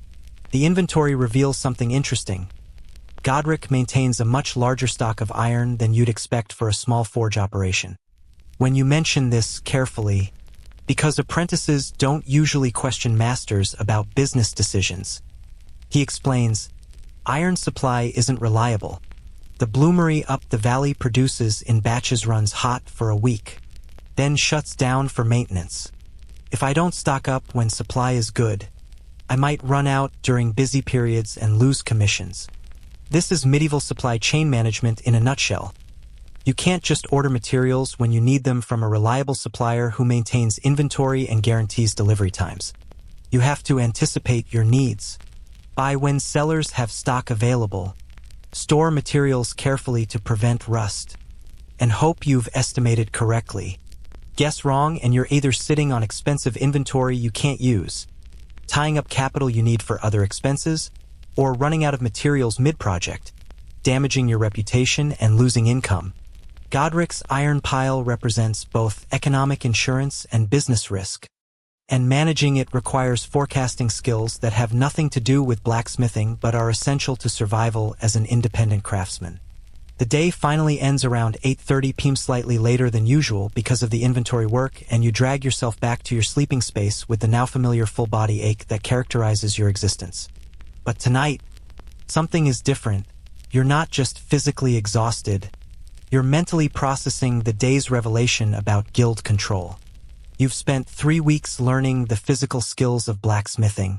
The inventory reveals something interesting. Godric maintains a much larger stock of iron than you'd expect for a small forge operation. When you mention this carefully, because apprentices don't usually question masters about business decisions, he explains, iron supply isn't reliable. The bloomery up the valley produces in batches, runs hot for a week, then shuts down for maintenance. If I don't stock up when supply is good, I might run out during busy periods and lose commissions. This is medieval supply chain management in a nutshell. You can't just order materials when you need them from a reliable supplier who maintains inventory and guarantees delivery times. You have to anticipate your needs, buy when sellers have stock available, store materials carefully to prevent rust, and hope you've estimated correctly. Guess wrong and you're either sitting on expensive inventory you can't use, tying up capital you need for other expenses, or running out of materials mid-project, damaging your reputation and losing income. Godric's iron pile represents both economic insurance and business risk, and managing it requires forecasting skills that have nothing to do with blacksmithing but are essential to survival as an independent craftsman. The day finally ends around 8:30 p.m. slightly later than usual because of the inventory work, and you drag yourself back to your sleeping space with the now familiar full body ache that characterizes your existence. But tonight, something is different. You're not just physically exhausted, you're mentally processing the day's revelation about guild control. You've spent 3 weeks learning the physical skills of blacksmithing,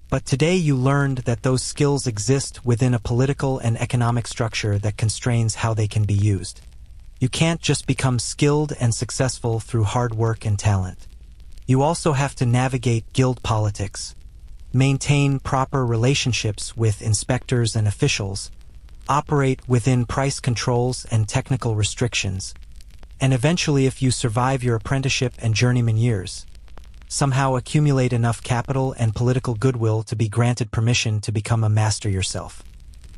but today you learned that those skills exist within a political and economic structure that constrains how they can be used. You can't just become skilled and successful through hard work and talent. You also have to navigate guild politics, maintain proper relationships with inspectors and officials, operate within price controls and technical restrictions, and eventually, if you survive your apprenticeship and journeyman years, somehow accumulate enough capital and political goodwill to be granted permission to become a master yourself.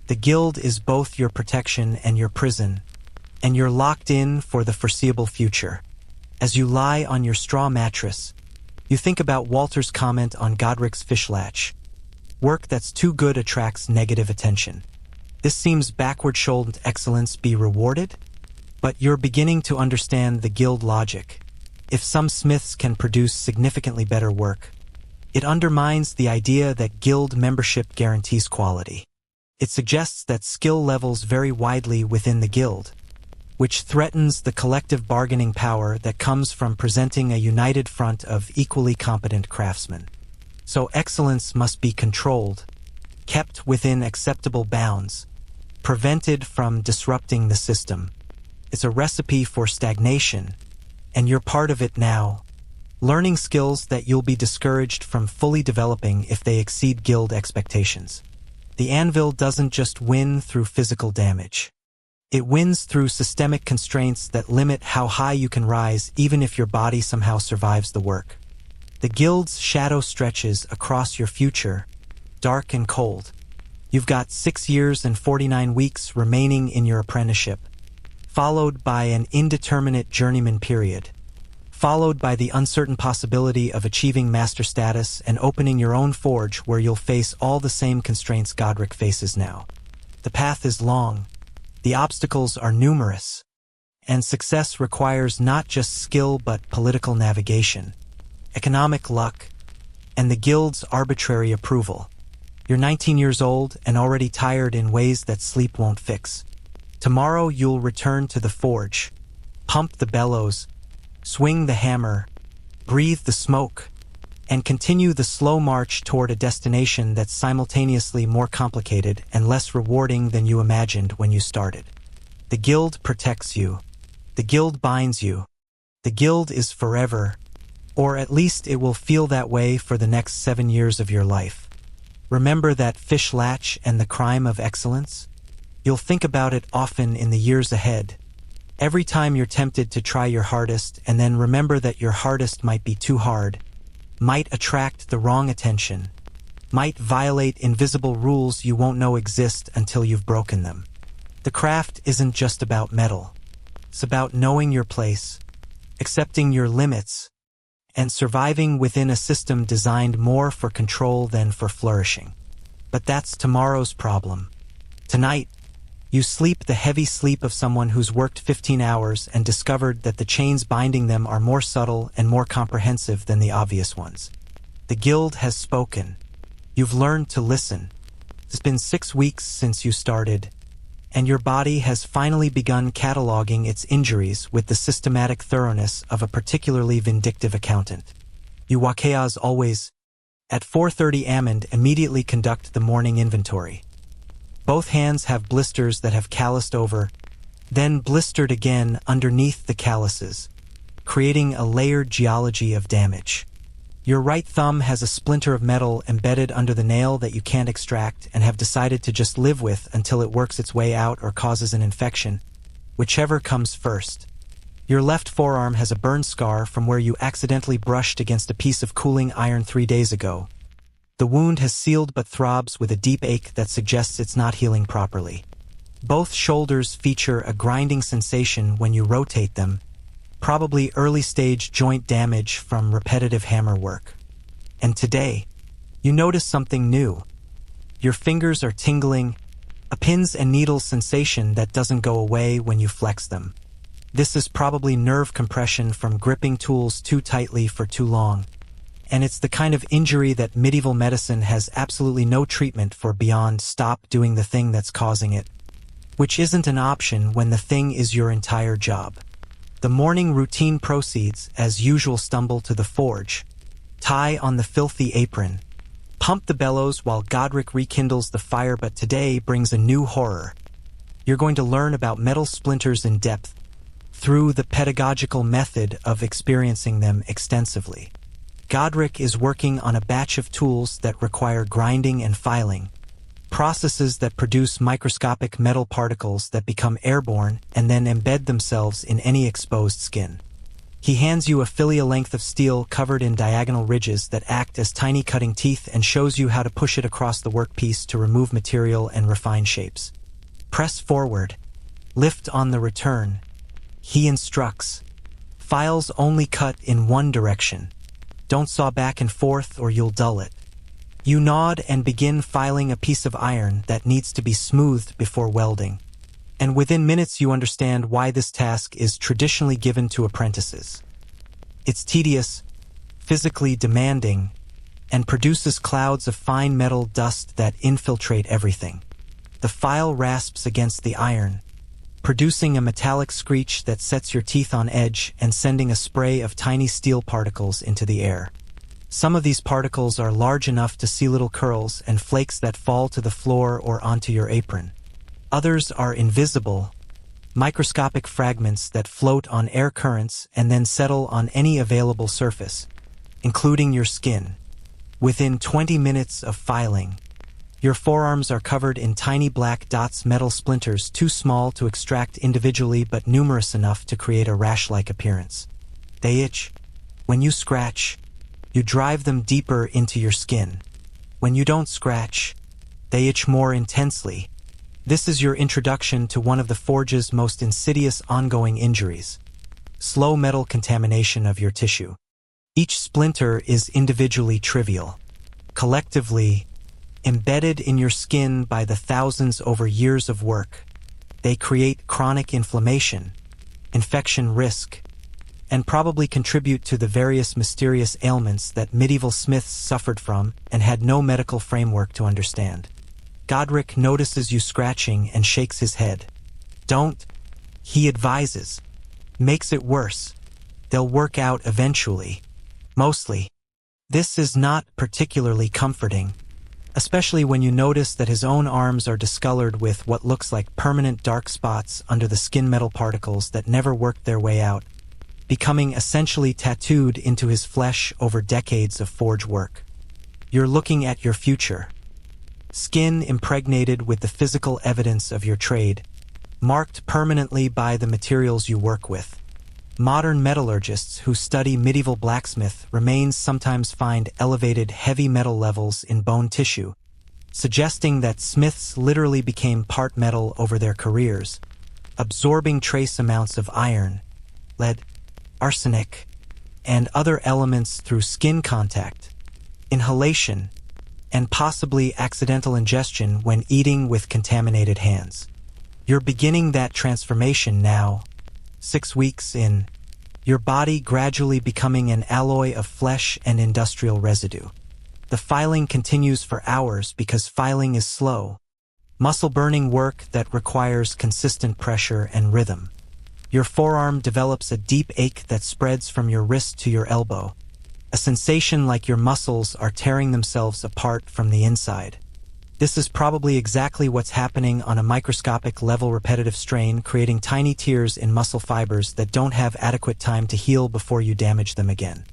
The guild is both your protection and your prison, and you're locked in for the foreseeable future. As you lie on your straw mattress, you think about Walter's comment on Godric's fish latch. Work that's too good attracts negative attention. This seems backward-shouldered excellence be rewarded? But you're beginning to understand the guild logic. If some smiths can produce significantly better work, it undermines the idea that guild membership guarantees quality. It suggests that skill levels vary widely within the guild, which threatens the collective bargaining power that comes from presenting a united front of equally competent craftsmen. So excellence must be controlled, kept within acceptable bounds, prevented from disrupting the system. It's a recipe for stagnation, and you're part of it now, learning skills that you'll be discouraged from fully developing if they exceed guild expectations. The anvil doesn't just win through physical damage. It wins through systemic constraints that limit how high you can rise even if your body somehow survives the work. The guild's shadow stretches across your future, dark and cold. You've got 6 years and 49 weeks remaining in your apprenticeship, followed by an indeterminate journeyman period, followed by the uncertain possibility of achieving master status and opening your own forge where you'll face all the same constraints Godric faces now. The path is long, the obstacles are numerous, and success requires not just skill but political navigation, economic luck, and the guild's arbitrary approval. You're 19 years old and already tired in ways that sleep won't fix. Tomorrow you'll return to the forge, pump the bellows, swing the hammer, breathe the smoke, and continue the slow march toward a destination that's simultaneously more complicated and less rewarding than you imagined when you started. The guild protects you. The guild binds you. The guild is forever, or at least it will feel that way for the next 7 years of your life. Remember that fish latch and the crime of excellence? You'll think about it often in the years ahead. Every time you're tempted to try your hardest, and then remember that your hardest might be too hard, might attract the wrong attention, might violate invisible rules you won't know exist until you've broken them. The craft isn't just about metal. It's about knowing your place, accepting your limits, and surviving within a system designed more for control than for flourishing. But that's tomorrow's problem. Tonight, you sleep the heavy sleep of someone who's worked 15 hours and discovered that the chains binding them are more subtle and more comprehensive than the obvious ones. The guild has spoken. You've learned to listen. It's been 6 weeks since you started, and your body has finally begun cataloging its injuries with the systematic thoroughness of a particularly vindictive accountant. You Wakeas always, at 4:30 am, immediately conduct the morning inventory. Both hands have blisters that have calloused over, then blistered again underneath the calluses, creating a layered geology of damage. Your right thumb has a splinter of metal embedded under the nail that you can't extract and have decided to just live with until it works its way out or causes an infection, whichever comes first. Your left forearm has a burn scar from where you accidentally brushed against a piece of cooling iron 3 days ago. The wound has sealed but throbs with a deep ache that suggests it's not healing properly. Both shoulders feature a grinding sensation when you rotate them, probably early-stage joint damage from repetitive hammer work. And today, you notice something new. Your fingers are tingling, a pins and needles sensation that doesn't go away when you flex them. This is probably nerve compression from gripping tools too tightly for too long. And it's the kind of injury that medieval medicine has absolutely no treatment for beyond stop doing the thing that's causing it, which isn't an option when the thing is your entire job. The morning routine proceeds, as usual. Stumble to the forge, tie on the filthy apron, pump the bellows while Godric rekindles the fire, but today brings a new horror. You're going to learn about metal splinters in depth through the pedagogical method of experiencing them extensively. Godric is working on a batch of tools that require grinding and filing, processes that produce microscopic metal particles that become airborne and then embed themselves in any exposed skin. He hands you a filia length of steel covered in diagonal ridges that act as tiny cutting teeth and shows you how to push it across the workpiece to remove material and refine shapes. Press forward. Lift on the return. He instructs. Files only cut in one direction. Don't saw back and forth or you'll dull it. You nod and begin filing a piece of iron that needs to be smoothed before welding. And within minutes you understand why this task is traditionally given to apprentices. It's tedious, physically demanding, and produces clouds of fine metal dust that infiltrate everything. The file rasps against the iron, producing a metallic screech that sets your teeth on edge and sending a spray of tiny steel particles into the air. Some of these particles are large enough to see little curls and flakes that fall to the floor or onto your apron. Others are invisible, microscopic fragments that float on air currents and then settle on any available surface, including your skin. Within 20 minutes of filing, your forearms are covered in tiny black dots, metal splinters too small to extract individually but numerous enough to create a rash-like appearance. They itch. When you scratch, you drive them deeper into your skin. When you don't scratch, they itch more intensely. This is your introduction to one of the forge's most insidious ongoing injuries: slow metal contamination of your tissue. Each splinter is individually trivial. Collectively, embedded in your skin by the thousands over years of work, they create chronic inflammation, infection risk, and probably contribute to the various mysterious ailments that medieval smiths suffered from and had no medical framework to understand. Godric notices you scratching and shakes his head. Don't, he advises. Makes it worse. They'll work out eventually. Mostly. This is not particularly comforting. especially when you notice that his own arms are discolored with what looks like permanent dark spots under the skin metal particles that never worked their way out, becoming essentially tattooed into his flesh over decades of forge work. You're looking at your future. Skin impregnated with the physical evidence of your trade, marked permanently by the materials you work with. Modern metallurgists who study medieval blacksmith remains sometimes find elevated heavy metal levels in bone tissue, suggesting that smiths literally became part metal over their careers, absorbing trace amounts of iron, lead, arsenic, and other elements through skin contact, inhalation, and possibly accidental ingestion when eating with contaminated hands. You're beginning that transformation now, 6 weeks in, your body gradually becoming an alloy of flesh and industrial residue. The filing continues for hours because filing is slow, muscle-burning work that requires consistent pressure and rhythm. Your forearm develops a deep ache that spreads from your wrist to your elbow, a sensation like your muscles are tearing themselves apart from the inside. This is probably exactly what's happening on a microscopic level. Repetitive strain, creating tiny tears in muscle fibers that don't have adequate time to heal before you damage them again.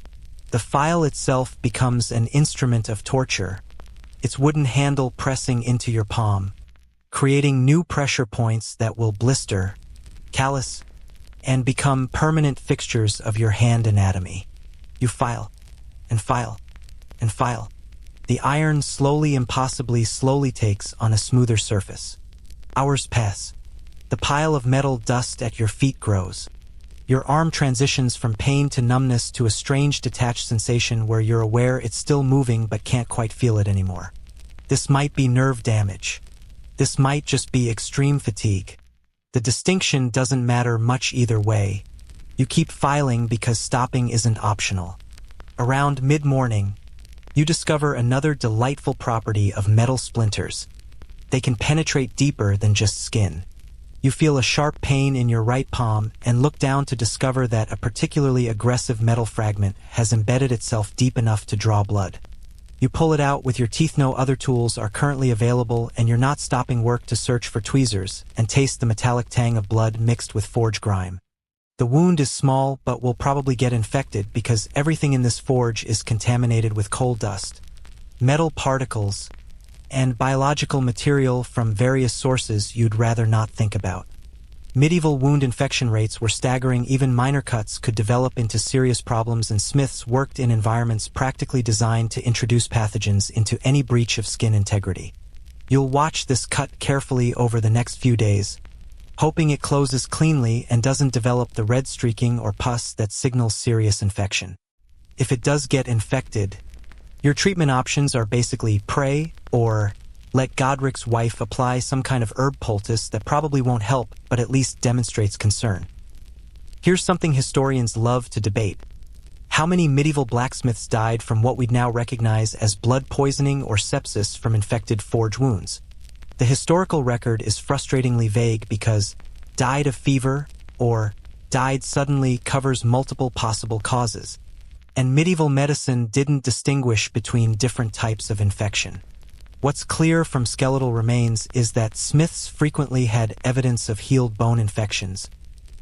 The file itself becomes an instrument of torture, its wooden handle pressing into your palm, creating new pressure points that will blister, callus, and become permanent fixtures of your hand anatomy. You file, and file, and file. The iron slowly, impossibly slowly takes on a smoother surface. Hours pass. The pile of metal dust at your feet grows. Your arm transitions from pain to numbness to a strange detached sensation where you're aware it's still moving but can't quite feel it anymore. This might be nerve damage. This might just be extreme fatigue. The distinction doesn't matter much either way. You keep filing because stopping isn't optional. Around mid-morning, you discover another delightful property of metal splinters. They can penetrate deeper than just skin. You feel a sharp pain in your right palm and look down to discover that a particularly aggressive metal fragment has embedded itself deep enough to draw blood. You pull it out with your teeth. No other tools are currently available, and you're not stopping work to search for tweezers and taste the metallic tang of blood mixed with forge grime. The wound is small but will probably get infected because everything in this forge is contaminated with coal dust, metal particles, and biological material from various sources you'd rather not think about. Medieval wound infection rates were staggering. Even minor cuts could develop into serious problems, and smiths worked in environments practically designed to introduce pathogens into any breach of skin integrity. You'll watch this cut carefully over the next few days, hoping it closes cleanly and doesn't develop the red streaking or pus that signals serious infection. If it does get infected, your treatment options are basically pray or let Godric's wife apply some kind of herb poultice that probably won't help but at least demonstrates concern. Here's something historians love to debate. How many medieval blacksmiths died from what we'd now recognize as blood poisoning or sepsis from infected forge wounds? The historical record is frustratingly vague because died of fever or died suddenly covers multiple possible causes, and medieval medicine didn't distinguish between different types of infection. What's clear from skeletal remains is that smiths frequently had evidence of healed bone infections,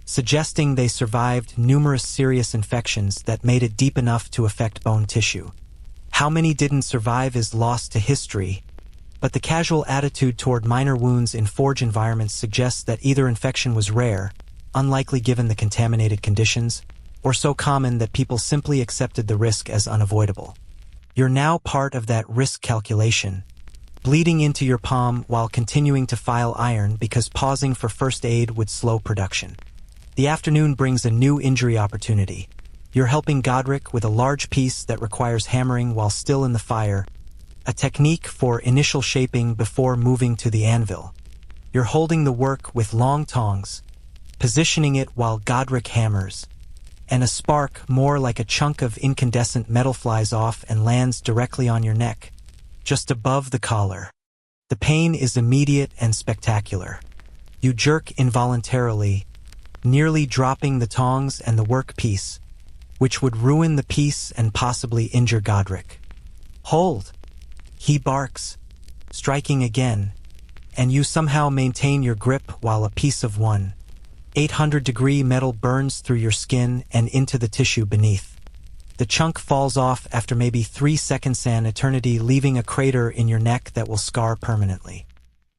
suggesting they survived numerous serious infections that made it deep enough to affect bone tissue. How many didn't survive is lost to history, but the casual attitude toward minor wounds in forge environments suggests that either infection was rare, unlikely given the contaminated conditions, or so common that people simply accepted the risk as unavoidable. You're now part of that risk calculation, bleeding into your palm while continuing to file iron because pausing for first aid would slow production. The afternoon brings a new injury opportunity. You're helping Godric with a large piece that requires hammering while still in the fire, a technique for initial shaping before moving to the anvil. You're holding the work with long tongs, positioning it while Godric hammers, and a spark more like a chunk of incandescent metal flies off and lands directly on your neck, just above the collar. The pain is immediate and spectacular. You jerk involuntarily, nearly dropping the tongs and the work piece, which would ruin the piece and possibly injure Godric. Hold! He barks, striking again, and you somehow maintain your grip while a piece of 800-degree metal burns through your skin and into the tissue beneath. The chunk falls off after maybe 3 seconds, an eternity, leaving a crater in your neck that will scar permanently.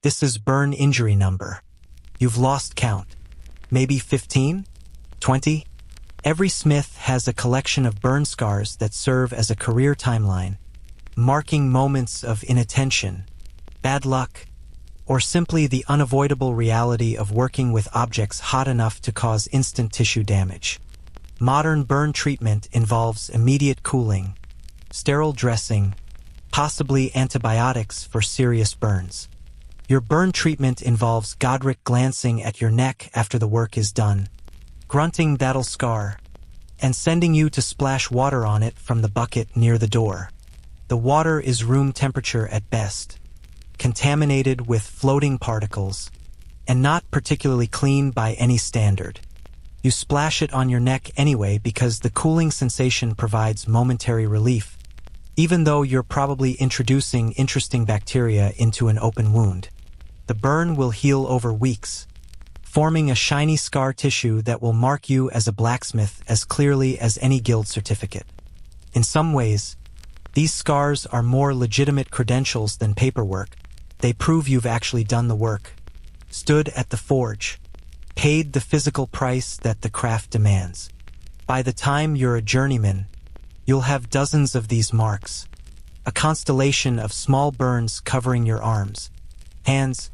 This is burn injury number. You've lost count. Maybe 15? 20? Every smith has a collection of burn scars that serve as a career timeline, marking moments of inattention, bad luck, or simply the unavoidable reality of working with objects hot enough to cause instant tissue damage. Modern burn treatment involves immediate cooling, sterile dressing, possibly antibiotics for serious burns. Your burn treatment involves Godric glancing at your neck after the work is done, grunting "that'll scar," and sending you to splash water on it from the bucket near the door. The water is room temperature at best, contaminated with floating particles, and not particularly clean by any standard. You splash it on your neck anyway because the cooling sensation provides momentary relief, even though you're probably introducing interesting bacteria into an open wound. The burn will heal over weeks, forming a shiny scar tissue that will mark you as a blacksmith as clearly as any guild certificate. In some ways, these scars are more legitimate credentials than paperwork. They prove you've actually done the work, stood at the forge, paid the physical price that the craft demands. By the time you're a journeyman, you'll have dozens of these marks, a constellation of small burns covering your arms, hands,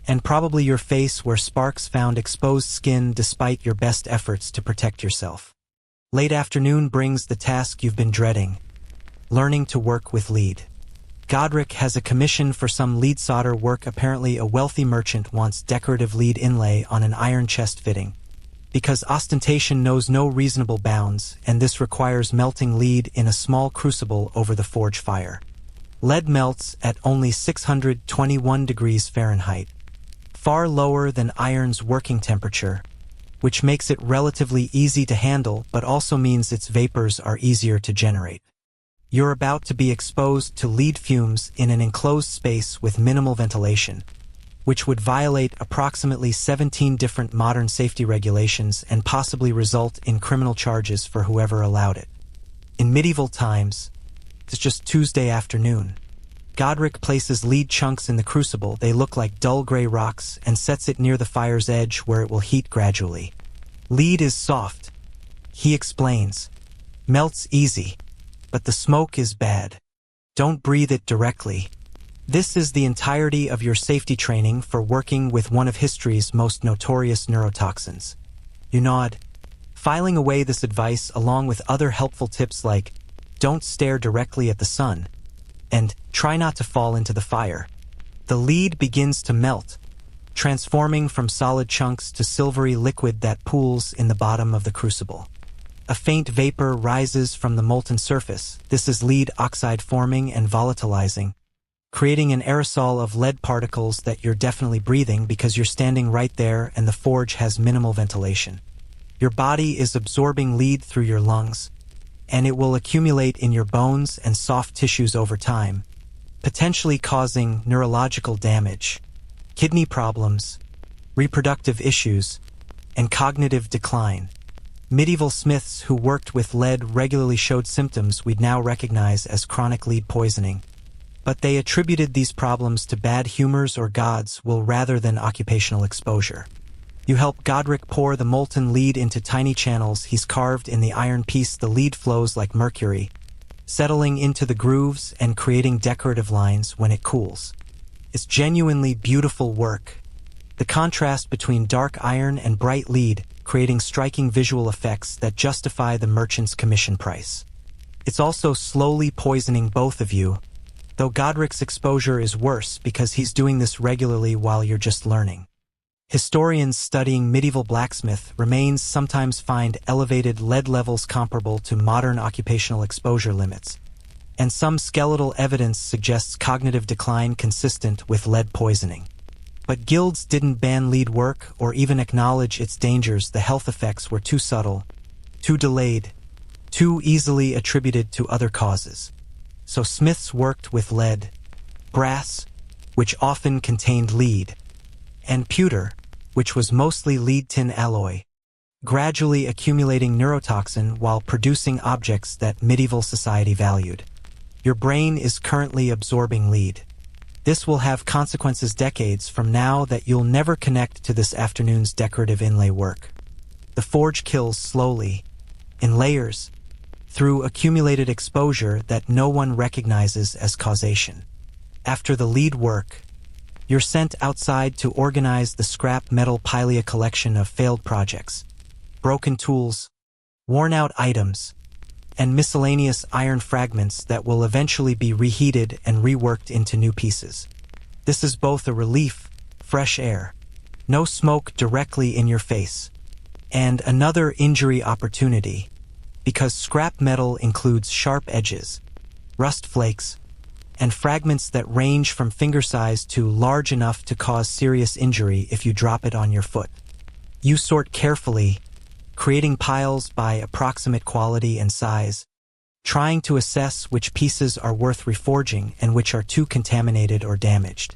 and probably your face where sparks found exposed skin despite your best efforts to protect yourself. Late afternoon brings the task you've been dreading, learning to work with lead. Godric has a commission for some lead solder work. Apparently a wealthy merchant wants decorative lead inlay on an iron chest fitting, because ostentation knows no reasonable bounds, and this requires melting lead in a small crucible over the forge fire. Lead melts at only 621 degrees Fahrenheit, far lower than iron's working temperature, which makes it relatively easy to handle but also means its vapors are easier to generate. You're about to be exposed to lead fumes in an enclosed space with minimal ventilation, which would violate approximately 17 different modern safety regulations and possibly result in criminal charges for whoever allowed it. In medieval times, it's just Tuesday afternoon. Godric places lead chunks in the crucible. They look like dull gray rocks, and sets it near the fire's edge where it will heat gradually. Lead is soft, he explains. Melts easy, but the smoke is bad. Don't breathe it directly. This is the entirety of your safety training for working with one of history's most notorious neurotoxins. You nod, filing away this advice along with other helpful tips like don't stare directly at the sun and try not to fall into the fire. The lead begins to melt, transforming from solid chunks to silvery liquid that pools in the bottom of the crucible. A faint vapor rises from the molten surface. This is lead oxide forming and volatilizing, creating an aerosol of lead particles that you're definitely breathing because you're standing right there and the forge has minimal ventilation. Your body is absorbing lead through your lungs, and it will accumulate in your bones and soft tissues over time, potentially causing neurological damage, kidney problems, reproductive issues, and cognitive decline. Medieval smiths who worked with lead regularly showed symptoms we'd now recognize as chronic lead poisoning, but they attributed these problems to bad humors or gods rather than occupational exposure. You help Godric pour the molten lead into tiny channels he's carved in the iron piece. The lead flows like mercury, settling into the grooves and creating decorative lines when it cools. It's genuinely beautiful work. The contrast between dark iron and bright lead, creating striking visual effects that justify the merchant's commission price. It's also slowly poisoning both of you, though Godric's exposure is worse because he's doing this regularly while you're just learning. Historians studying medieval blacksmith remains sometimes find elevated lead levels comparable to modern occupational exposure limits, and some skeletal evidence suggests cognitive decline consistent with lead poisoning. But guilds didn't ban lead work or even acknowledge its dangers. The health effects were too subtle, too delayed, too easily attributed to other causes. So smiths worked with lead, brass, which often contained lead, and pewter, which was mostly lead-tin alloy, gradually accumulating neurotoxin while producing objects that medieval society valued. Your brain is currently absorbing lead. This will have consequences decades from now that you'll never connect to this afternoon's decorative inlay work. The forge kills slowly, in layers, through accumulated exposure that no one recognizes as causation. After the lead work, you're sent outside to organize the scrap metal pilia collection of failed projects, broken tools, worn-out items, and miscellaneous iron fragments that will eventually be reheated and reworked into new pieces. This is both a relief, fresh air, no smoke directly in your face, and another injury opportunity, because scrap metal includes sharp edges, rust flakes, and fragments that range from finger size to large enough to cause serious injury if you drop it on your foot. You sort carefully, creating piles by approximate quality and size, trying to assess which pieces are worth reforging and which are too contaminated or damaged.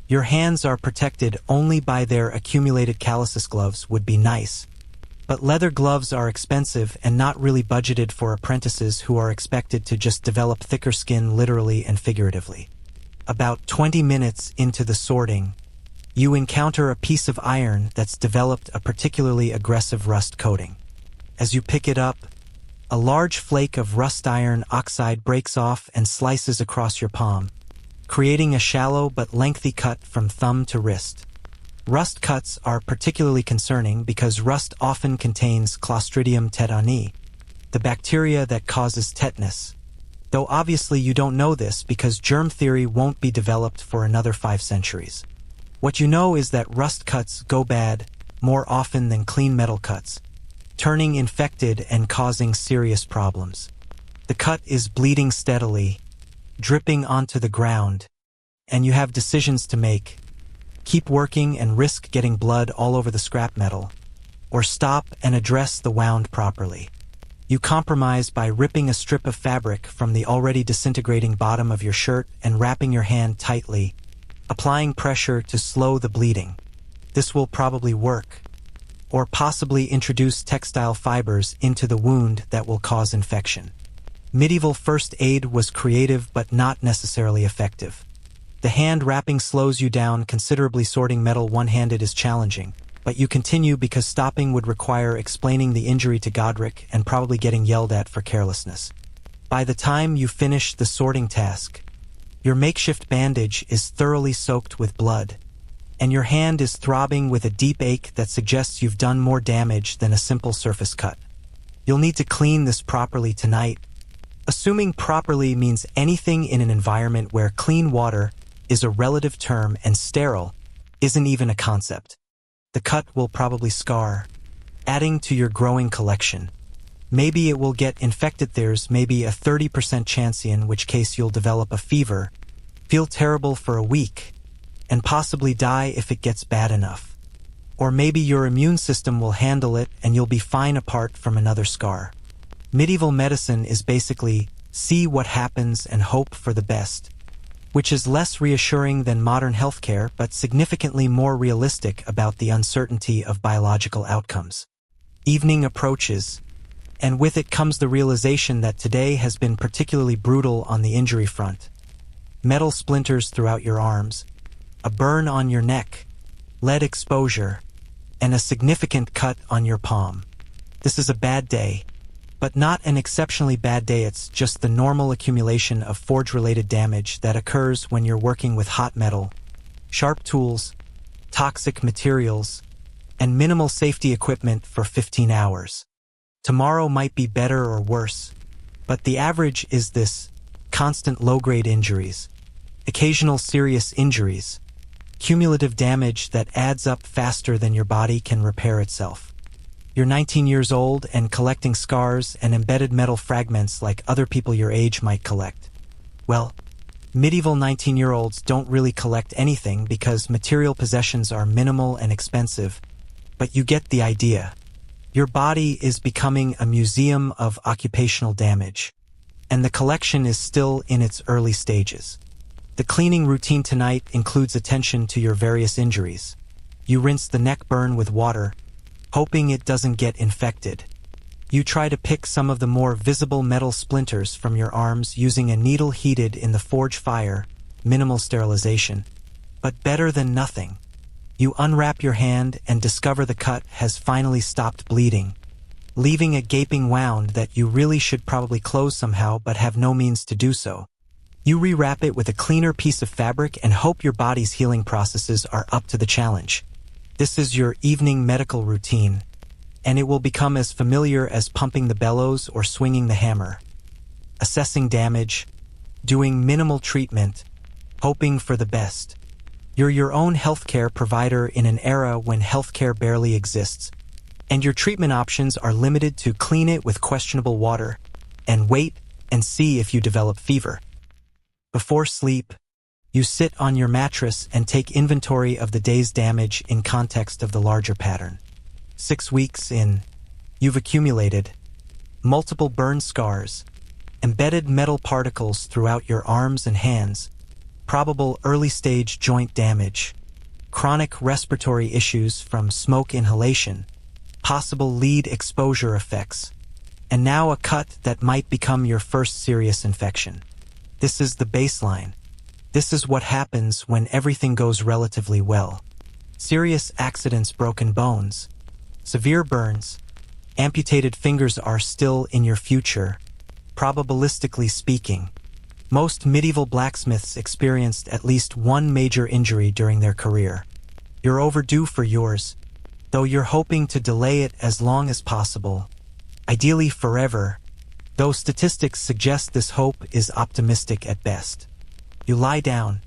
Your hands are protected only by their accumulated calluses. Gloves would be nice, but leather gloves are expensive and not really budgeted for apprentices who are expected to just develop thicker skin literally and figuratively. About 20 minutes into the sorting, you encounter a piece of iron that's developed a particularly aggressive rust coating. As you pick it up, a large flake of rust iron oxide breaks off and slices across your palm, creating a shallow but lengthy cut from thumb to wrist. Rust cuts are particularly concerning because rust often contains Clostridium tetani, the bacteria that causes tetanus, though obviously you don't know this because germ theory won't be developed for another 5 centuries. What you know is that rust cuts go bad more often than clean metal cuts, turning infected and causing serious problems. The cut is bleeding steadily, dripping onto the ground, and you have decisions to make. Keep working and risk getting blood all over the scrap metal, or stop and address the wound properly. You compromise by ripping a strip of fabric from the already disintegrating bottom of your shirt and wrapping your hand tightly, applying pressure to slow the bleeding. This will probably work, or possibly introduce textile fibers into the wound that will cause infection. Medieval first aid was creative but not necessarily effective. The hand wrapping slows you down considerably. Sorting metal one-handed is challenging, but you continue because stopping would require explaining the injury to Godric and probably getting yelled at for carelessness. By the time you finish the sorting task, your makeshift bandage is thoroughly soaked with blood, and your hand is throbbing with a deep ache that suggests you've done more damage than a simple surface cut. You'll need to clean this properly tonight. Assuming properly means anything in an environment where clean water is a relative term and sterile isn't even a concept. The cut will probably scar, adding to your growing collection. Maybe it will get infected. There's maybe a 30% chance, in which case you'll develop a fever, feel terrible for a week, and possibly die if it gets bad enough. Or maybe your immune system will handle it and you'll be fine apart from another scar. Medieval medicine is basically see what happens and hope for the best, which is less reassuring than modern healthcare but significantly more realistic about the uncertainty of biological outcomes. Evening approaches, and with it comes the realization that today has been particularly brutal on the injury front. Metal splinters throughout your arms, a burn on your neck, lead exposure, and a significant cut on your palm. This is a bad day, but not an exceptionally bad day. It's just the normal accumulation of forge-related damage that occurs when you're working with hot metal, sharp tools, toxic materials, and minimal safety equipment for 15 hours. Tomorrow might be better or worse, but the average is this: constant low-grade injuries, occasional serious injuries, cumulative damage that adds up faster than your body can repair itself. You're 19 years old and collecting scars and embedded metal fragments like other people your age might collect. Well, medieval 19-year-olds don't really collect anything because material possessions are minimal and expensive, but you get the idea. Your body is becoming a museum of occupational damage, and the collection is still in its early stages. The cleaning routine tonight includes attention to your various injuries. You rinse the neck burn with water, hoping it doesn't get infected. You try to pick some of the more visible metal splinters from your arms using a needle heated in the forge fire, minimal sterilization. But better than nothing. You unwrap your hand and discover the cut has finally stopped bleeding, leaving a gaping wound that you really should probably close somehow but have no means to do so. You rewrap it with a cleaner piece of fabric and hope your body's healing processes are up to the challenge. This is your evening medical routine, and it will become as familiar as pumping the bellows or swinging the hammer. Assessing damage, doing minimal treatment, hoping for the best. You're your own healthcare provider in an era when healthcare barely exists, and your treatment options are limited to clean it with questionable water and wait and see if you develop fever. Before sleep, you sit on your mattress and take inventory of the day's damage in context of the larger pattern. 6 weeks in, you've accumulated multiple burn scars, embedded metal particles throughout your arms and hands, probable early-stage joint damage, chronic respiratory issues from smoke inhalation, possible lead exposure effects, and now a cut that might become your first serious infection. This is the baseline. This is what happens when everything goes relatively well. Serious accidents, broken bones, severe burns, amputated fingers are still in your future, probabilistically speaking. Most medieval blacksmiths experienced at least one major injury during their career. You're overdue for yours, though you're hoping to delay it as long as possible, ideally forever, though statistics suggest this hope is optimistic at best. You lie down,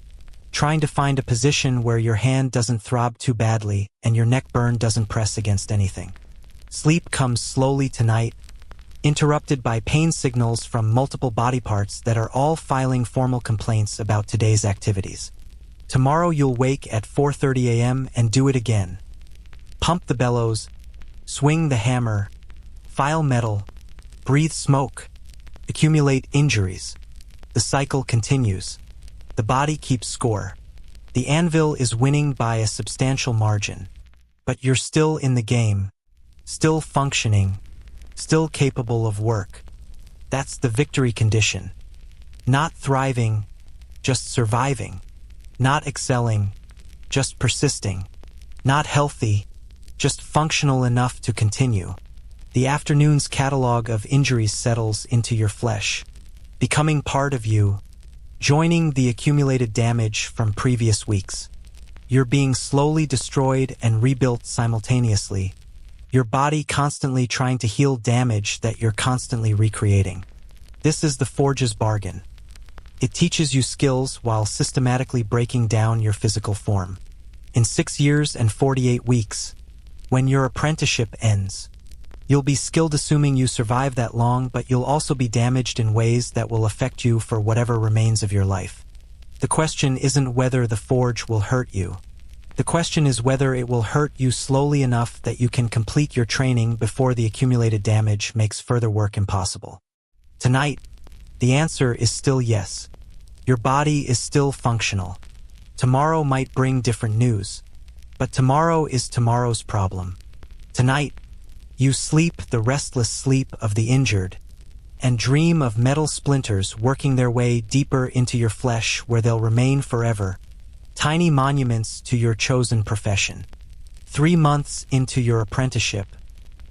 trying to find a position where your hand doesn't throb too badly and your neck burn doesn't press against anything. Sleep comes slowly tonight, interrupted by pain signals from multiple body parts that are all filing formal complaints about today's activities. Tomorrow you'll wake at 4:30 a.m. and do it again. Pump the bellows, swing the hammer, file metal, breathe smoke, accumulate injuries. The cycle continues. The body keeps score. The anvil is winning by a substantial margin. But you're still in the game, still functioning, still capable of work. That's the victory condition. Not thriving, just surviving. Not excelling, just persisting. Not healthy, just functional enough to continue. The afternoon's catalog of injuries settles into your flesh, becoming part of you, joining the accumulated damage from previous weeks. You're being slowly destroyed and rebuilt simultaneously, your body constantly trying to heal damage that you're constantly recreating. This is the Forge's bargain. It teaches you skills while systematically breaking down your physical form. In 6 years and 48 weeks, when your apprenticeship ends, you'll be skilled assuming you survive that long, but you'll also be damaged in ways that will affect you for whatever remains of your life. The question isn't whether the forge will hurt you. The question is whether it will hurt you slowly enough that you can complete your training before the accumulated damage makes further work impossible. Tonight, the answer is still yes. Your body is still functional. Tomorrow might bring different news, but tomorrow is tomorrow's problem. Tonight, you sleep the restless sleep of the injured and dream of metal splinters working their way deeper into your flesh where they'll remain forever, tiny monuments to your chosen profession. 3 months into your apprenticeship,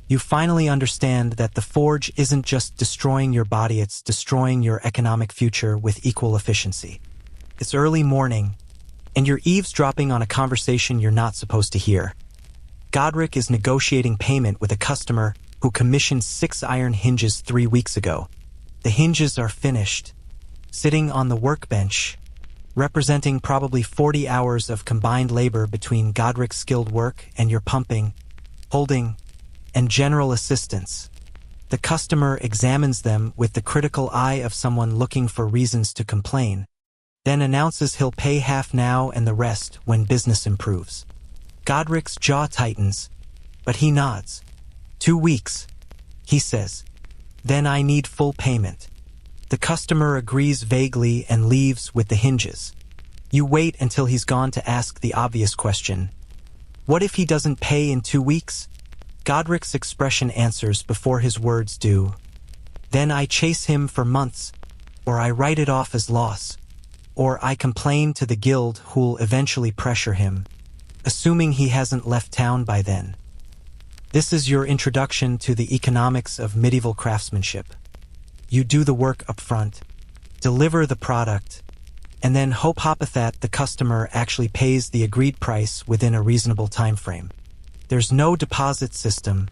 you finally understand that the forge isn't just destroying your body, it's destroying your economic future with equal efficiency. It's early morning, and you're eavesdropping on a conversation you're not supposed to hear. Godric is negotiating payment with a customer who commissioned 6 iron hinges 3 weeks ago. The hinges are finished, sitting on the workbench, representing probably 40 hours of combined labor between Godric's skilled work and your pumping, holding, and general assistance. The customer examines them with the critical eye of someone looking for reasons to complain, then announces he'll pay half now and the rest when business improves. Godric's jaw tightens, but he nods. 2 weeks, he says. Then I need full payment. The customer agrees vaguely and leaves with the hinges. You wait until he's gone to ask the obvious question. What if he doesn't pay in 2 weeks? Godric's expression answers before his words do. Then I chase him for months, or I write it off as loss, or I complain to the guild who'll eventually pressure him, assuming he hasn't left town by then. This is your introduction to the economics of medieval craftsmanship. You do the work up front, deliver the product, and then hope that the customer actually pays the agreed price within a reasonable time frame. There's no deposit system,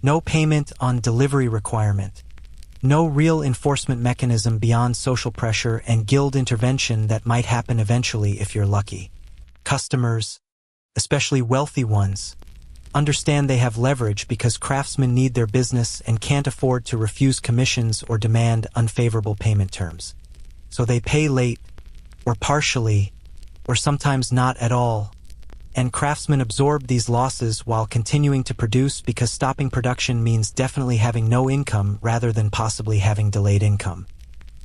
no payment on delivery requirement, no real enforcement mechanism beyond social pressure and guild intervention that might happen eventually if you're lucky. Customers, especially wealthy ones, understand they have leverage because craftsmen need their business and can't afford to refuse commissions or demand unfavorable payment terms. So they pay late, or partially, or sometimes not at all, and craftsmen absorb these losses while continuing to produce because stopping production means definitely having no income rather than possibly having delayed income.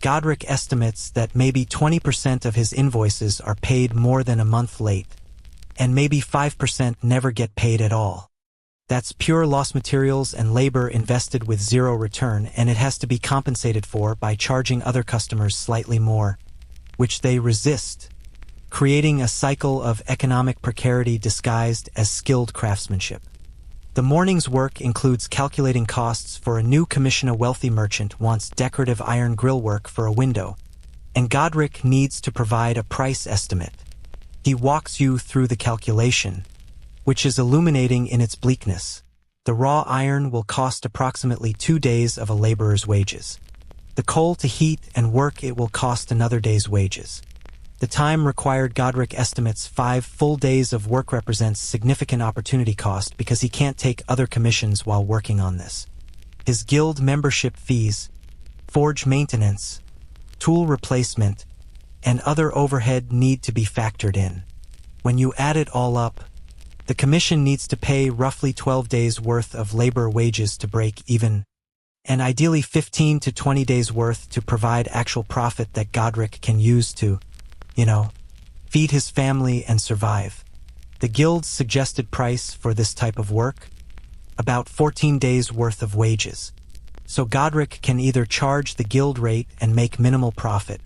Godric estimates that maybe 20% of his invoices are paid more than a month late, and maybe 5% never get paid at all. That's pure lost materials and labor invested with zero return, and it has to be compensated for by charging other customers slightly more, which they resist, creating a cycle of economic precarity disguised as skilled craftsmanship. The morning's work includes calculating costs for a new commission. A wealthy merchant wants decorative iron grill work for a window, and Godric needs to provide a price estimate. He walks you through the calculation, which is illuminating in its bleakness. The raw iron will cost approximately 2 days of a laborer's wages. The coal to heat and work it will cost another day's wages. The time required, Godric estimates 5 full days of work, represents significant opportunity cost because he can't take other commissions while working on this. His guild membership fees, forge maintenance, tool replacement, and other overhead need to be factored in. When you add it all up, the commission needs to pay roughly 12 days worth of labor wages to break even, and ideally 15 to 20 days worth to provide actual profit that Godric can use to, feed his family and survive. The guild's suggested price for this type of work? About 14 days worth of wages. So Godric can either charge the guild rate and make minimal profit,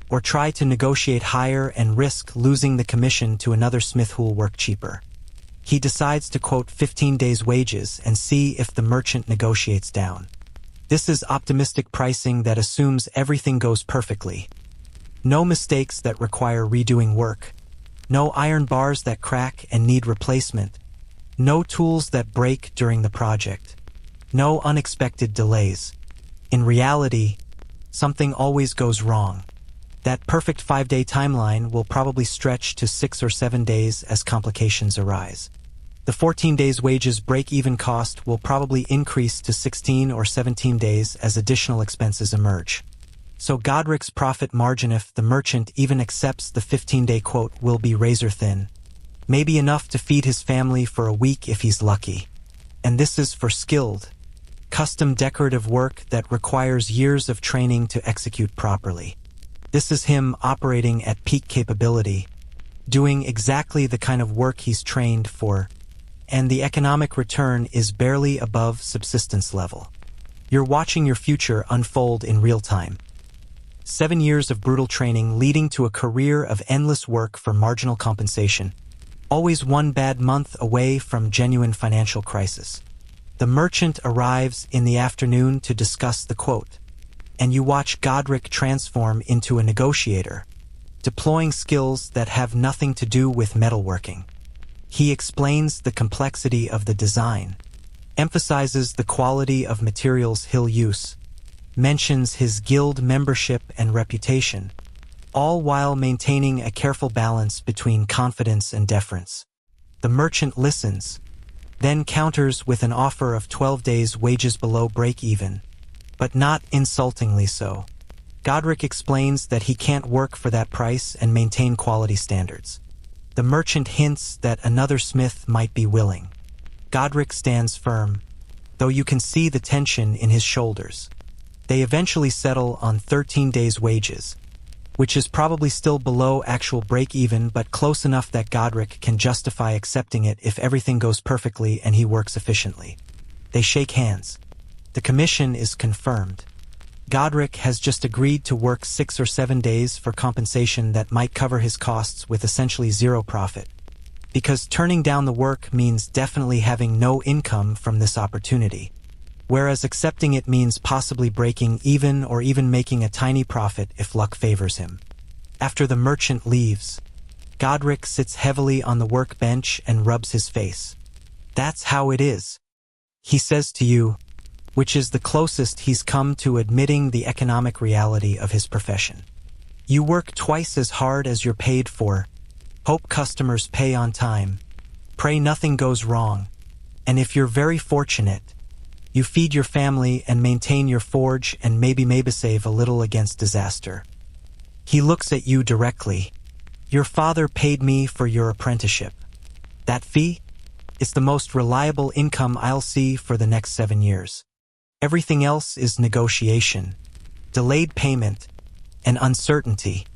or try to negotiate higher and risk losing the commission to another smith who'll work cheaper. He decides to quote 15 days wages and see if the merchant negotiates down. This is optimistic pricing that assumes everything goes perfectly. No mistakes that require redoing work. No iron bars that crack and need replacement. No tools that break during the project. No unexpected delays. In reality, something always goes wrong. That perfect 5-day timeline will probably stretch to 6 or 7 days as complications arise. The 14 days wages break-even cost will probably increase to 16 or 17 days as additional expenses emerge. So Godric's profit margin, if the merchant even accepts the 15-day quote, will be razor thin. Maybe enough to feed his family for a week if he's lucky. And this is for skilled, custom decorative work that requires years of training to execute properly. This is him operating at peak capability, doing exactly the kind of work he's trained for, and the economic return is barely above subsistence level. You're watching your future unfold in real time. 7 years of brutal training leading to a career of endless work for marginal compensation. Always one bad month away from genuine financial crisis. The merchant arrives in the afternoon to discuss the quote, and you watch Godric transform into a negotiator, deploying skills that have nothing to do with metalworking. He explains the complexity of the design, emphasizes the quality of materials he'll use, mentions his guild membership and reputation, all while maintaining a careful balance between confidence and deference. The merchant listens, then counters with an offer of 12 days wages below break-even, but not insultingly so. Godric explains that he can't work for that price and maintain quality standards. The merchant hints that another smith might be willing. Godric stands firm, though you can see the tension in his shoulders. They eventually settle on 13 days' wages, which is probably still below actual break-even but close enough that Godric can justify accepting it if everything goes perfectly and he works efficiently. They shake hands. The commission is confirmed. Godric has just agreed to work 6 or 7 days for compensation that might cover his costs with essentially zero profit. Because turning down the work means definitely having no income from this opportunity, whereas accepting it means possibly breaking even or even making a tiny profit if luck favors him. After the merchant leaves, Godric sits heavily on the workbench and rubs his face. That's how it is, he says to you, which is the closest he's come to admitting the economic reality of his profession. You work twice as hard as you're paid for, hope customers pay on time, pray nothing goes wrong, and if you're very fortunate, you feed your family and maintain your forge and maybe save a little against disaster. He looks at you directly. Your father paid me for your apprenticeship. That fee? It's the most reliable income I'll see for the next 7 years. Everything else is negotiation, delayed payment, and uncertainty.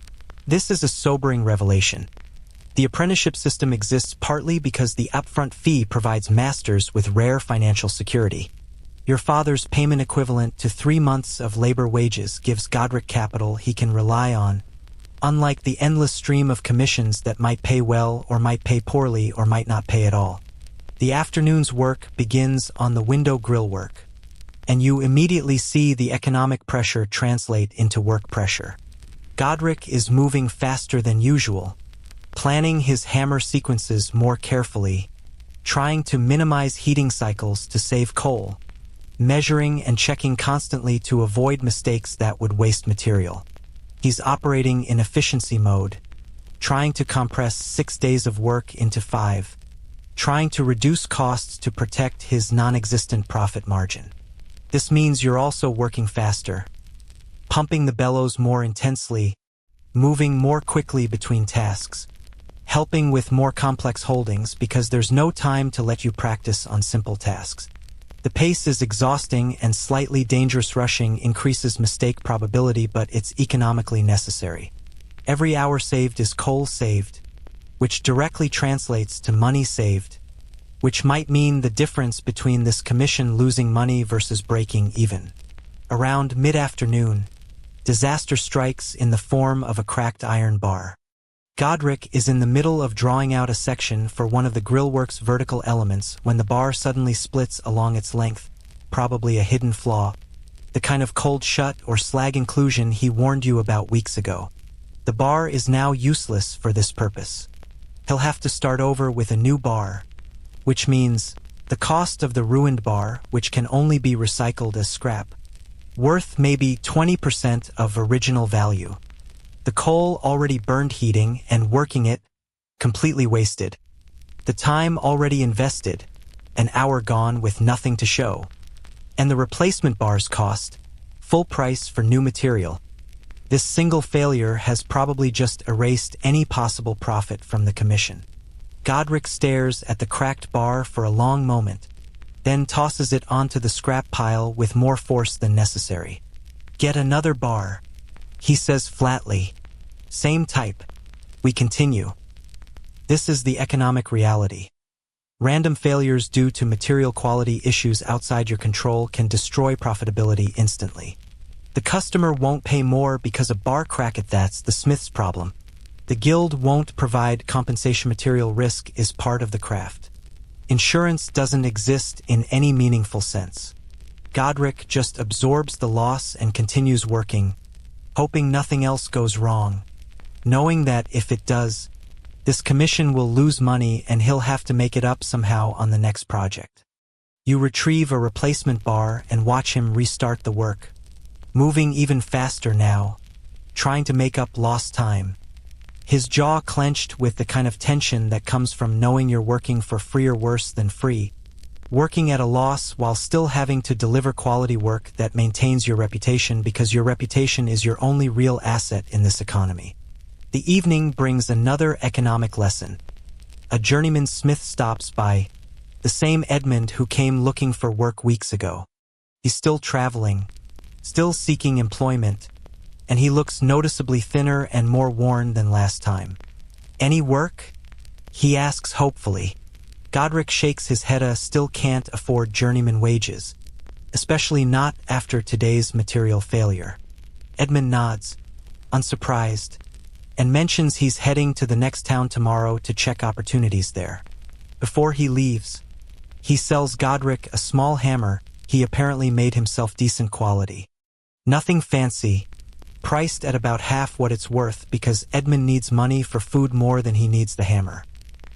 This is a sobering revelation. The apprenticeship system exists partly because the upfront fee provides masters with rare financial security. Your father's payment equivalent to 3 months of labor wages gives Godric capital he can rely on, unlike the endless stream of commissions that might pay well or might pay poorly or might not pay at all. The afternoon's work begins on the window grill work, and you immediately see the economic pressure translate into work pressure. Godric is moving faster than usual, planning his hammer sequences more carefully, trying to minimize heating cycles to save coal, measuring and checking constantly to avoid mistakes that would waste material. He's operating in efficiency mode, trying to compress 6 days of work into 5, trying to reduce costs to protect his non-existent profit margin. This means you're also working faster, pumping the bellows more intensely, moving more quickly between tasks, helping with more complex holdings because there's no time to let you practice on simple tasks. The pace is exhausting and slightly dangerous. Rushing increases mistake probability, but it's economically necessary. Every hour saved is coal saved, which directly translates to money saved, which might mean the difference between this commission losing money versus breaking even. Around mid-afternoon, disaster strikes in the form of a cracked iron bar. Godric is in the middle of drawing out a section for one of the grillwork's vertical elements when the bar suddenly splits along its length, probably a hidden flaw, the kind of cold shut or slag inclusion he warned you about weeks ago. The bar is now useless for this purpose. He'll have to start over with a new bar, which means the cost of the ruined bar, which can only be recycled as scrap, worth maybe 20% of original value. The coal already burned heating and working it, completely wasted. The time already invested, an hour gone with nothing to show. And the replacement bar's cost, full price for new material. This single failure has probably just erased any possible profit from the commission. Godric stares at the cracked bar for a long moment, then tosses it onto the scrap pile with more force than necessary. Get another bar, he says flatly. Same type. We continue. This is the economic reality. Random failures due to material quality issues outside your control can destroy profitability instantly. The customer won't pay more because a bar cracked. That's the smith's problem. The guild won't provide compensation. Material risk is part of the craft. Insurance doesn't exist in any meaningful sense. Godric just absorbs the loss and continues working, hoping nothing else goes wrong, knowing that if it does, this commission will lose money and he'll have to make it up somehow on the next project. You retrieve a replacement bar and watch him restart the work, moving even faster now, trying to make up lost time. His jaw clenched with the kind of tension that comes from knowing you're working for free or worse than free, working at a loss while still having to deliver quality work that maintains your reputation because your reputation is your only real asset in this economy. The evening brings another economic lesson. A journeyman smith stops by, the same Edmund who came looking for work weeks ago. He's still traveling, still seeking employment, and he looks noticeably thinner and more worn than last time. "Any work?" he asks hopefully. Godric shakes his head. Still can't afford journeyman wages, especially not after today's material failure. Edmund nods, unsurprised, and mentions he's heading to the next town tomorrow to check opportunities there. Before he leaves, he sells Godric a small hammer he apparently made himself decent quality. Nothing fancy, priced at about half what it's worth because Edmund needs money for food more than he needs the hammer.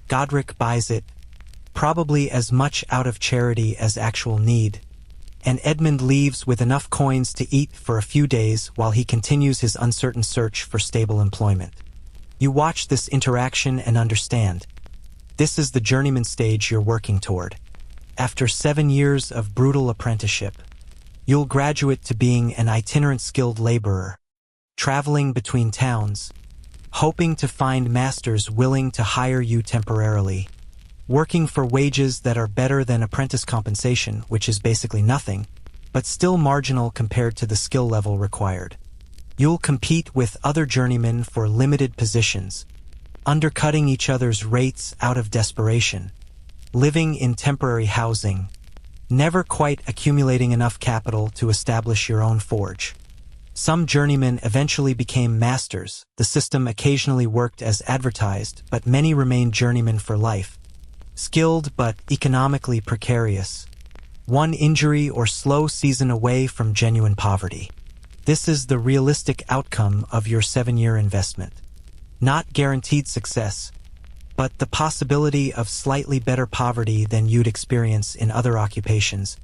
Godric buys it, probably as much out of charity as actual need, and Edmund leaves with enough coins to eat for a few days while he continues his uncertain search for stable employment. You watch this interaction and understand. This is the journeyman stage you're working toward. After 7 years of brutal apprenticeship, you'll graduate to being an itinerant skilled laborer, traveling between towns, hoping to find masters willing to hire you temporarily, working for wages that are better than apprentice compensation, which is basically nothing, but still marginal compared to the skill level required. You'll compete with other journeymen for limited positions, undercutting each other's rates out of desperation, living in temporary housing, never quite accumulating enough capital to establish your own forge. Some journeymen eventually became masters. The system occasionally worked as advertised, but many remained journeymen for life, skilled but economically precarious, one injury or slow season away from genuine poverty. This is the realistic outcome of your 7-year investment. Not guaranteed success, but the possibility of slightly better poverty than you'd experience in other occupations,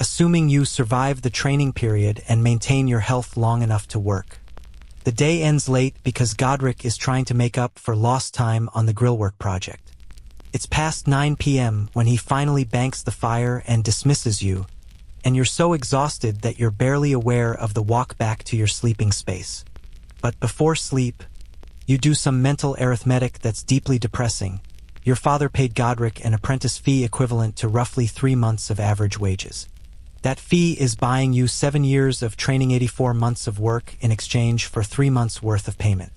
assuming you survive the training period and maintain your health long enough to work. The day ends late because Godric is trying to make up for lost time on the grillwork project. It's past 9 p.m. when he finally banks the fire and dismisses you, and you're so exhausted that you're barely aware of the walk back to your sleeping space. But before sleep, you do some mental arithmetic that's deeply depressing. Your father paid Godric an apprentice fee equivalent to roughly 3 months of average wages. That fee is buying you 7 years of training, 84 months of work in exchange for 3 months' worth of payment.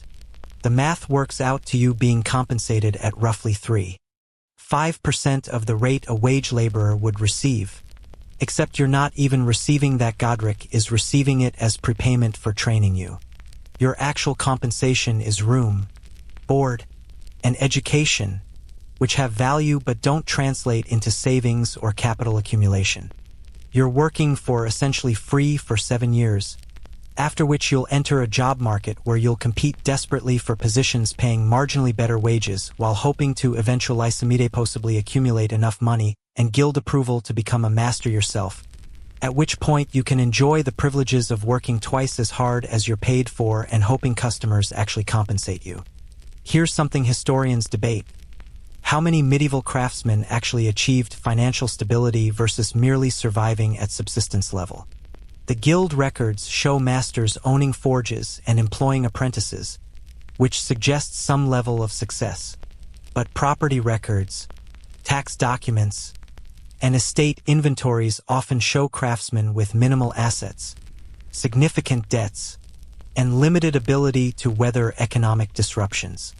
The math works out to you being compensated at roughly 3.5% of the rate a wage laborer would receive. Except you're not even receiving that. Godric is receiving it as prepayment for training you. Your actual compensation is room, board, and education, which have value but don't translate into savings or capital accumulation. You're working for essentially free for 7 years, after which you'll enter a job market where you'll compete desperately for positions paying marginally better wages while hoping to eventually possibly accumulate enough money and guild approval to become a master yourself, at which point you can enjoy the privileges of working twice as hard as you're paid for and hoping customers actually compensate you. Here's something historians debate. How many medieval craftsmen actually achieved financial stability versus merely surviving at subsistence level? The guild records show masters owning forges and employing apprentices, which suggests some level of success. But property records, tax documents, and estate inventories often show craftsmen with minimal assets, significant debts, and limited ability to weather economic disruptions.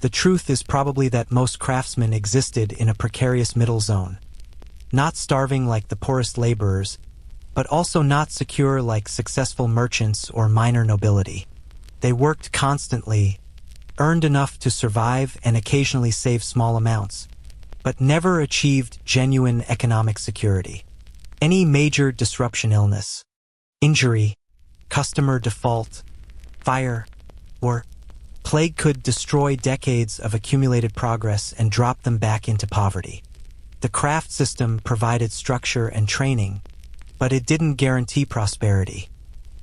The truth is probably that most craftsmen existed in a precarious middle zone, not starving like the poorest laborers, but also not secure like successful merchants or minor nobility. They worked constantly, earned enough to survive and occasionally save small amounts, but never achieved genuine economic security. Any major disruption, illness, injury, customer default, fire, or plague could destroy decades of accumulated progress and drop them back into poverty. The craft system provided structure and training, but it didn't guarantee prosperity.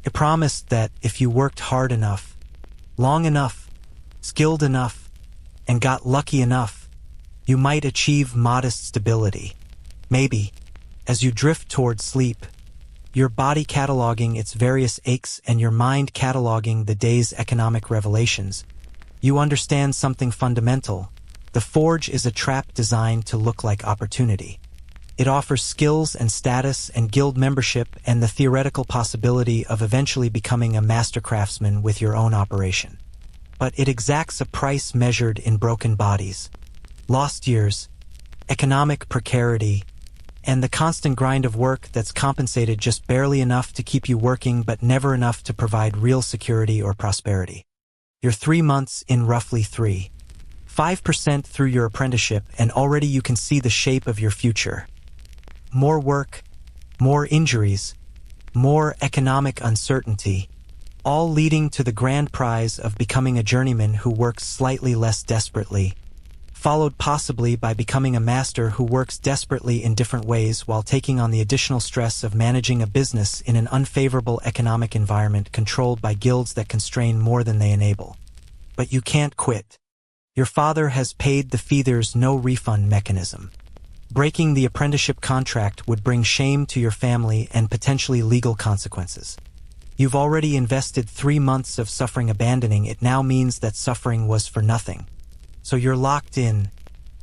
It promised that if you worked hard enough, long enough, skilled enough, and got lucky enough, you might achieve modest stability. Maybe, as you drift toward sleep, your body cataloging its various aches and your mind cataloging the day's economic revelations, you understand something fundamental. The forge is a trap designed to look like opportunity. It offers skills and status and guild membership and the theoretical possibility of eventually becoming a master craftsman with your own operation. But it exacts a price measured in broken bodies, lost years, economic precarity, and the constant grind of work that's compensated just barely enough to keep you working but never enough to provide real security or prosperity. You're 3 months in, roughly 5% through your apprenticeship, and already you can see the shape of your future. More work, more injuries, more economic uncertainty, all leading to the grand prize of becoming a journeyman who works slightly less desperately, followed possibly by becoming a master who works desperately in different ways while taking on the additional stress of managing a business in an unfavorable economic environment controlled by guilds that constrain more than they enable. But you can't quit. Your father has paid the fee. There's no refund mechanism. Breaking the apprenticeship contract would bring shame to your family and potentially legal consequences. You've already invested 3 months of suffering. Abandoning it now means that suffering was for nothing. So you're locked in,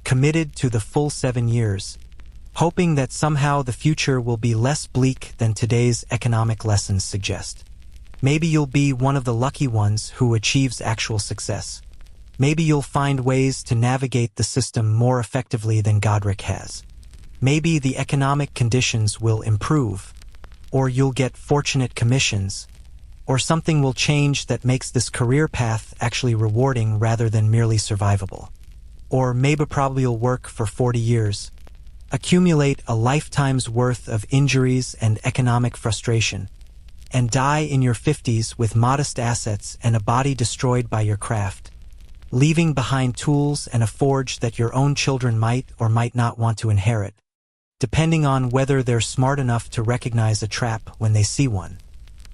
committed to the full 7 years, hoping that somehow the future will be less bleak than today's economic lessons suggest. Maybe you'll be one of the lucky ones who achieves actual success. Maybe you'll find ways to navigate the system more effectively than Godric has. Maybe the economic conditions will improve, or you'll get fortunate commissions, or something will change that makes this career path actually rewarding rather than merely survivable. Or maybe probably you'll work for 40 years, accumulate a lifetime's worth of injuries and economic frustration, and die in your 50s with modest assets and a body destroyed by your craft, leaving behind tools and a forge that your own children might or might not want to inherit, depending on whether they're smart enough to recognize a trap when they see one.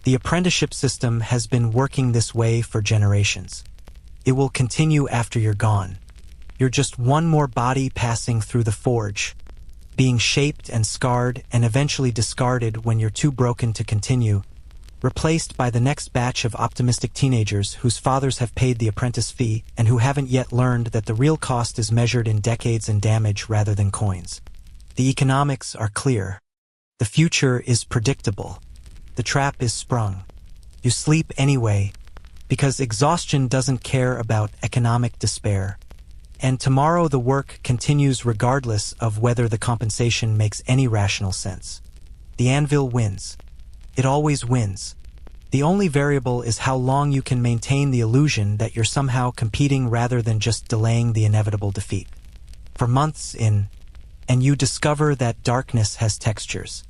The apprenticeship system has been working this way for generations. It will continue after you're gone. You're just one more body passing through the forge, being shaped and scarred and eventually discarded when you're too broken to continue, replaced by the next batch of optimistic teenagers whose fathers have paid the apprentice fee and who haven't yet learned that the real cost is measured in decades and damage rather than coins. The economics are clear. The future is predictable. The trap is sprung. You sleep anyway, because exhaustion doesn't care about economic despair. And tomorrow the work continues regardless of whether the compensation makes any rational sense. The anvil wins. It always wins. The only variable is how long you can maintain the illusion that you're somehow competing rather than just delaying the inevitable defeat. For months in, and you discover that darkness has textures.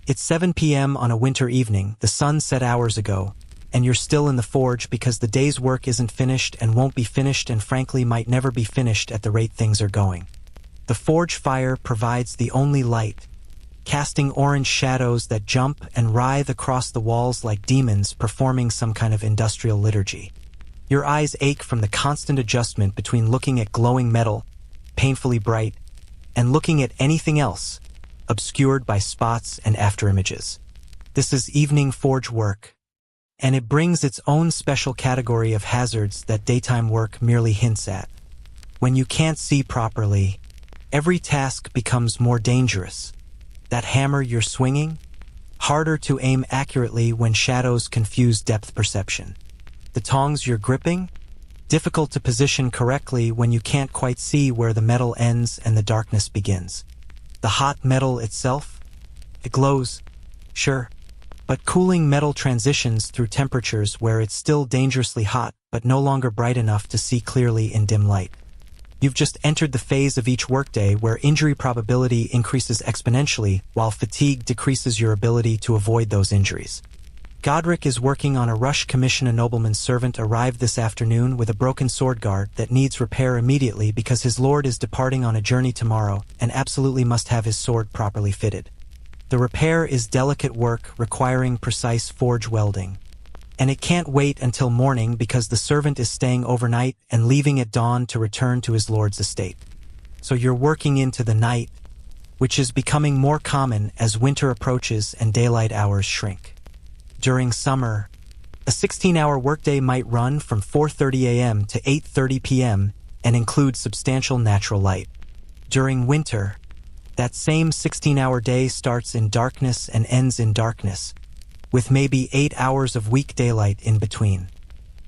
It's 7 p.m. on a winter evening, the sun set hours ago, and you're still in the forge because the day's work isn't finished and won't be finished and frankly might never be finished at the rate things are going. The forge fire provides the only light, casting orange shadows that jump and writhe across the walls like demons performing some kind of industrial liturgy. Your eyes ache from the constant adjustment between looking at glowing metal, painfully bright, and looking at anything else, obscured by spots and afterimages. This is evening forge work, and it brings its own special category of hazards that daytime work merely hints at. When you can't see properly, every task becomes more dangerous. That hammer you're swinging, harder to aim accurately when shadows confuse depth perception. The tongs you're gripping, difficult to position correctly when you can't quite see where the metal ends and the darkness begins. The hot metal itself, it glows, sure, but cooling metal transitions through temperatures where it's still dangerously hot but no longer bright enough to see clearly in dim light. You've just entered the phase of each workday where injury probability increases exponentially while fatigue decreases your ability to avoid those injuries. Godric is working on a rush commission. A nobleman's servant arrived this afternoon with a broken sword guard that needs repair immediately because his lord is departing on a journey tomorrow and absolutely must have his sword properly fitted. The repair is delicate work requiring precise forge welding, and it can't wait until morning because the servant is staying overnight and leaving at dawn to return to his lord's estate. So you're working into the night, which is becoming more common as winter approaches and daylight hours shrink. During summer, a 16-hour workday might run from 4:30 a.m. to 8:30 p.m. and include substantial natural light. During winter, That same 16-hour day starts in darkness and ends in darkness, with maybe 8 hours of weak daylight in between.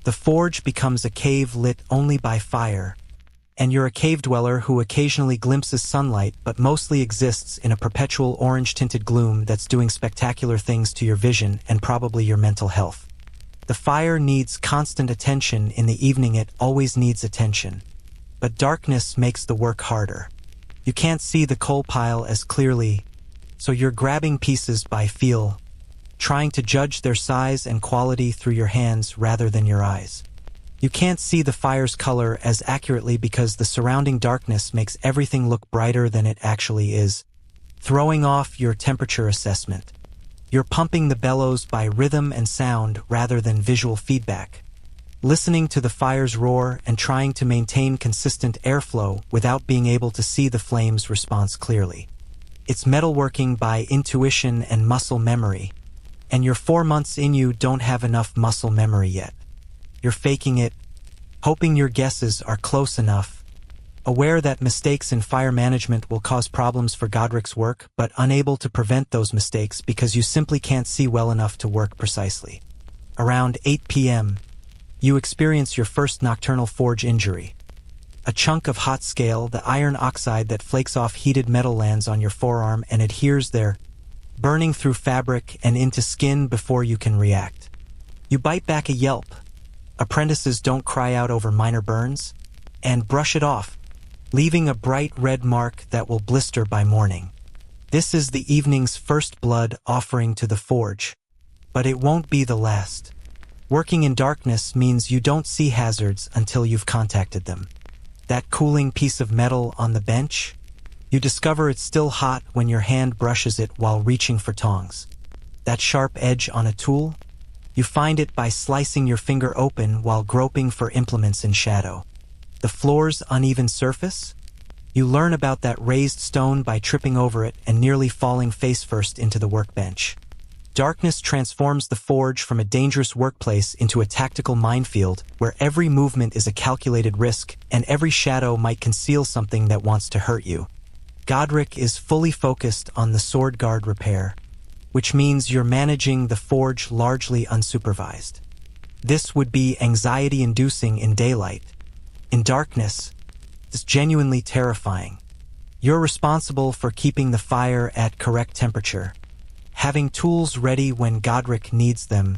The forge becomes a cave lit only by fire, and you're a cave dweller who occasionally glimpses sunlight but mostly exists in a perpetual orange-tinted gloom that's doing spectacular things to your vision and probably your mental health. The fire needs constant attention. In the evening it always needs attention. But darkness makes the work harder. You can't see the coal pile as clearly, so you're grabbing pieces by feel, trying to judge their size and quality through your hands rather than your eyes. You can't see the fire's color as accurately because the surrounding darkness makes everything look brighter than it actually is, throwing off your temperature assessment. You're pumping the bellows by rhythm and sound rather than visual feedback, listening to the fire's roar and trying to maintain consistent airflow without being able to see the flame's response clearly. It's metalworking by intuition and muscle memory, and you're 4 months in, you don't have enough muscle memory yet. You're faking it, hoping your guesses are close enough, aware that mistakes in fire management will cause problems for Godric's work, but unable to prevent those mistakes because you simply can't see well enough to work precisely. Around 8 p.m., you experience your first nocturnal forge injury. A chunk of hot scale, the iron oxide that flakes off heated metal, lands on your forearm and adheres there, burning through fabric and into skin before you can react. You bite back a yelp. Apprentices don't cry out over minor burns, and brush it off, leaving a bright red mark that will blister by morning. This is the evening's first blood offering to the forge, but it won't be the last. Working in darkness means you don't see hazards until you've contacted them. That cooling piece of metal on the bench? You discover it's still hot when your hand brushes it while reaching for tongs. That sharp edge on a tool? You find it by slicing your finger open while groping for implements in shadow. The floor's uneven surface? You learn about that raised stone by tripping over it and nearly falling face first into the workbench. Darkness transforms the forge from a dangerous workplace into a tactical minefield where every movement is a calculated risk and every shadow might conceal something that wants to hurt you. Godric is fully focused on the sword guard repair, which means you're managing the forge largely unsupervised. This would be anxiety-inducing in daylight. In darkness, it's genuinely terrifying. You're responsible for keeping the fire at correct temperature, having tools ready when Godric needs them,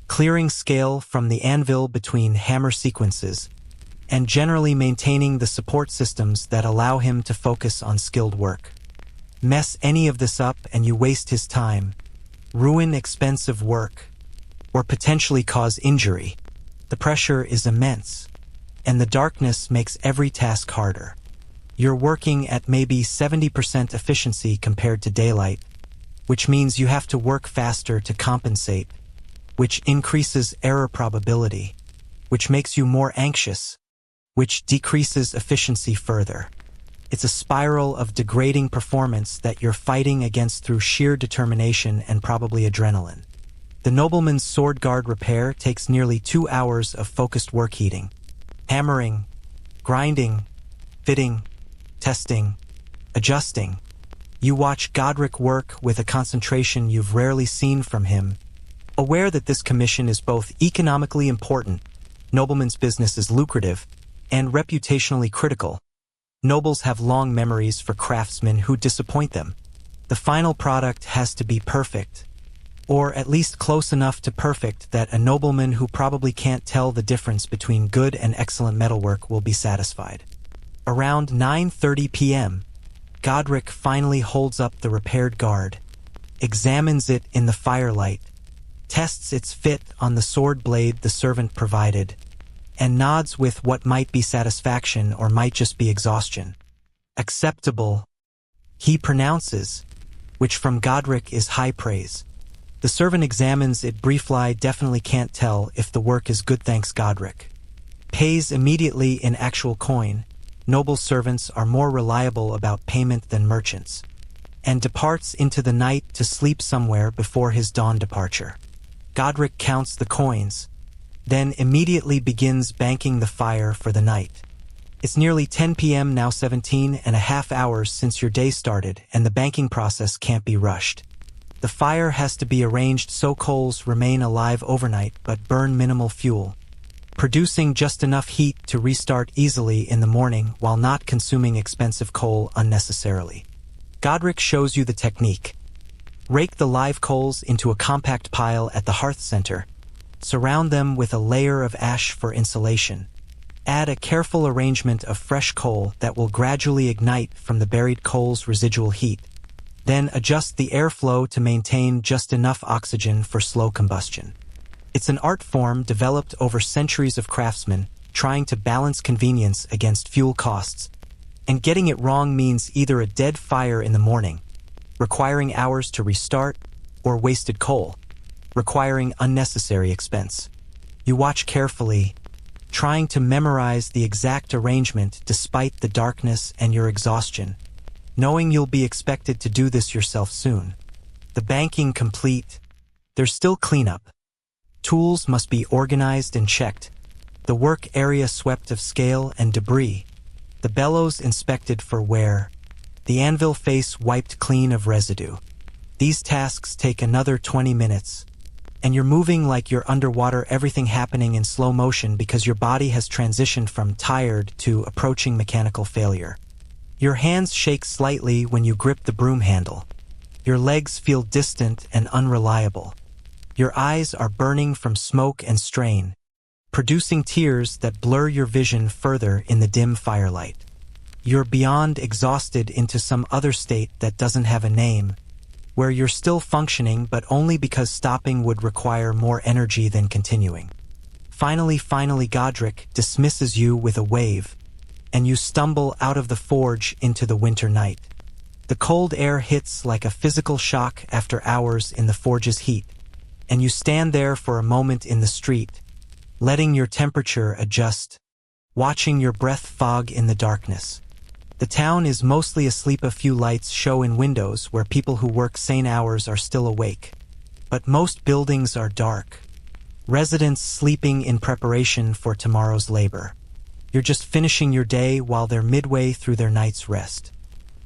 clearing scale from the anvil between hammer sequences, and generally maintaining the support systems that allow him to focus on skilled work. Mess any of this up and you waste his time, ruin expensive work, or potentially cause injury. The pressure is immense, and the darkness makes every task harder. You're working at maybe 70% efficiency compared to daylight, which means you have to work faster to compensate, which increases error probability, which makes you more anxious, which decreases efficiency further. It's a spiral of degrading performance that you're fighting against through sheer determination and probably adrenaline. The nobleman's sword guard repair takes nearly 2 hours of focused work heating, hammering, grinding, fitting, testing, adjusting. You watch Godric work with a concentration you've rarely seen from him, aware that this commission is both economically important, nobleman's business is lucrative, and reputationally critical. Nobles have long memories for craftsmen who disappoint them. The final product has to be perfect, or at least close enough to perfect that a nobleman who probably can't tell the difference between good and excellent metalwork will be satisfied. Around 9:30 p.m., Godric finally holds up the repaired guard, examines it in the firelight, tests its fit on the sword blade the servant provided, and nods with what might be satisfaction or might just be exhaustion. Acceptable, he pronounces, which from Godric is high praise. The servant examines it briefly, definitely can't tell if the work is good, thanks Godric. Pays immediately in actual coin. Noble servants are more reliable about payment than merchants, and departs into the night to sleep somewhere before his dawn departure. Godric counts the coins, then immediately begins banking the fire for the night. It's nearly 10 p.m. now, 17.5 hours since your day started, and the banking process can't be rushed. The fire has to be arranged so coals remain alive overnight but burn minimal fuel, producing just enough heat to restart easily in the morning while not consuming expensive coal unnecessarily. Godric shows you the technique. Rake the live coals into a compact pile at the hearth center. Surround them with a layer of ash for insulation. Add a careful arrangement of fresh coal that will gradually ignite from the buried coal's residual heat. Then adjust the airflow to maintain just enough oxygen for slow combustion. It's an art form developed over centuries of craftsmen trying to balance convenience against fuel costs. And getting it wrong means either a dead fire in the morning, requiring hours to restart, or wasted coal, requiring unnecessary expense. You watch carefully, trying to memorize the exact arrangement despite the darkness and your exhaustion, knowing you'll be expected to do this yourself soon. The banking complete. There's still cleanup. Tools must be organized and checked. The work area swept of scale and debris. The bellows inspected for wear. The anvil face wiped clean of residue. These tasks take another 20 minutes. And you're moving like you're underwater, everything happening in slow motion because your body has transitioned from tired to approaching mechanical failure. Your hands shake slightly when you grip the broom handle. Your legs feel distant and unreliable. Your eyes are burning from smoke and strain, producing tears that blur your vision further in the dim firelight. You're beyond exhausted into some other state that doesn't have a name, where you're still functioning but only because stopping would require more energy than continuing. Finally, Godric dismisses you with a wave, and you stumble out of the forge into the winter night. The cold air hits like a physical shock after hours in the forge's heat, and you stand there for a moment in the street, letting your temperature adjust, watching your breath fog in the darkness. The town is mostly asleep. A few lights show in windows where people who work sane hours are still awake. But most buildings are dark, residents sleeping in preparation for tomorrow's labor. You're just finishing your day while they're midway through their night's rest.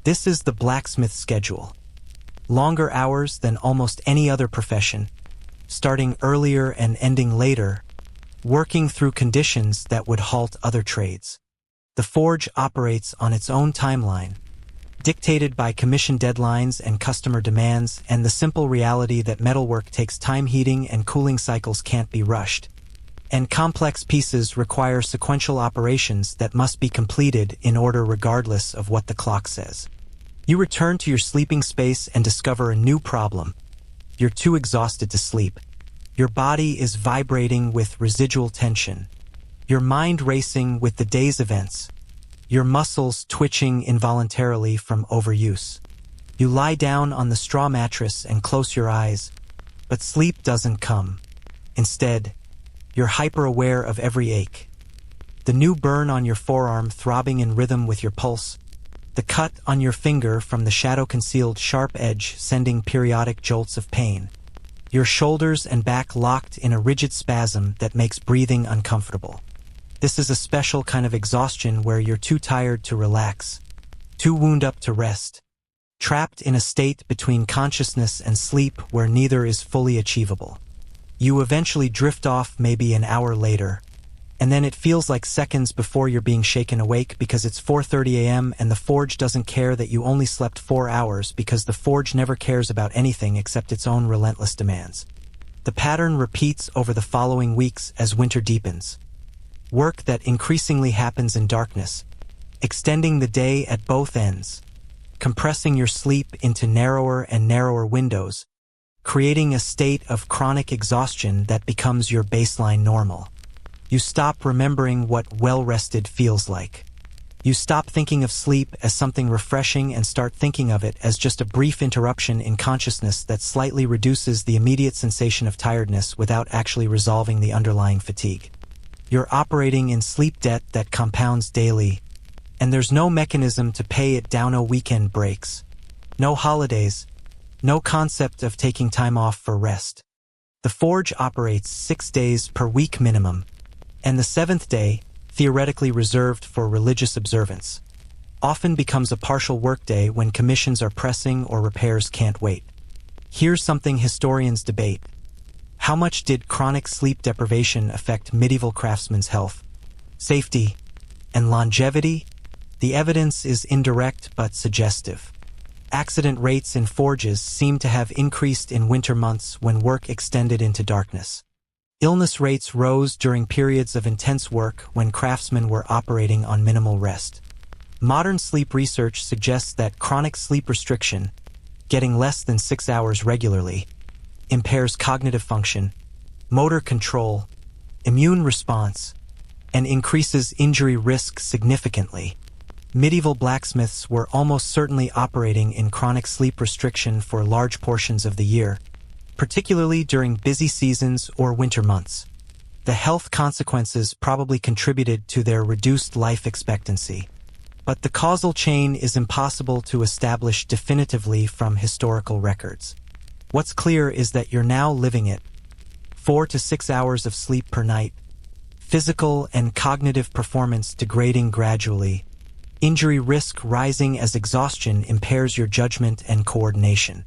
This is the blacksmith schedule. Longer hours than almost any other profession, starting earlier and ending later, working through conditions that would halt other trades. The forge operates on its own timeline, dictated by commission deadlines and customer demands, and the simple reality that metalwork takes time. Heating and cooling cycles can't be rushed, and complex pieces require sequential operations that must be completed in order regardless of what the clock says. You return to your sleeping space and discover a new problem. You're too exhausted to sleep. Your body is vibrating with residual tension. Your mind racing with the day's events. Your muscles twitching involuntarily from overuse. You lie down on the straw mattress and close your eyes, but sleep doesn't come. Instead, you're hyper-aware of every ache. The new burn on your forearm throbbing in rhythm with your pulse. The cut on your finger from the shadow-concealed sharp edge sending periodic jolts of pain. Your shoulders and back locked in a rigid spasm that makes breathing uncomfortable. This is a special kind of exhaustion where you're too tired to relax, too wound up to rest, trapped in a state between consciousness and sleep where neither is fully achievable. You eventually drift off maybe an hour later, and then it feels like seconds before you're being shaken awake because it's 4:30 a.m. and the forge doesn't care that you only slept 4 hours because the forge never cares about anything except its own relentless demands. The pattern repeats over the following weeks as winter deepens. Work that increasingly happens in darkness, extending the day at both ends, compressing your sleep into narrower and narrower windows, creating a state of chronic exhaustion that becomes your baseline normal. You stop remembering what well-rested feels like. You stop thinking of sleep as something refreshing and start thinking of it as just a brief interruption in consciousness that slightly reduces the immediate sensation of tiredness without actually resolving the underlying fatigue. You're operating in sleep debt that compounds daily, and there's no mechanism to pay it down. No weekend breaks, no holidays, no concept of taking time off for rest. The forge operates 6 days per week minimum, and the 7th day, theoretically reserved for religious observance, often becomes a partial workday when commissions are pressing or repairs can't wait. Here's something historians debate. How much did chronic sleep deprivation affect medieval craftsmen's health, safety, and longevity? The evidence is indirect but suggestive. Accident rates in forges seem to have increased in winter months when work extended into darkness. Illness rates rose during periods of intense work when craftsmen were operating on minimal rest. Modern sleep research suggests that chronic sleep restriction, getting less than 6 hours regularly, impairs cognitive function, motor control, immune response, and increases injury risk significantly. Medieval blacksmiths were almost certainly operating in chronic sleep restriction for large portions of the year, particularly during busy seasons or winter months. The health consequences probably contributed to their reduced life expectancy, but the causal chain is impossible to establish definitively from historical records. What's clear is that you're now living it. 4 to 6 hours of sleep per night, physical and cognitive performance degrading gradually, injury risk rising as exhaustion impairs your judgment and coordination.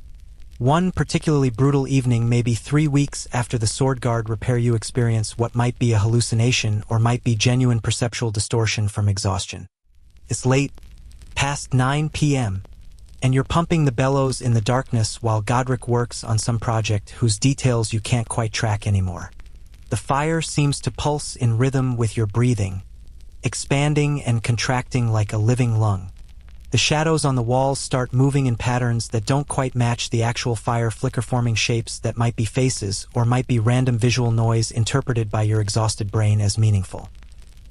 One particularly brutal evening, maybe 3 weeks after the sword guard repair, you experience what might be a hallucination or might be genuine perceptual distortion from exhaustion. It's late, past 9 p.m., and you're pumping the bellows in the darkness while Godric works on some project whose details you can't quite track anymore. The fire seems to pulse in rhythm with your breathing, expanding and contracting like a living lung. The shadows on the walls start moving in patterns that don't quite match the actual fire flicker, forming shapes that might be faces or might be random visual noise interpreted by your exhausted brain as meaningful.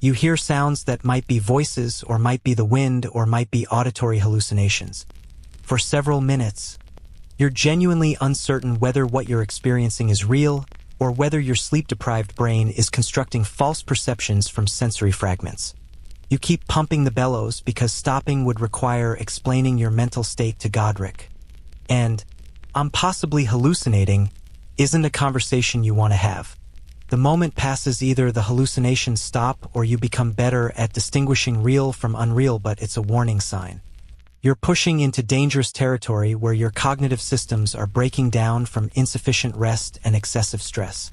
You hear sounds that might be voices or might be the wind or might be auditory hallucinations. For several minutes, you're genuinely uncertain whether what you're experiencing is real or whether your sleep-deprived brain is constructing false perceptions from sensory fragments. You keep pumping the bellows because stopping would require explaining your mental state to Godric. And, "I'm possibly hallucinating," isn't a conversation you want to have. The moment passes, either the hallucinations stop or you become better at distinguishing real from unreal, but it's a warning sign. You're pushing into dangerous territory where your cognitive systems are breaking down from insufficient rest and excessive stress.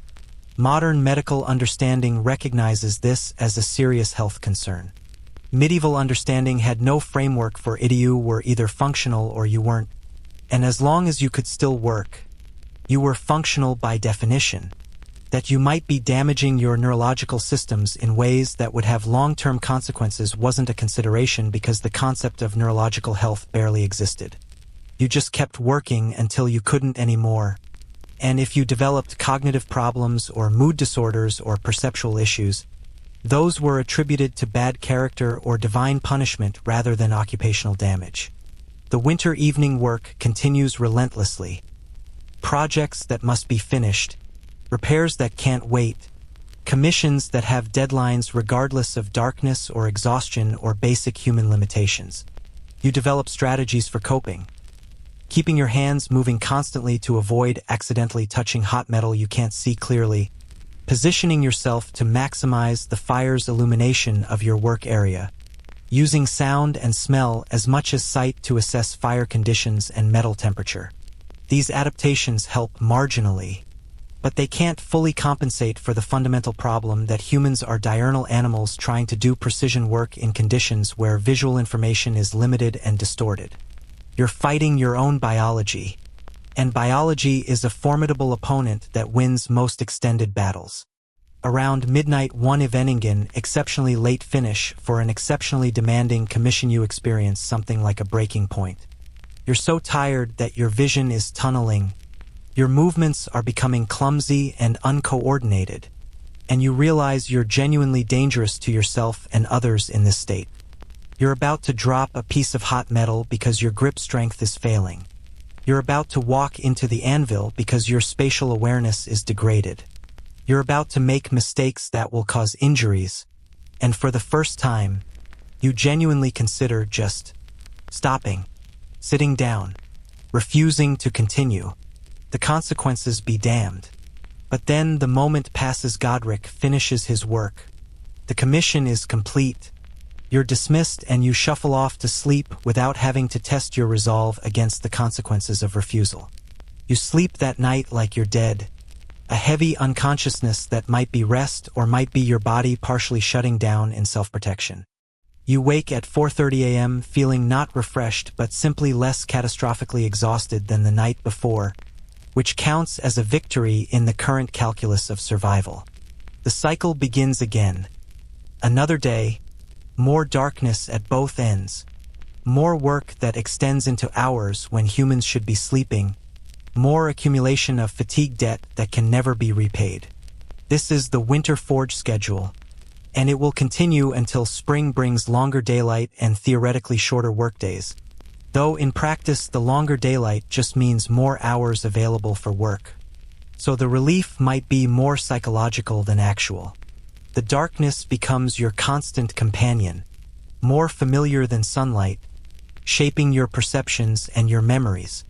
Modern medical understanding recognizes this as a serious health concern. Medieval understanding had no framework for it. You were either functional or you weren't, and as long as you could still work, you were functional by definition. That you might be damaging your neurological systems in ways that would have long-term consequences wasn't a consideration because the concept of neurological health barely existed. You just kept working until you couldn't anymore. And if you developed cognitive problems or mood disorders or perceptual issues, those were attributed to bad character or divine punishment rather than occupational damage. The winter evening work continues relentlessly. Projects that must be finished, repairs that can't wait, commissions that have deadlines regardless of darkness or exhaustion or basic human limitations. You develop strategies for coping, keeping your hands moving constantly to avoid accidentally touching hot metal you can't see clearly, positioning yourself to maximize the fire's illumination of your work area, using sound and smell as much as sight to assess fire conditions and metal temperature. These adaptations help marginally, but they can't fully compensate for the fundamental problem that humans are diurnal animals trying to do precision work in conditions where visual information is limited and distorted. You're fighting your own biology, and biology is a formidable opponent that wins most extended battles. Around midnight, one evening, exceptionally late finish for an exceptionally demanding commission, you experience something like a breaking point. You're so tired that your vision is tunneling. Your movements are becoming clumsy and uncoordinated, and you realize you're genuinely dangerous to yourself and others in this state. You're about to drop a piece of hot metal because your grip strength is failing. You're about to walk into the anvil because your spatial awareness is degraded. You're about to make mistakes that will cause injuries, and for the first time, you genuinely consider just stopping, sitting down, refusing to continue. The consequences be damned. But then the moment passes. Godric finishes his work. The The commission is complete. You're dismissed and you shuffle off to sleep without having to test your resolve against the consequences of refusal. You sleep that night like you're dead, a heavy unconsciousness that might be rest or might be your body partially shutting down in self-protection. You wake at 4:30 a.m. feeling not refreshed but simply less catastrophically exhausted than the night before, which counts as a victory in the current calculus of survival. The cycle begins again. Another day, more darkness at both ends, more work that extends into hours when humans should be sleeping, more accumulation of fatigue debt that can never be repaid. This is the winter forge schedule, and it will continue until spring brings longer daylight and theoretically shorter workdays, though in practice the longer daylight just means more hours available for work. So the relief might be more psychological than actual. The darkness becomes your constant companion, more familiar than sunlight, shaping your perceptions and your memories.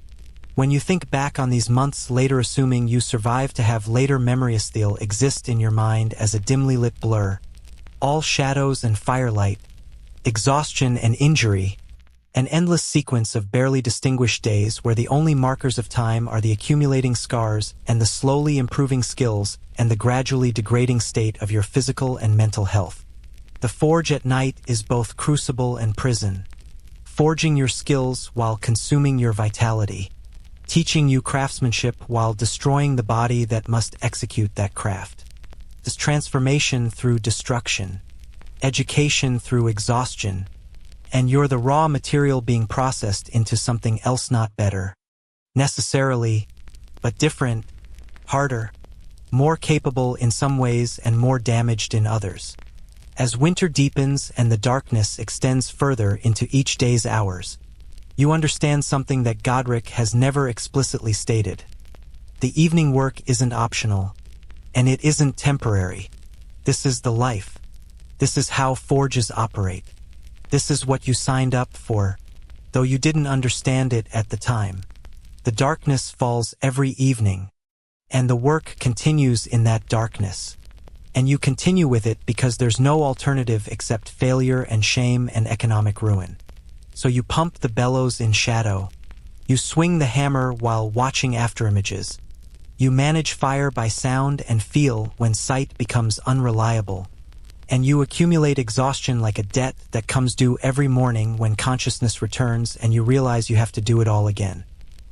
When you think back on these months later, assuming you survive to have later memories still exist in your mind as a dimly lit blur, all shadows and firelight, exhaustion and injury, an endless sequence of barely distinguished days where the only markers of time are the accumulating scars and the slowly improving skills and the gradually degrading state of your physical and mental health. The forge at night is both crucible and prison, forging your skills while consuming your vitality, teaching you craftsmanship while destroying the body that must execute that craft. This transformation through destruction, education through exhaustion, and you're the raw material being processed into something else, not better, necessarily, but different, harder, more capable in some ways and more damaged in others. As winter deepens and the darkness extends further into each day's hours, you understand something that Godric has never explicitly stated. The evening work isn't optional, and it isn't temporary. This is the life. This is how forges operate. This is what you signed up for, though you didn't understand it at the time. The darkness falls every evening, and the work continues in that darkness. And you continue with it because there's no alternative except failure and shame and economic ruin. So you pump the bellows in shadow. You swing the hammer while watching afterimages. You manage fire by sound and feel when sight becomes unreliable. And you accumulate exhaustion like a debt that comes due every morning when consciousness returns and you realize you have to do it all again.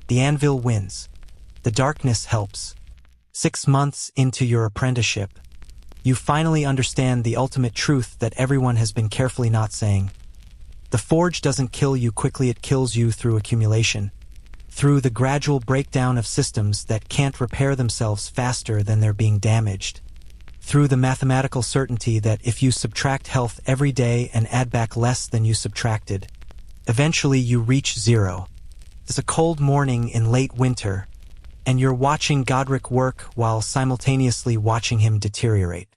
The anvil wins. The darkness helps. 6 months into your apprenticeship, you finally understand the ultimate truth that everyone has been carefully not saying. The forge doesn't kill you quickly, it kills you through accumulation, through the gradual breakdown of systems that can't repair themselves faster than they're being damaged, through the mathematical certainty that if you subtract health every day and add back less than you subtracted, eventually you reach zero. It's a cold morning in late winter, and you're watching Godric work while simultaneously watching him deteriorate.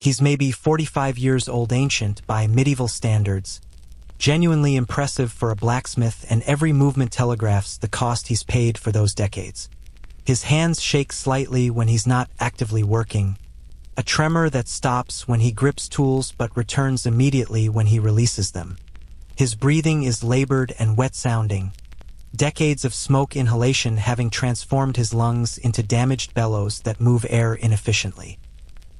He's maybe 45 years old, ancient by medieval standards, genuinely impressive for a blacksmith, and every movement telegraphs the cost he's paid for those decades. His hands shake slightly when he's not actively working, a tremor that stops when he grips tools but returns immediately when he releases them. His breathing is labored and wet-sounding, decades of smoke inhalation having transformed his lungs into damaged bellows that move air inefficiently.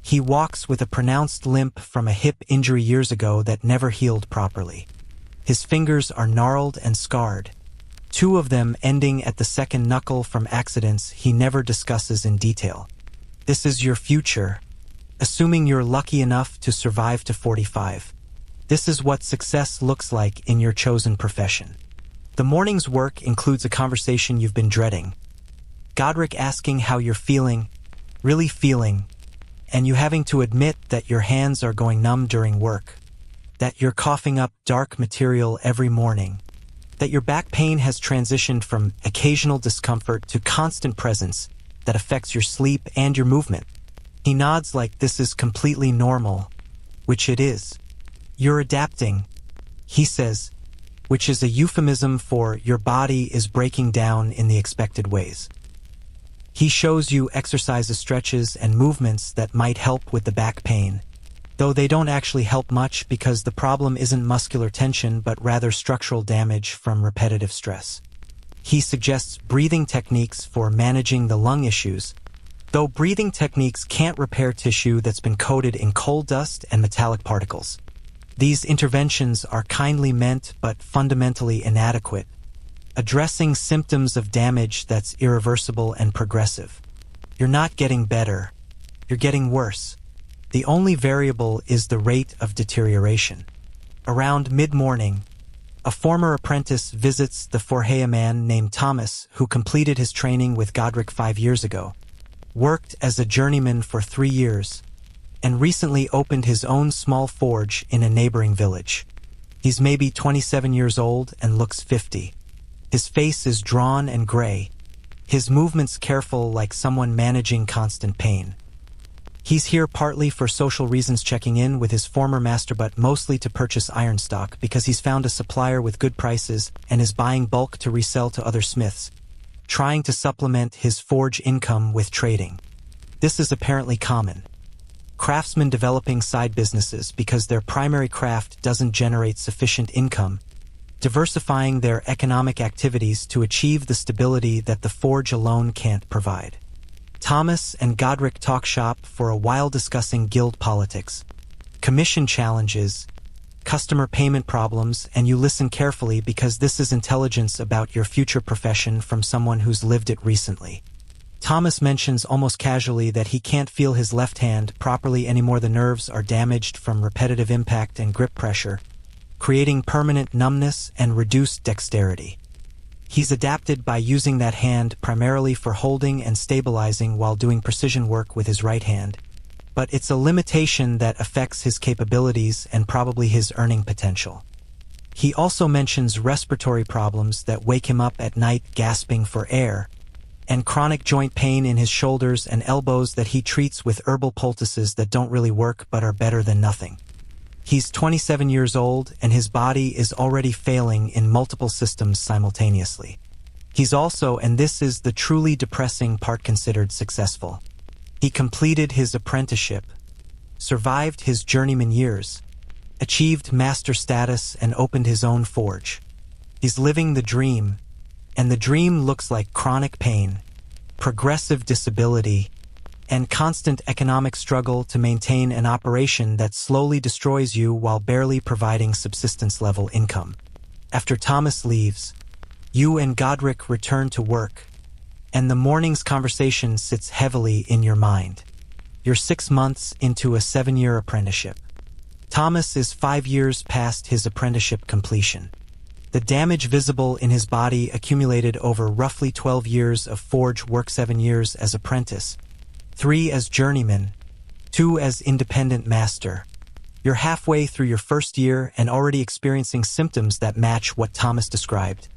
He walks with a pronounced limp from a hip injury years ago that never healed properly. His fingers are gnarled and scarred, 2 of them ending at the second knuckle from accidents he never discusses in detail. This is your future, assuming you're lucky enough to survive to 45. This is what success looks like in your chosen profession. The morning's work includes a conversation you've been dreading, Godric asking how you're feeling, really feeling, and you having to admit that your hands are going numb during work, that you're coughing up dark material every morning, that your back pain has transitioned from occasional discomfort to constant presence that affects your sleep and your movement. He nods like this is completely normal, which it is. You're adapting, he says, which is a euphemism for your body is breaking down in the expected ways. He shows you exercises, stretches, and movements that might help with the back pain, though they don't actually help much because the problem isn't muscular tension but rather structural damage from repetitive stress. He suggests breathing techniques for managing the lung issues, though breathing techniques can't repair tissue that's been coated in coal dust and metallic particles. These interventions are kindly meant but fundamentally inadequate, addressing symptoms of damage that's irreversible and progressive. You're not getting better, you're getting worse. The only variable is the rate of deterioration. Around mid-morning, a former apprentice visits the Forhea man named Thomas, who completed his training with Godric 5 years ago, worked as a journeyman for 3 years, and recently opened his own small forge in a neighboring village. He's maybe 27 years old and looks 50. His face is drawn and gray, his movements careful like someone managing constant pain. He's here partly for social reasons, checking in with his former master, but mostly to purchase iron stock because he's found a supplier with good prices and is buying bulk to resell to other smiths, trying to supplement his forge income with trading. This is apparently common. Craftsmen developing side businesses because their primary craft doesn't generate sufficient income, diversifying their economic activities to achieve the stability that the forge alone can't provide. Thomas and Godric talk shop for a while, discussing guild politics, commission challenges, customer payment problems, and you listen carefully because this is intelligence about your future profession from someone who's lived it recently. Thomas mentions almost casually that he can't feel his left hand properly anymore. The nerves are damaged from repetitive impact and grip pressure, creating permanent numbness and reduced dexterity. He's adapted by using that hand primarily for holding and stabilizing while doing precision work with his right hand, but it's a limitation that affects his capabilities and probably his earning potential. He also mentions respiratory problems that wake him up at night gasping for air, and chronic joint pain in his shoulders and elbows that he treats with herbal poultices that don't really work but are better than nothing. He's 27 years old and his body is already failing in multiple systems simultaneously. He's also, and this is the truly depressing part, considered successful. He completed his apprenticeship, survived his journeyman years, achieved master status, and opened his own forge. He's living the dream, and the dream looks like chronic pain, progressive disability, and constant economic struggle to maintain an operation that slowly destroys you while barely providing subsistence-level income. After Thomas leaves, you and Godric return to work, and the morning's conversation sits heavily in your mind. You're 6 months into a 7-year apprenticeship. Thomas is 5 years past his apprenticeship completion. The damage visible in his body accumulated over roughly 12 years of forge work, 7 years as apprentice, 3 as journeyman, 2 as independent master. You're halfway through your first year and already experiencing symptoms that match what Thomas described.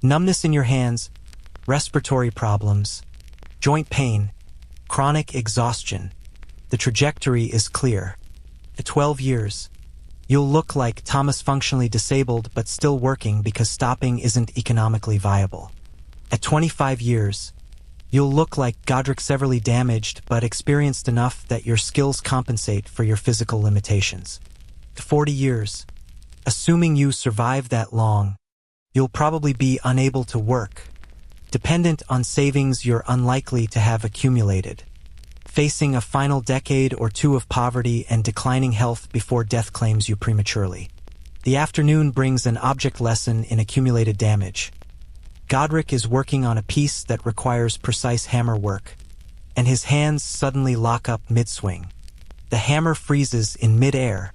Numbness in your hands, respiratory problems, joint pain, chronic exhaustion. The trajectory is clear. At 12 years, you'll look like Thomas, functionally disabled but still working because stopping isn't economically viable. At 25 years, you'll look like Godric, severely damaged but experienced enough that your skills compensate for your physical limitations. At 40 years, assuming you survive that long, you'll probably be unable to work, dependent on savings you're unlikely to have accumulated, facing a final decade or 2 of poverty and declining health before death claims you prematurely. The afternoon brings an object lesson in accumulated damage. Godric is working on a piece that requires precise hammer work, and his hands suddenly lock up mid-swing. The hammer freezes in mid-air,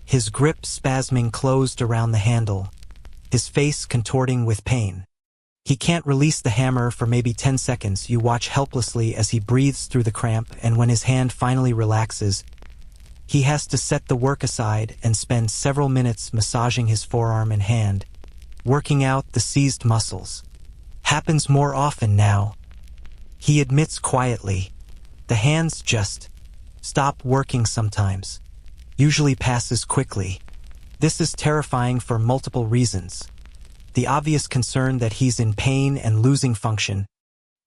his grip spasming closed around the handle, his face contorting with pain. He can't release the hammer for maybe 10 seconds. You watch helplessly as he breathes through the cramp, and when his hand finally relaxes, he has to set the work aside and spend several minutes massaging his forearm and hand, working out the seized muscles. Happens more often now. He admits quietly. The hands just stop working sometimes. Usually passes quickly. This is terrifying for multiple reasons. The obvious concern that he's in pain and losing function,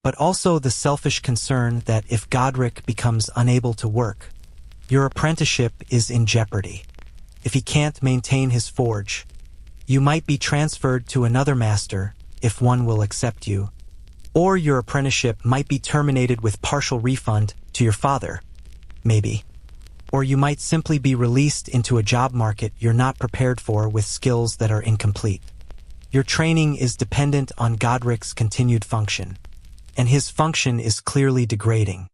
but also the selfish concern that if Godric becomes unable to work, Your apprenticeship is in jeopardy. If he can't maintain his forge, you might be transferred to another master, if one will accept you, or your apprenticeship might be terminated with partial refund to your father, maybe. Or you might simply be released into a job market you're not prepared for with skills that are incomplete. Your training is dependent on Godric's continued function, and his function is clearly degrading.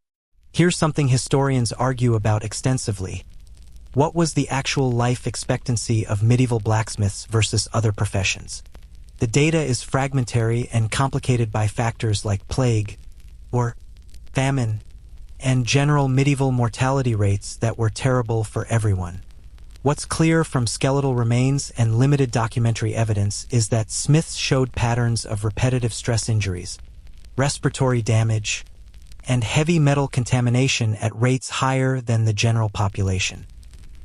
Here's something historians argue about extensively. What was the actual life expectancy of medieval blacksmiths versus other professions? The data is fragmentary and complicated by factors like plague, or famine, and general medieval mortality rates that were terrible for everyone. What's clear from skeletal remains and limited documentary evidence is that smiths showed patterns of repetitive stress injuries, respiratory damage, and heavy metal contamination at rates higher than the general population.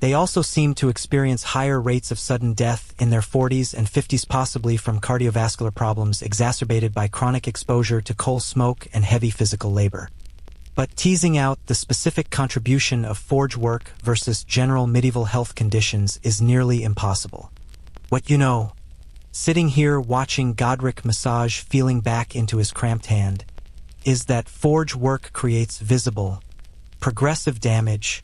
They also seemed to experience higher rates of sudden death in their 40s and 50s, possibly from cardiovascular problems exacerbated by chronic exposure to coal smoke and heavy physical labor. But teasing out the specific contribution of forge work versus general medieval health conditions is nearly impossible. What you know, sitting here watching Godric massage feeling back into his cramped hand, is that forge work creates visible, progressive damage,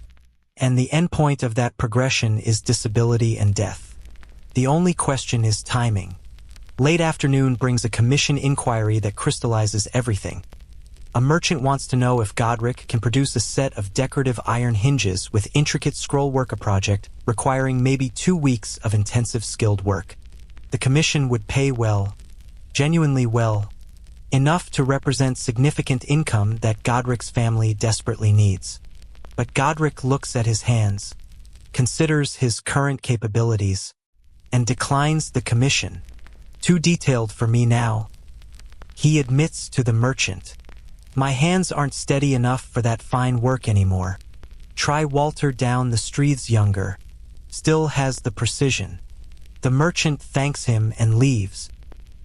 and the endpoint of that progression is disability and death. The only question is timing. Late afternoon brings a commission inquiry that crystallizes everything. A merchant wants to know if Godric can produce a set of decorative iron hinges with intricate scrollwork, a project requiring maybe 2 weeks of intensive skilled work. The commission would pay well, genuinely well, enough to represent significant income that Godric's family desperately needs. But Godric looks at his hands, considers his current capabilities, and declines the commission. Too detailed for me now. He admits to the merchant, "My hands aren't steady enough for that fine work anymore. Try Walter down the streets younger. Still has the precision." The merchant thanks him and leaves,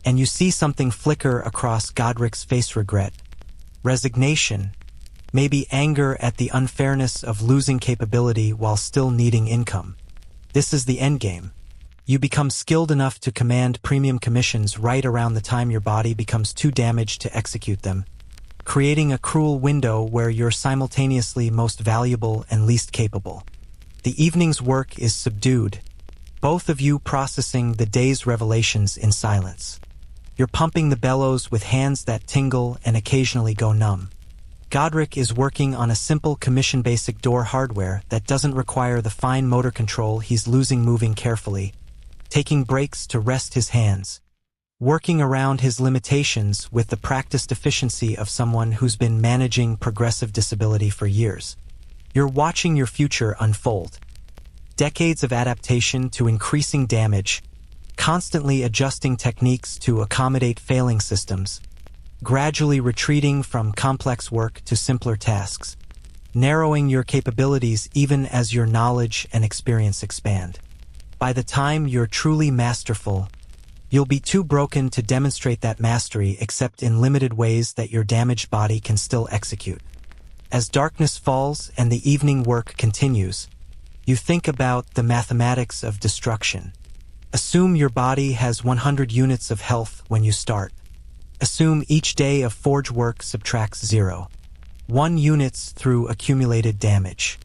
and you see something flicker across Godric's face: regret, resignation, maybe anger at the unfairness of losing capability while still needing income. This is the endgame. You become skilled enough to command premium commissions right around the time your body becomes too damaged to execute them, creating a cruel window where you're simultaneously most valuable and least capable. The evening's work is subdued, both of you processing the day's revelations in silence. You're pumping the bellows with hands that tingle and occasionally go numb. Godric is working on a simple commission, basic door hardware that doesn't require the fine motor control he's losing, moving carefully, taking breaks to rest his hands, working around his limitations with the practiced efficiency of someone who's been managing progressive disability for years. You're watching your future unfold. Decades of adaptation to increasing damage, constantly adjusting techniques to accommodate failing systems, gradually retreating from complex work to simpler tasks, narrowing your capabilities even as your knowledge and experience expand. By the time you're truly masterful, you'll be too broken to demonstrate that mastery except in limited ways that your damaged body can still execute. As darkness falls and the evening work continues, you think about the mathematics of destruction. Assume your body has 100 units of health when you start. Assume each day of forge work subtracts 0.1 units through accumulated damage.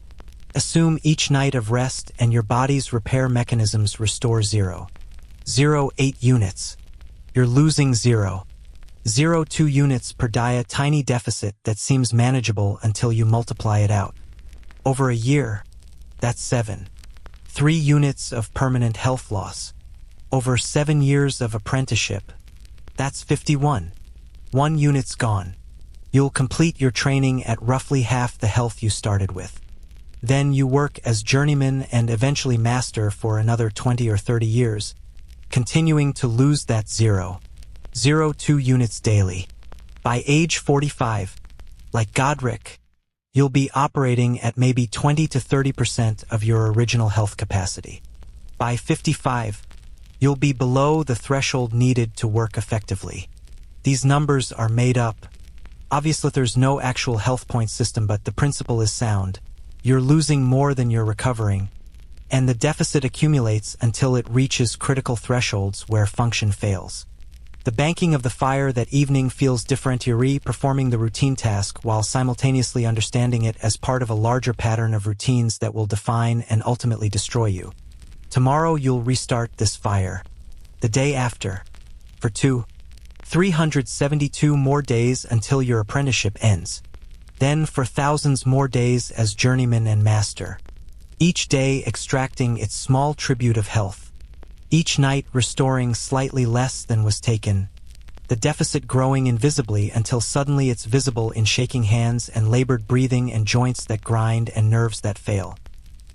Assume each night of rest and your body's repair mechanisms restore 0.08 units. You're losing 0.02 units per day, a tiny deficit that seems manageable until you multiply it out. Over a year, that's 7.3 units of permanent health loss. Over 7 years of apprenticeship, that's 51 units gone. You'll complete your training at roughly half the health you started with. Then you work as journeyman and eventually master for another 20 or 30 years, continuing to lose that 0.02 units daily. By age 45, like Godric, you'll be operating at maybe 20 to 30% of your original health capacity. By 55, you'll be below the threshold needed to work effectively. These numbers are made up. Obviously, there's no actual health point system, but the principle is sound. you're losing more than you're recovering, and the deficit accumulates until it reaches critical thresholds where function fails. The banking of the fire that evening feels differentiary, performing the routine task while simultaneously understanding it as part of a larger pattern of routines that will define and ultimately destroy you. Tomorrow you'll restart this fire. The day after. For 372 more days until your apprenticeship ends. Then for thousands more days as journeyman and master. Each day extracting its small tribute of health. Each night restoring slightly less than was taken. The deficit growing invisibly until suddenly it's visible in shaking hands and labored breathing and joints that grind and nerves that fail.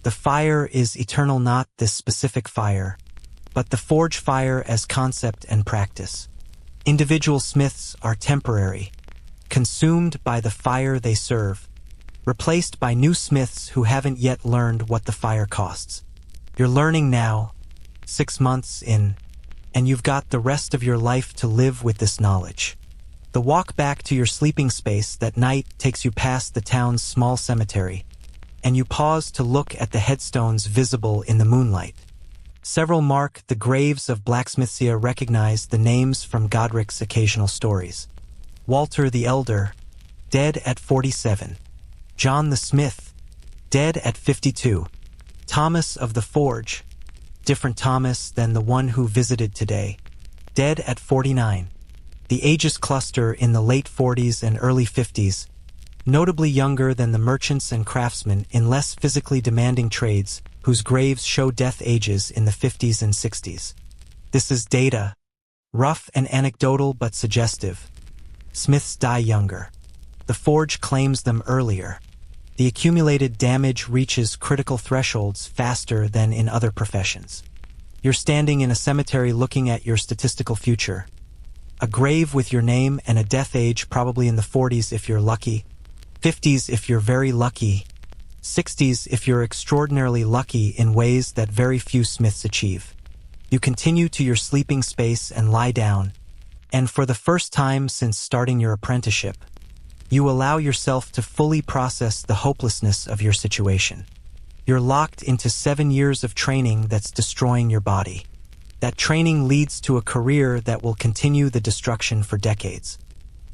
The fire is eternal, not this specific fire, but the forge fire as concept and practice. Individual smiths are temporary, consumed by the fire they serve, replaced by new smiths who haven't yet learned what the fire costs. You're learning now, 6 months in, and you've got the rest of your life to live with this knowledge. The walk back to your sleeping space that night takes you past the town's small cemetery, and you pause to look at the headstones visible in the moonlight. Several mark the graves of Blacksmiths recognize the names from Godric's occasional stories. Walter the Elder, dead at 47. John the Smith, dead at 52. Thomas of the Forge, different Thomas than the one who visited today, dead at 49. The ages cluster in the late 40s and early 50s, notably younger than the merchants and craftsmen in less physically demanding trades whose graves show death ages in the 50s and 60s. This is data, rough and anecdotal but suggestive. Smiths die younger. The forge claims them earlier. The accumulated damage reaches critical thresholds faster than in other professions. You're standing in a cemetery looking at your statistical future. A grave with your name and a death age probably in the 40s if you're lucky, 50s if you're very lucky, 60s if you're extraordinarily lucky in ways that very few smiths achieve. You continue to your sleeping space and lie down, and for the first time since starting your apprenticeship, you allow yourself to fully process the hopelessness of your situation. You're locked into 7 years of training that's destroying your body. That training leads to a career that will continue the destruction for decades.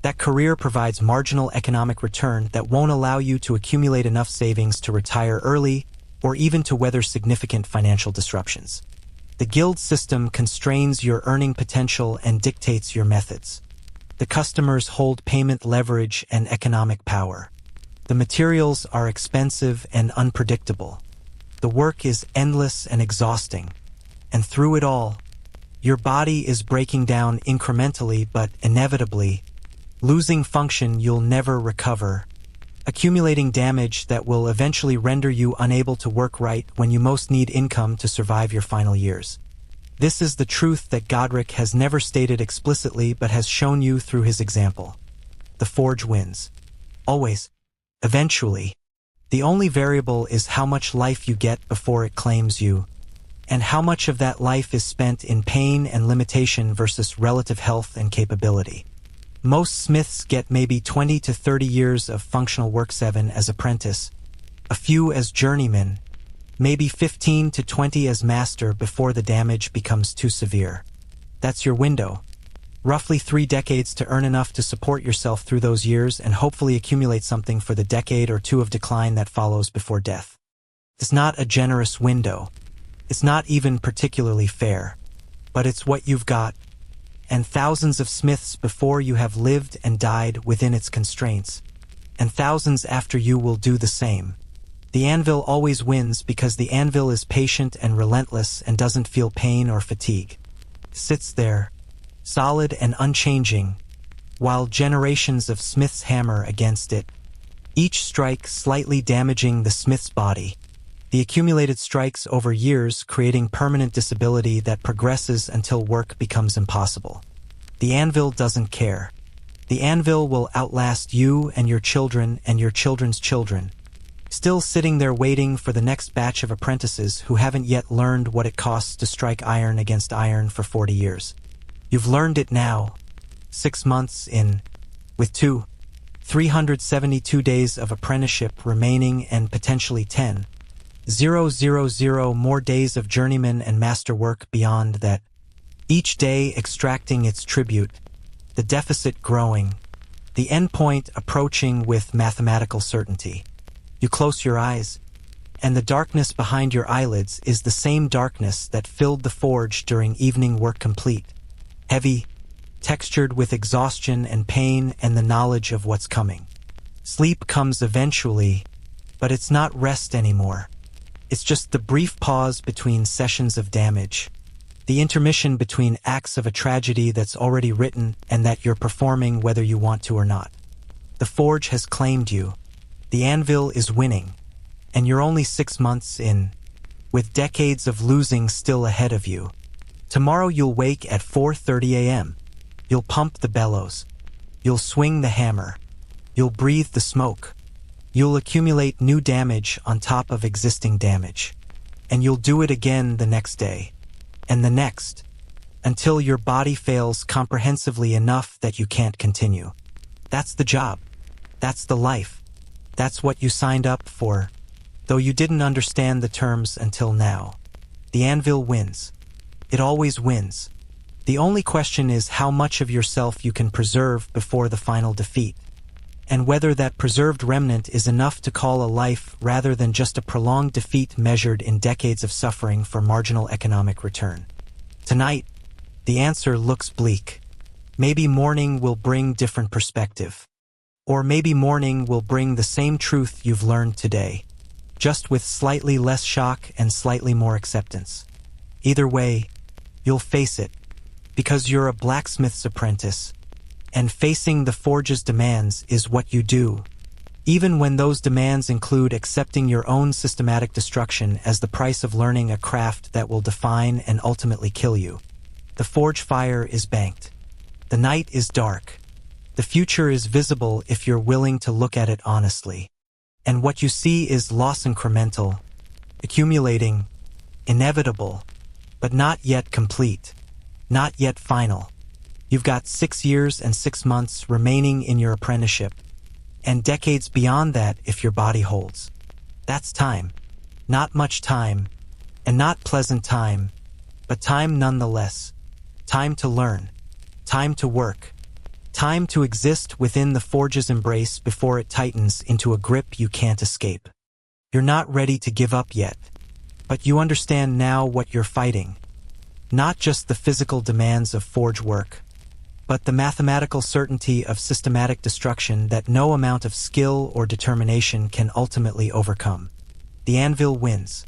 That career provides marginal economic return that won't allow you to accumulate enough savings to retire early or even to weather significant financial disruptions. The guild system constrains your earning potential and dictates your methods. The customers hold payment leverage and economic power. The materials are expensive and unpredictable. The work is endless and exhausting. And through it all, your body is breaking down incrementally but inevitably, losing function you'll never recover, accumulating damage that will eventually render you unable to work right when you most need income to survive your final years. This is the truth that Godric has never stated explicitly but has shown you through his example. The forge wins. Always. Eventually. The only variable is how much life you get before it claims you, and how much of that life is spent in pain and limitation versus relative health and capability. Most smiths get maybe 20 to 30 years of functional work, 7 as apprentice, a few as journeyman, maybe 15 to 20 as master before the damage becomes too severe. That's your window. Roughly 3 decades to earn enough to support yourself through those years and hopefully accumulate something for the decade or 2 of decline that follows before death. It's not a generous window. It's not even particularly fair. But it's what you've got, and thousands of smiths before you have lived and died within its constraints, and thousands after you will do the same. The anvil always wins because the anvil is patient and relentless and doesn't feel pain or fatigue. Sits there, solid and unchanging, while generations of smiths hammer against it, each strike slightly damaging the smith's body. The accumulated strikes over years creating permanent disability that progresses until work becomes impossible. The anvil doesn't care. The anvil will outlast you and your children and your children's children, still sitting there waiting for the next batch of apprentices who haven't yet learned what it costs to strike iron against iron for 40 years. You've learned it now, 6 months in, with 372 days of apprenticeship remaining and potentially 10,000 more days of journeyman and master work beyond that. Each day extracting its tribute, the deficit growing, the endpoint approaching with mathematical certainty. You close your eyes, and the darkness behind your eyelids is the same darkness that filled the forge during evening work complete. Heavy, textured with exhaustion and pain and the knowledge of what's coming. Sleep comes eventually, but it's not rest anymore. It's just the brief pause between sessions of damage, the intermission between acts of a tragedy that's already written and that you're performing whether you want to or not. The forge has claimed you. The anvil is winning, and you're only 6 months in, with decades of losing still ahead of you. Tomorrow you'll wake at 4:30 a.m. You'll pump the bellows. You'll swing the hammer. You'll breathe the smoke. You'll accumulate new damage on top of existing damage. And you'll do it again the next day. And the next. Until your body fails comprehensively enough that you can't continue. That's the job. That's the life. That's what you signed up for. Though you didn't understand the terms until now. The anvil wins. It always wins. The only question is how much of yourself you can preserve before the final defeat, and whether that preserved remnant is enough to call a life rather than just a prolonged defeat measured in decades of suffering for marginal economic return. Tonight, the answer looks bleak. Maybe morning will bring different perspective. Or maybe morning will bring the same truth you've learned today, just with slightly less shock and slightly more acceptance. Either way, you'll face it. Because you're a blacksmith's apprentice, and facing the forge's demands is what you do, even when those demands include accepting your own systematic destruction as the price of learning a craft that will define and ultimately kill you. The forge fire is banked. The night is dark. The future is visible if you're willing to look at it honestly. And what you see is loss incremental, accumulating, inevitable, but not yet complete. Not yet final. You've got 6 years and 6 months remaining in your apprenticeship, and decades beyond that if your body holds. That's time. Not much time, and not pleasant time, but time nonetheless. Time to learn. Time to work. Time to exist within the forge's embrace before it tightens into a grip you can't escape. You're not ready to give up yet, but you understand now what you're fighting. Not just the physical demands of forge work, but the mathematical certainty of systematic destruction that no amount of skill or determination can ultimately overcome. The anvil wins,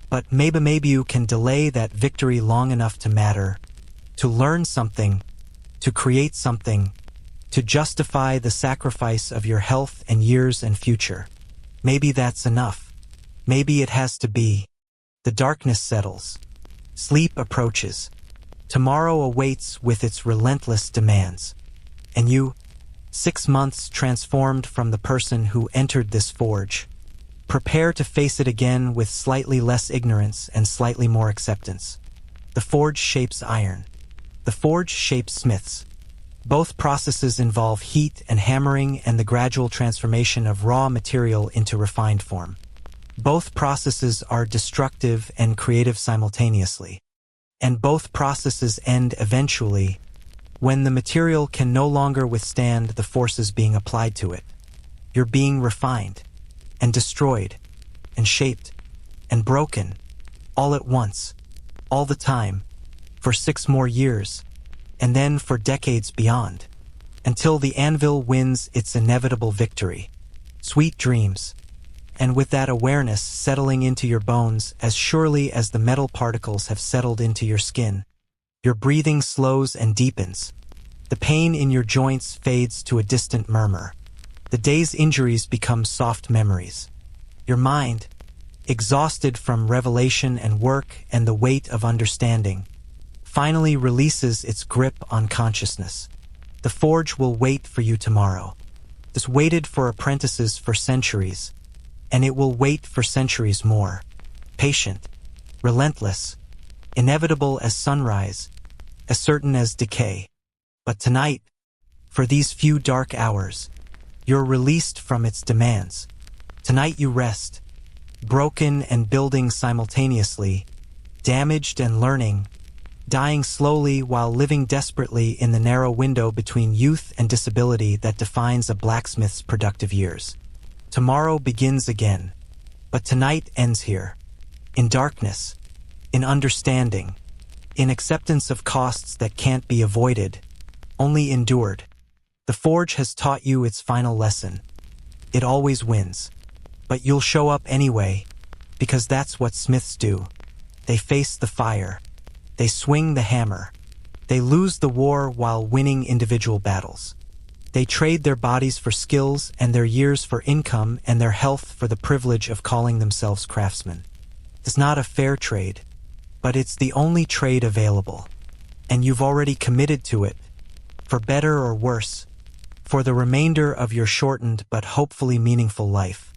but maybe you can delay that victory long enough to matter, to learn something, to create something, to justify the sacrifice of your health and years and future. Maybe that's enough. Maybe it has to be. The darkness settles. Sleep approaches. Tomorrow awaits with its relentless demands. And you, 6 months transformed from the person who entered this forge, prepare to face it again with slightly less ignorance and slightly more acceptance. The forge shapes iron. The forge shapes smiths. Both processes involve heat and hammering and the gradual transformation of raw material into refined form. Both processes are destructive and creative simultaneously. And both processes end eventually when the material can no longer withstand the forces being applied to it. You're being refined and destroyed and shaped and broken all at once, all the time, for 6 more years, and then for decades beyond, until the anvil wins its inevitable victory. Sweet dreams. And with that awareness settling into your bones as surely as the metal particles have settled into your skin, your breathing slows and deepens. The pain in your joints fades to a distant murmur. The day's injuries become soft memories. Your mind, exhausted from revelation and work and the weight of understanding, finally releases its grip on consciousness. The forge will wait for you tomorrow. It's waited for apprentices for centuries, and it will wait for centuries more. Patient, relentless, inevitable as sunrise, as certain as decay. But tonight, for these few dark hours, You're released from its demands. Tonight you rest, broken and building simultaneously, damaged and learning, dying slowly while living desperately in the narrow window between youth and disability that defines a blacksmith's productive years. Tomorrow begins again, but tonight ends here, in darkness, in understanding, in acceptance of costs that can't be avoided, only endured. The forge has taught you its final lesson. It always wins. But you'll show up anyway, because that's what smiths do. They face the fire. They swing the hammer. They lose the war while winning individual battles. They trade their bodies for skills and their years for income and their health for the privilege of calling themselves craftsmen. It's not a fair trade, but it's the only trade available. And you've already committed to it, for better or worse, for the remainder of your shortened but hopefully meaningful life.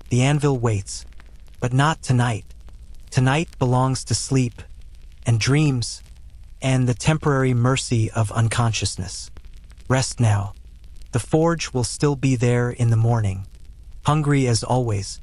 The anvil waits, but not tonight. Tonight belongs to sleep, and dreams, and the temporary mercy of unconsciousness. Rest now. The forge will still be there in the morning, hungry as always,